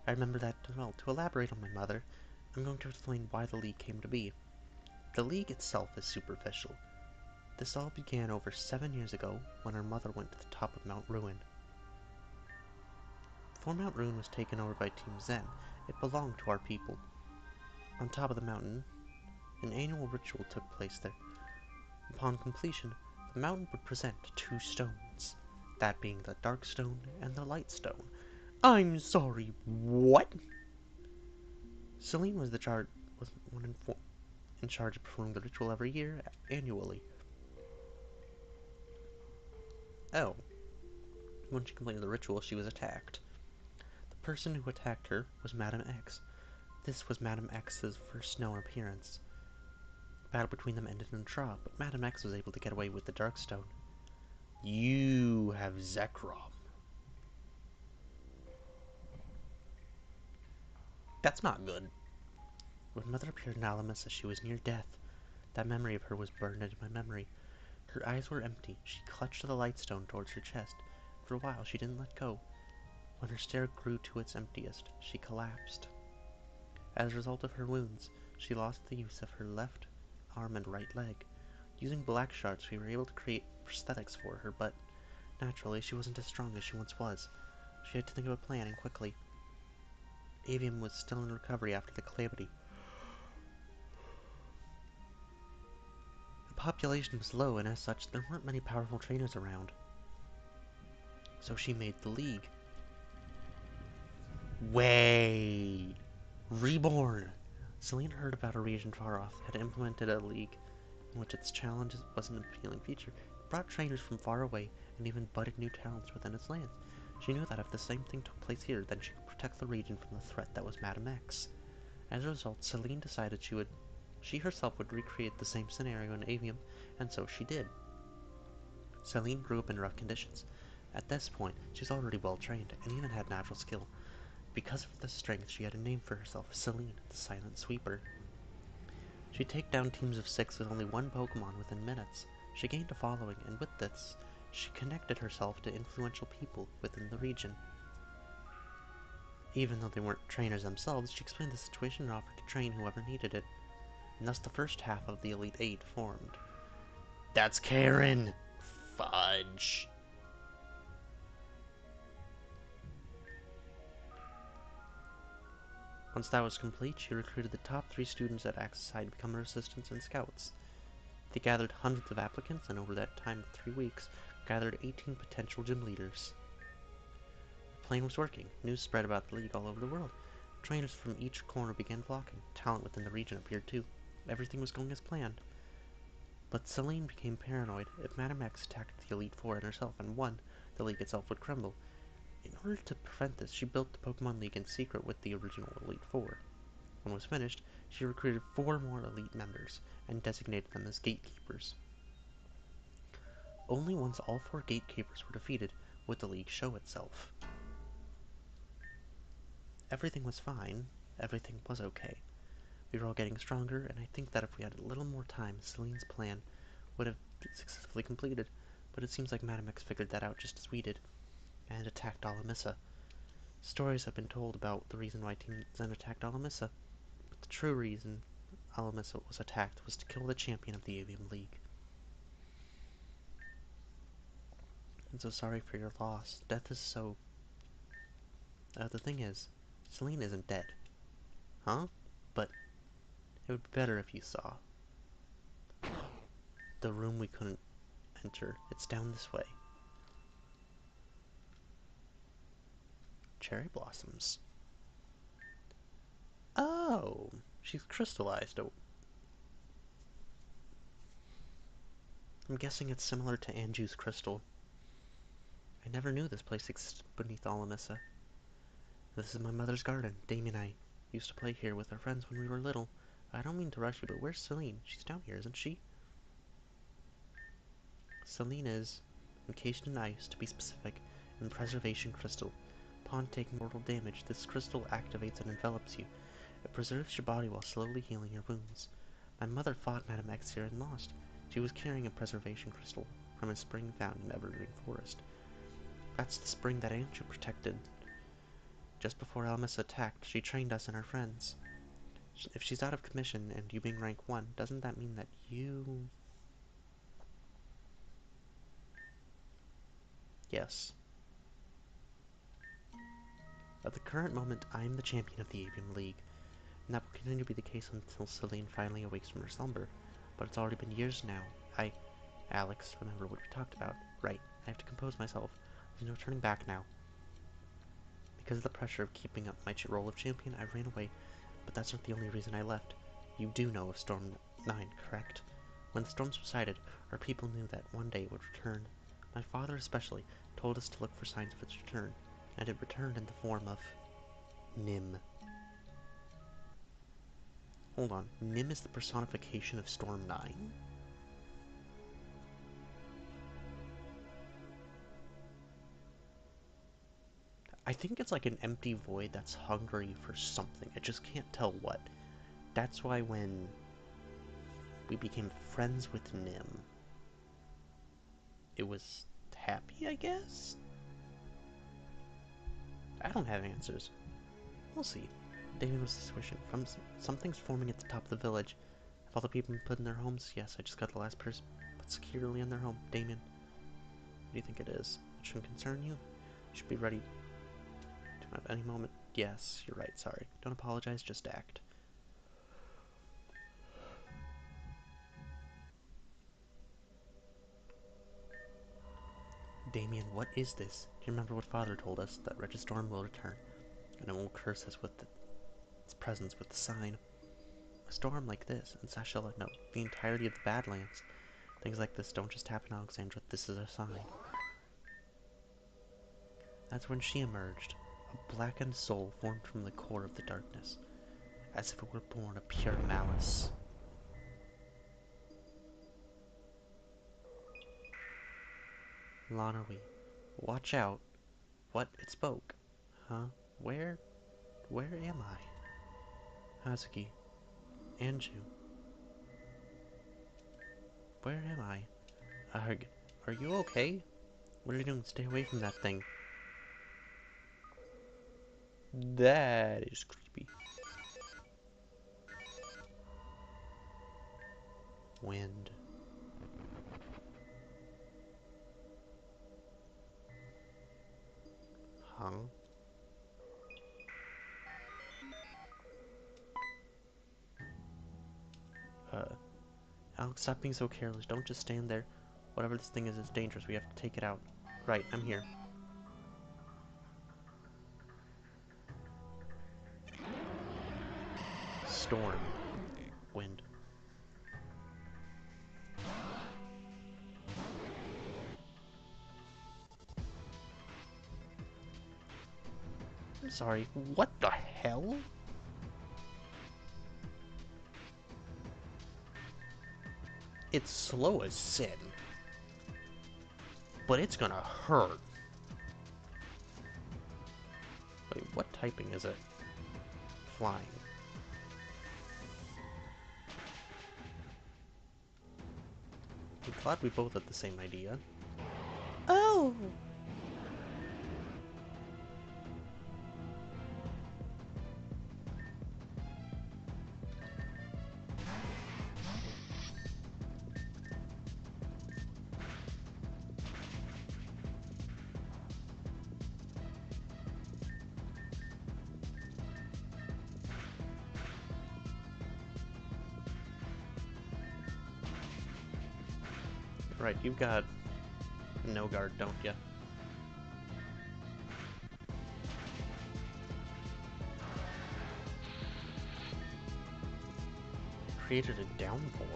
I remember that, well, to elaborate on my mother, I'm going to explain why the League came to be. The League itself is superficial. This all began over 7 years ago when our mother went to the top of Mount Ruin. Before Mount Ruin was taken over by Team Zen, it belonged to our people. On top of the mountain, an annual ritual took place there. Upon completion, the mountain would present two stones, that being the Dark Stone and the Light Stone. I'm sorry, what? Celine was one in charge of performing the ritual every year, annually. Oh, when she completed the ritual, she was attacked. The person who attacked her was Madame X. This was Madame X's first known appearance. The battle between them ended in a draw, but Madame X was able to get away with the Darkstone. You have Zekrom. That's not good. When Mother appeared in Alamis as she was near death, that memory of her was burned into my memory. Her eyes were empty. She clutched the Lightstone towards her chest. For a while, she didn't let go. When her stare grew to its emptiest, she collapsed. As a result of her wounds, she lost the use of her left arm and right leg. Using black shards, we were able to create prosthetics for her, but naturally, she wasn't as strong as she once was. She had to think of a plan, and quickly. Avium was still in recovery after the calamity. The population was low, and as such, there weren't many powerful trainers around. So she made the League. Wait! Reborn! Celine heard about a region far off, had implemented a league in which its challenges was an appealing feature. It brought trainers from far away, and even budded new talents within its lands. She knew that if the same thing took place here, then she could protect the region from the threat that was Madame X. As a result, Celine decided she herself would recreate the same scenario in Avium, and so she did. Celine grew up in rough conditions. At this point, she's already well trained, and even had natural skill. Because of this strength, she had a name for herself, Celine, the Silent Sweeper. She'd take down teams of 6 with only one Pokemon within minutes. She gained a following, and with this, she connected herself to influential people within the region. Even though they weren't trainers themselves, she explained the situation and offered to train whoever needed it. And thus the first half of the Elite Eight formed. That's Karen! Fudge! Once that was complete, she recruited the top 3 students at Axe's side to become her assistants and scouts. They gathered hundreds of applicants, and over that time of 3 weeks, gathered 18 potential gym leaders. The plan was working. News spread about the league all over the world. Trainers from each corner began flocking. Talent within the region appeared too. Everything was going as planned. But Celine became paranoid. If Madame X attacked the Elite Four and herself and won, the league itself would crumble. In order to prevent this, she built the Pokemon League in secret with the original Elite Four. When it was finished, she recruited 4 more elite members and designated them as gatekeepers. Only once all 4 gatekeepers were defeated would the league show itself. Everything was fine. Everything was okay. We were all getting stronger, and I think that if we had a little more time, Celine's plan would have been successfully completed, but it seems like Madame X figured that out just as we did, and attacked Alamissa. Stories have been told about the reason why Team Zen attacked Alamissa, but the true reason Alamissa was attacked was to kill the champion of the Avium League. I'm so sorry for your loss. Death is so... the thing is, Celine isn't dead. Huh? But it would be better if you saw. The room we couldn't enter. It's down this way. Cherry blossoms. Oh, she's crystallized. Oh, I'm guessing it's similar to Anju's crystal. I never knew this place existed beneath Alamissa. This is my mother's garden. Damien and I used to play here with our friends when we were little. I don't mean to rush you, but where's Celine? She's down here, isn't she? Celine is, encased in ice, to be specific, in Preservation Crystal. Upon taking mortal damage, this crystal activates and envelops you. It preserves your body while slowly healing your wounds. My mother fought Madame X here and lost. She was carrying a preservation crystal from a spring found in Evergreen Forest. That's the spring that Anju protected. Just before Alamissa attacked, she trained us and our friends. If she's out of commission and you being rank 1, doesn't that mean that you... Yes. At the current moment, I am the champion of the Avium League, and that will continue to be the case until Celine finally awakes from her slumber. But it's already been years now. Alex, remember what we talked about. Right, I have to compose myself. There's no turning back now. Because of the pressure of keeping up my role of champion, I ran away, but that's not the only reason I left. You do know of Storm 9, correct? When the storm subsided, our people knew that one day it would return. My father especially told us to look for signs of its return, and it returned in the form of... Nim. Hold on, Nim is the personification of Storm 9? I think it's like an empty void that's hungry for something. I just can't tell what. That's why when we became friends with Nim, it was happy, I guess? I don't have answers. We'll see. Damien was the situation. Something's forming at the top of the village. Have all the people been put in their homes? Yes, I just got the last person put securely in their home. Damien, what do you think it is? It shouldn't concern you? You should be ready to at any moment. Yes, you're right, sorry. Don't apologize, just act. Damien, what is this? Do you remember what Father told us? That Registorm will return, and it will curse us with its presence with the sign. A storm like this, and Sashella, no, the entirety of the Badlands. Things like this don't just happen, Alexandra. This is a sign. That's when she emerged, a blackened soul formed from the core of the darkness, as if it were born of pure malice. Lonerwee, watch out. What? It spoke. Huh? Where am I? Hazuki. Anju. Where am I? Arg. Are you okay? What are you doing? Stay away from that thing. That is creepy. Wind. Huh? Alex, stop being so careless. Don't just stand there. Whatever this thing is dangerous. We have to take it out. Right, I'm here. Storm. Wind. I'm sorry, what the hell? It's slow as sin. But it's gonna hurt. Wait, what typing is it? Flying. I'm glad we both had the same idea. Oh! Right, you've got no guard, don't ya? Created a downpour.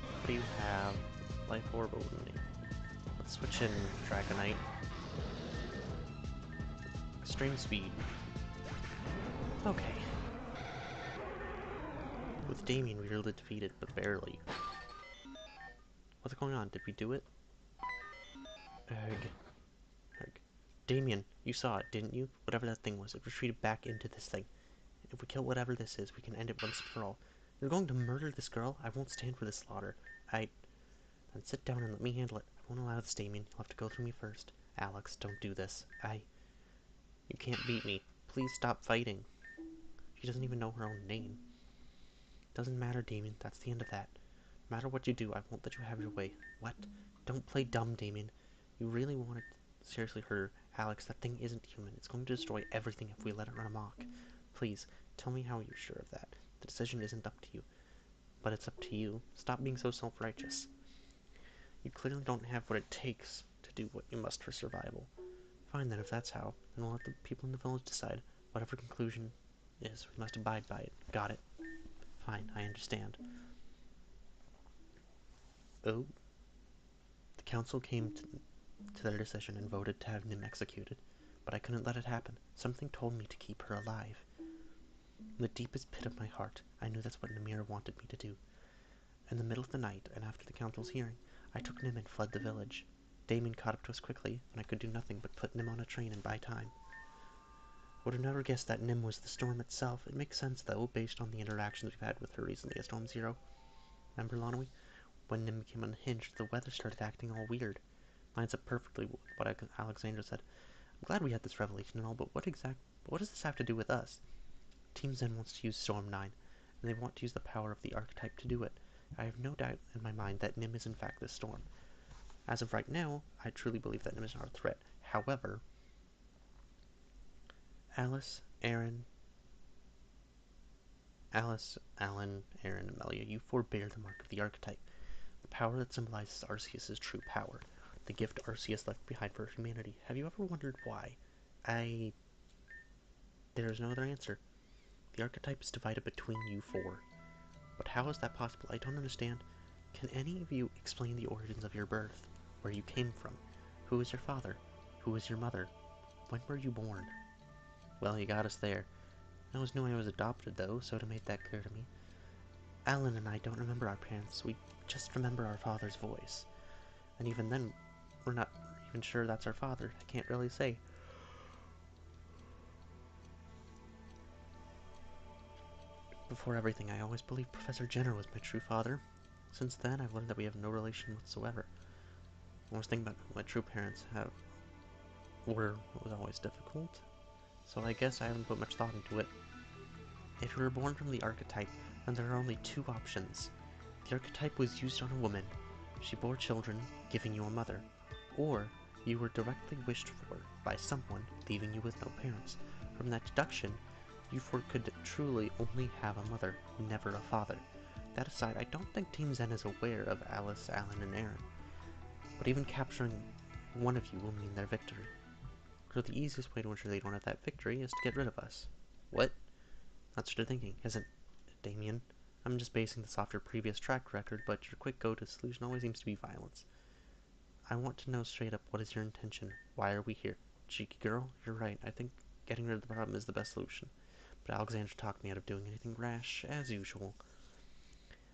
What do you have? Life Orb only. Let's switch in Dragonite. Extreme Speed. Okay. With Damien, we were defeated, but barely. What's going on? Did we do it? Ugh. Ugh. Damien, you saw it, didn't you? Whatever that thing was, it retreated back into this thing. If we kill whatever this is, we can end it once and for all. You're going to murder this girl? I won't stand for this slaughter. Then sit down and let me handle it. I won't allow this, Damien. You'll have to go through me first. Alex, don't do this. You can't beat me. Please stop fighting. She doesn't even know her own name. Doesn't matter, Damien. That's the end of that. No matter what you do, I won't let you have your way. What? Don't play dumb, Damien. You really want to seriously hurt her. Alex, that thing isn't human. It's going to destroy everything if we let it run amok. Please, tell me how you're sure of that. The decision isn't up to you. But it's up to you. Stop being so self-righteous. You clearly don't have what it takes to do what you must for survival. Fine then, if that's how, then we'll let the people in the village decide. Whatever conclusion is, we must abide by it. Got it? Fine, I understand. Oh. The council came to their decision and voted to have Nim executed, but I couldn't let it happen. Something told me to keep her alive. In the deepest pit of my heart, I knew that's what Namir wanted me to do. In the middle of the night, and after the council's hearing, I took Nim and fled the village. Damien caught up to us quickly, and I could do nothing but put Nim on a train and buy time. Would have never guessed that Nim was the storm itself. It makes sense, though, based on the interactions we've had with her recently as Storm Zero. Remember, Lonwy? When Nim became unhinged, the weather started acting all weird. Lines up perfectly with what Alexandra said. I'm glad we had this revelation and all, but what does this have to do with us? Team Zen wants to use Storm 9, and they want to use the power of the archetype to do it. I have no doubt in my mind that Nim is in fact this storm. As of right now, I truly believe that Nim is not a threat. However, Alice, Alan, Aaron, and Amelia, you forbear the mark of the archetype. The power that symbolizes Arceus' true power. The gift Arceus left behind for humanity. Have you ever wondered why? There is no other answer. The archetype is divided between you four. But how is that possible? I don't understand. Can any of you explain the origins of your birth? Where you came from? Who is your father? Who is your mother? When were you born? Well, you got us there. I always knew I was adopted, though, so to make that clear to me. Alan and I don't remember our parents. We just remember our father's voice. And even then, we're not even sure that's our father. I can't really say. Before everything, I always believed Professor Jenner was my true father. Since then, I've learned that we have no relation whatsoever. I was thinking about who my true parents was always difficult. So I guess I haven't put much thought into it. If you were born from the archetype, then there are only two options. The archetype was used on a woman. She bore children, giving you a mother. Or you were directly wished for by someone, leaving you with no parents. From that deduction, you four could truly only have a mother, never a father. That aside, I don't think Team Zen is aware of Alice, Alan, and Aaron. But even capturing one of you will mean their victory. So the easiest way to ensure they don't have that victory is to get rid of us. What? That's what you're thinking, isn't it, Damien? I'm just basing this off your previous track record, but your quick go-to solution always seems to be violence. I want to know straight up, what is your intention? Why are we here? Cheeky girl, you're right. I think getting rid of the problem is the best solution. But Alexandra talked me out of doing anything rash, as usual.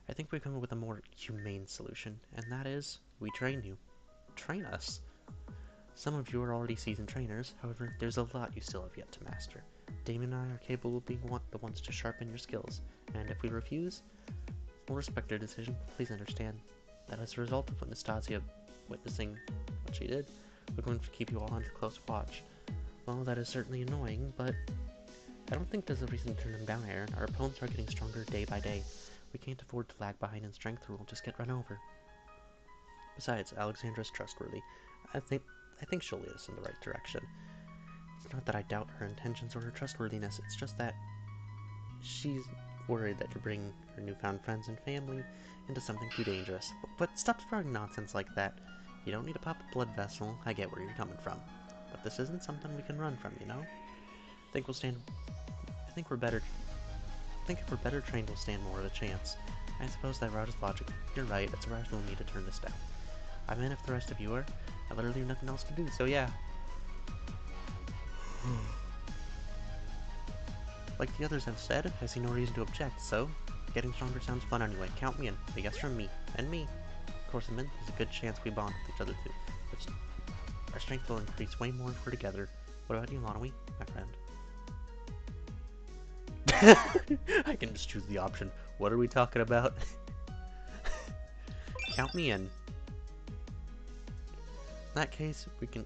I think we've come up with a more humane solution, and that is, we train you. Train us. Some of you are already seasoned trainers, however, there's a lot you still have yet to master. Damon and I are capable of being the ones to sharpen your skills, and if we refuse, we'll respect your decision. Please understand that as a result of what Nastasia witnessing what she did, we're going to keep you all under close watch. Well, that is certainly annoying, but I don't think there's a reason to turn them down, Aaron. Our opponents are getting stronger day by day. We can't afford to lag behind in strength or we'll just get run over. Besides, Alexandra's trustworthy. I think she'll lead us in the right direction. It's not that I doubt her intentions or her trustworthiness, it's just that she's worried that you bring her newfound friends and family into something too dangerous. But stop spouting nonsense like that. You don't need to pop a blood vessel, I get where you're coming from. But this isn't something we can run from, you know? I think if we're better trained, we'll stand more of a chance. I suppose that route is logical. You're right, it's irrational of me to turn this down. I mean, if the rest of you are, I literally have nothing else to do, so yeah. Like the others have said, I see no reason to object, so getting stronger sounds fun anyway. Count me in. A yes from me. And me. Of course, there's a good chance we bond with each other too. But our strength will increase way more if we're together. What about you, Lonawee, my friend? I can just choose the option. What are we talking about? Count me in. In that case, we can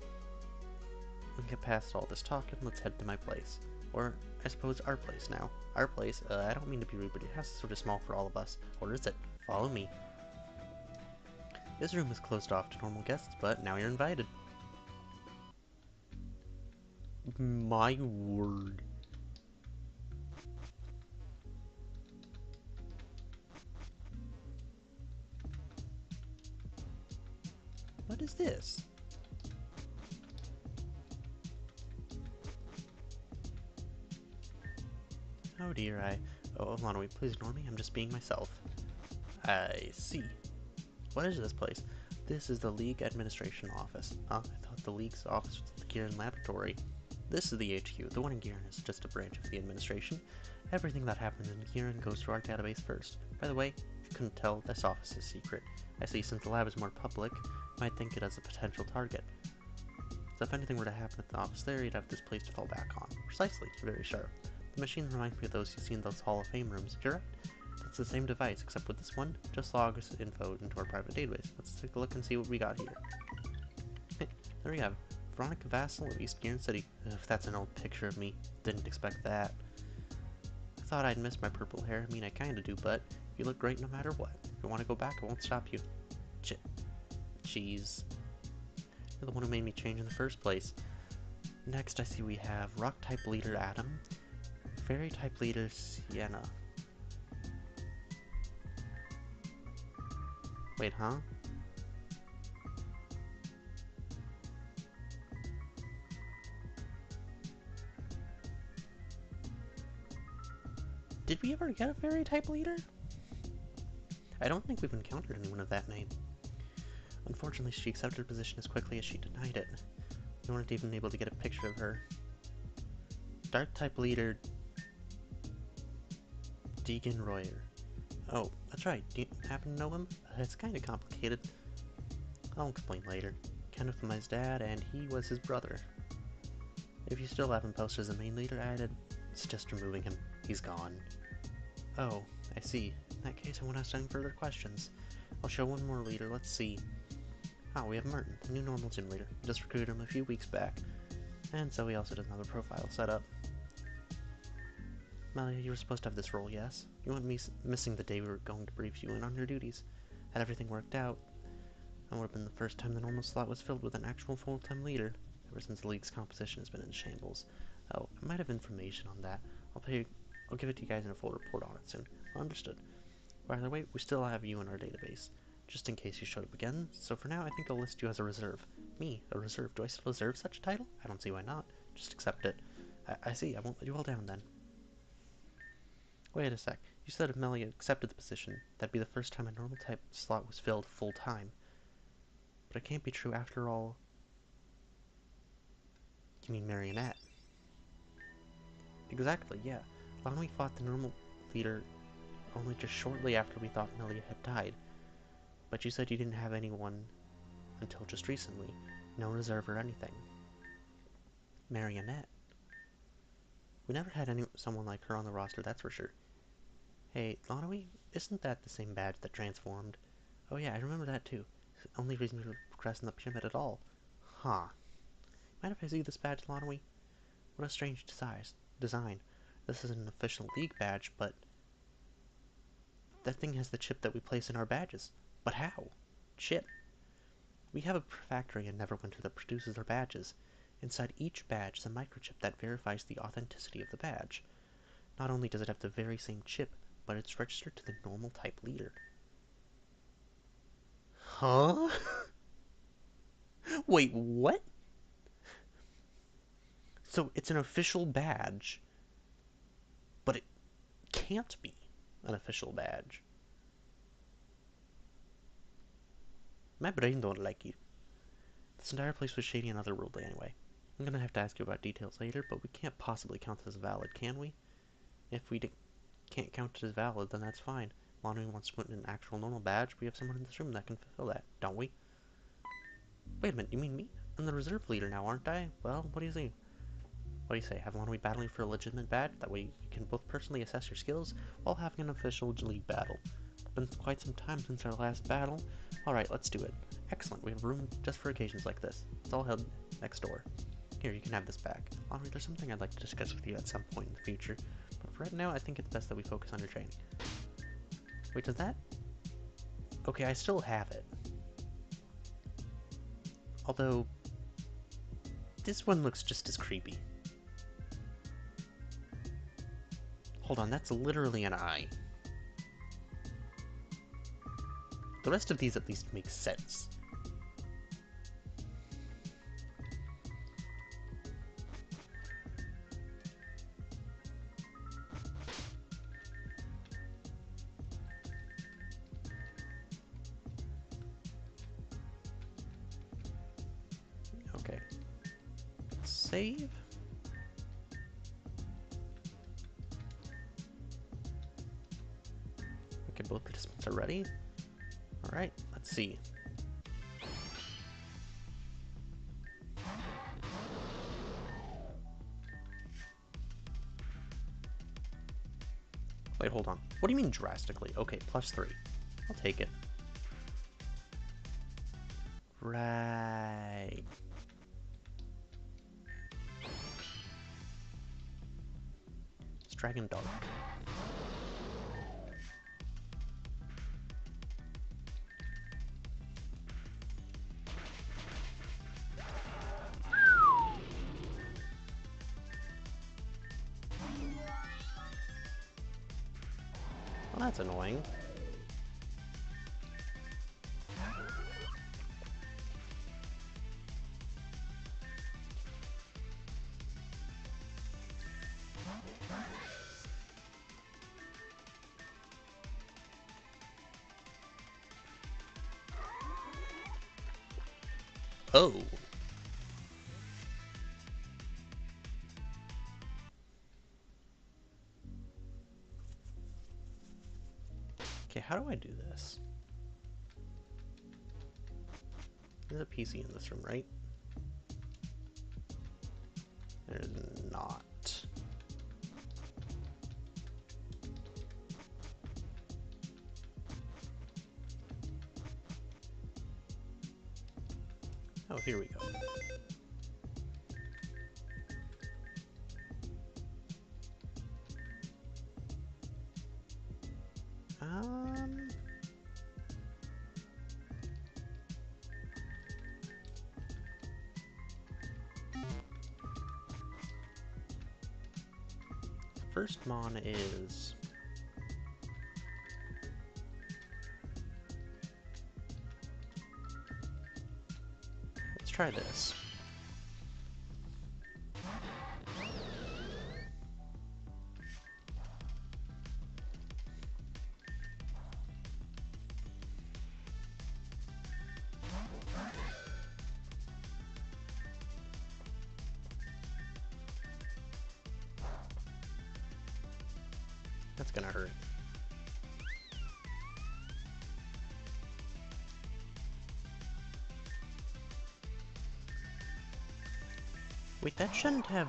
get past all this talk and let's head to my place. Or, I suppose, our place now. Our place, I don't mean to be rude, but it has to sort of small for all of us. Or is it? Follow me. This room is closed off to normal guests, but now you're invited. My word. What is this? Oh dear, oh, Lonawee, please ignore me. I'm just being myself. I see. What is this place? This is the League Administration Office. I thought the League's office was the Gieran Laboratory. This is the HQ. The one in Gieran is just a branch of the administration. Everything that happens in Gieran goes to our database first. By the way, if you couldn't tell, this office is secret. I see since the lab is more public, you might think it as a potential target. So if anything were to happen at the office there, you'd have this place to fall back on. Precisely. Very sharp. The machine reminds me of those you see in those Hall of Fame rooms. You're right. It's the same device, except with this one, just logs info into our private database. Let's take a look and see what we got here. There we have Veronica Vassal of East Gieran City. If that's an old picture of me, didn't expect that. I thought I'd miss my purple hair. I mean, I kinda do, but you look great no matter what. If you want to go back, I won't stop you. Cheese. You're the one who made me change in the first place. Next, I see we have Rock-type leader Adam, Fairy-type leader Sienna. Wait, huh? Did we ever get a Fairy-type leader? I don't think we've encountered anyone of that name. Unfortunately, she accepted her position as quickly as she denied it. We weren't even able to get a picture of her. Dark-type leader Deegan Royer. Oh, that's right. Do you happen to know him? It's kind of complicated. I'll explain later. Kenneth was his dad, and he was his brother. If you still have him posted as the main leader, I'd suggest removing him. He's gone. Oh, I see. In that case, I won't ask any further questions. I'll show one more leader. Let's see. Oh, we have Martin, the new normal gym leader. We just recruited him a few weeks back. And so he also does another profile setup. Melia, you were supposed to have this role, yes? You went missing the day we were going to brief you in on your duties. Had everything worked out, that would have been the first time the normal slot was filled with an actual full-time leader, ever since the League's composition has been in shambles. Oh, I might have information on that. I'll give it to you guys in a full report on it soon. Understood. By the way, we still have you in our database, just in case you showed up again, so for now I think I'll list you as a reserve. Me, a reserve? Do I still deserve such a title? I don't see why not. Just accept it. I see, I won't let you all down then. Wait a sec. You said if Melia accepted the position, that'd be the first time a normal type slot was filled full-time. But it can't be true after all. You mean Marionette? Exactly, yeah. Lonnie fought the normal leader only just shortly after we thought Melia had died. But you said you didn't have anyone until just recently. No reserve or anything. Marionette? We never had someone like her on the roster, that's for sure. Hey, Lonnie, isn't that the same badge that transformed? Oh yeah, I remember that too. It's the only reason we were progressing the pyramid at all. Huh. Mind if I see this badge, Lonnie? What a strange design. This is an official league badge, but that thing has the chip that we place in our badges. But how? Chip. We have a factory in Neverwinter that produces our badges. Inside each badge is a microchip that verifies the authenticity of the badge. Not only does it have the very same chip, but it's registered to the normal type leader. Huh? Wait, what? So it's an official badge, but it can't be an official badge. My brain don't like you. This entire place was shady and otherworldly anyway. I'm gonna have to ask you about details later, but we can't possibly count this as valid, can we? If we can't count it as valid, then that's fine. Lonnie wants to put in an actual normal badge. We have someone in this room that can fulfill that, don't we? Wait a minute, you mean me? I'm the reserve leader now, aren't I? Well, what do you think? What do you say? Have Lonnie battling for a legitimate badge? That way you can both personally assess your skills while having an official league battle. It's been quite some time since our last battle. Alright, let's do it. Excellent, we have room just for occasions like this. It's all held next door. Here, you can have this back. Lonnie, there's something I'd like to discuss with you at some point in the future. But for right now, I think it's best that we focus on your training. Wait, does that? Okay, I still have it. Although, this one looks just as creepy. Hold on, that's literally an eye. The rest of these at least make sense. Okay. Save. Okay, both participants are ready. Alright, let's see. Wait, hold on. What do you mean drastically? Okay, +3. I'll take it. Right. It's Dragon Dark. Well, that's annoying. Oh. Okay, how do I do this? There's a PC in this room, right? There's not. Oh, here we go. Um... First mon is... Let's try this. That's gonna hurt. Wait, that shouldn't have...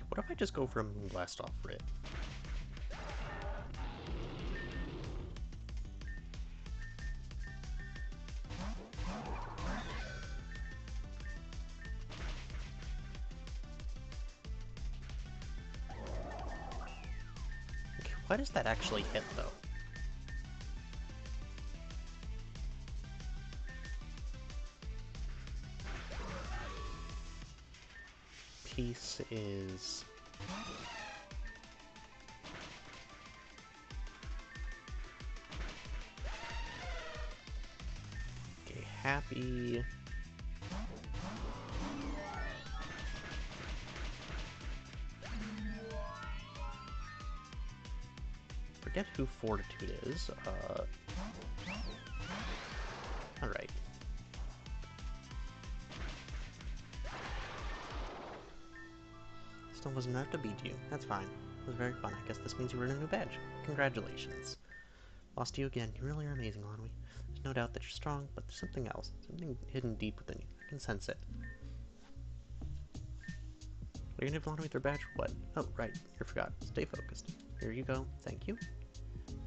What if I just go for a Moonblast off Rit? Okay, why does that actually hit, though? Peace is... Okay, happy... Forget who Fortitude is. Alright. Still wasn't enough to beat you. That's fine. It was very fun. I guess this means you earned a new badge. Congratulations. Lost you again. You really are amazing, Lonwy. There's no doubt that you're strong, but there's something else. Something hidden deep within you. I can sense it. Are you gonna give Lonwy their badge? What? Oh, right. You forgot. Stay focused. Here you go. Thank you.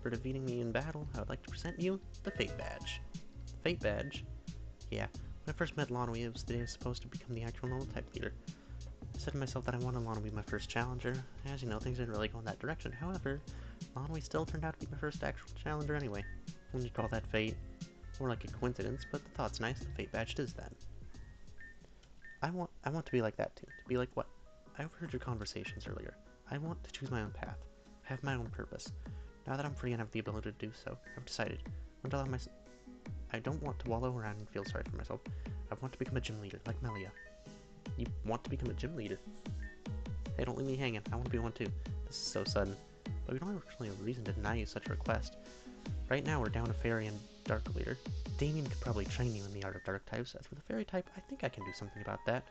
For defeating me in battle, I would like to present you the Fate Badge. The Fate Badge? Yeah. When I first met Lonwy, it was the day I was supposed to become the actual normal type leader. I said to myself that I wanted Lonwy to be my first challenger. As you know, things didn't really go in that direction. However, Lonwy still turned out to be my first actual challenger anyway. Wouldn't you call that fate? More like a coincidence, but the thought's nice. The Fate Badge it is then. I want to be like that too. To be like what? I overheard your conversations earlier. I want to choose my own path. Have my own purpose. Now that I'm free and have the ability to do so, I've decided. I don't want to wallow around and feel sorry for myself. I want to become a gym leader, like Melia. You want to become a gym leader? Hey, don't leave me hanging. I want to be one too. This is so sudden. But we don't have really a reason to deny you such a request. Right now, we're down a fairy and dark leader. Damien could probably train you in the art of dark types. As for the fairy type, I think I can do something about that.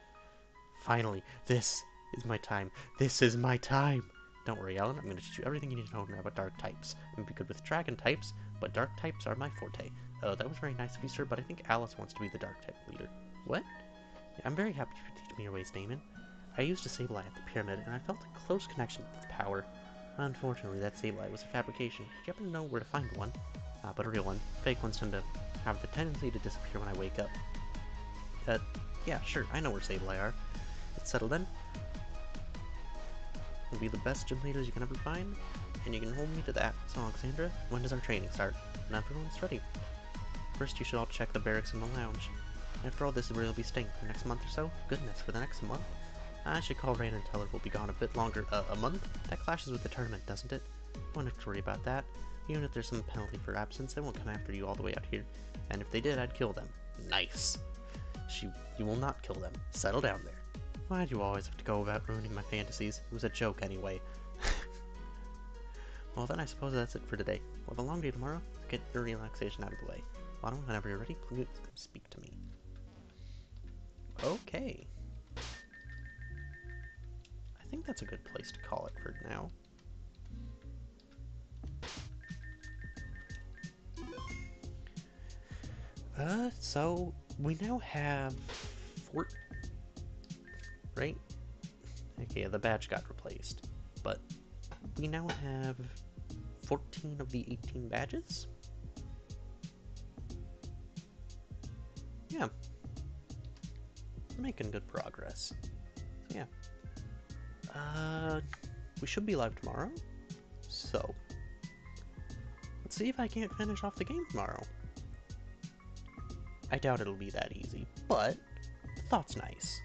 Finally, this is my time. This is my time! Don't worry, Alan. I'm going to teach you everything you need to know about dark types. I'm going to be good with dragon types, but dark types are my forte. Oh, that was very nice of you, sir, but I think Alice wants to be the dark type leader. What? Yeah, I'm very happy you could teach me your ways, Damon. I used a Sableye at the pyramid, and I felt a close connection with its power. Unfortunately, that Sableye was a fabrication. Did you happen to know where to find one? But a real one. Fake ones tend to have the tendency to disappear when I wake up. Yeah, sure, I know where Sableye are. It's settled then. We'll be the best gym leaders you can ever find, and you can hold me to that. So, Alexandra, when does our training start? When everyone's ready. First, you should all check the barracks in the lounge. After all this, we'll be staying for the next month or so. Goodness, for the next month? I should call Rain and tell her we'll be gone a bit longer. A month? That clashes with the tournament, doesn't it? Won't have to worry about that. Even if there's some penalty for absence, they won't come after you all the way out here. And if they did, I'd kill them. Nice. You will not kill them. Settle down there. Why'd you always have to go about ruining my fantasies? It was a joke anyway. Well then, I suppose that's it for today. We'll have a long day tomorrow, so get your relaxation out of the way. Autumn, whenever you're ready, please speak to me. Okay. I think that's a good place to call it for now. So we now have right? Okay, the badge got replaced, but we now have 14 of the 18 badges? Yeah. We're making good progress. So yeah. We should be live tomorrow. So, let's see if I can't finish off the game tomorrow. I doubt it'll be that easy, but the thought's nice.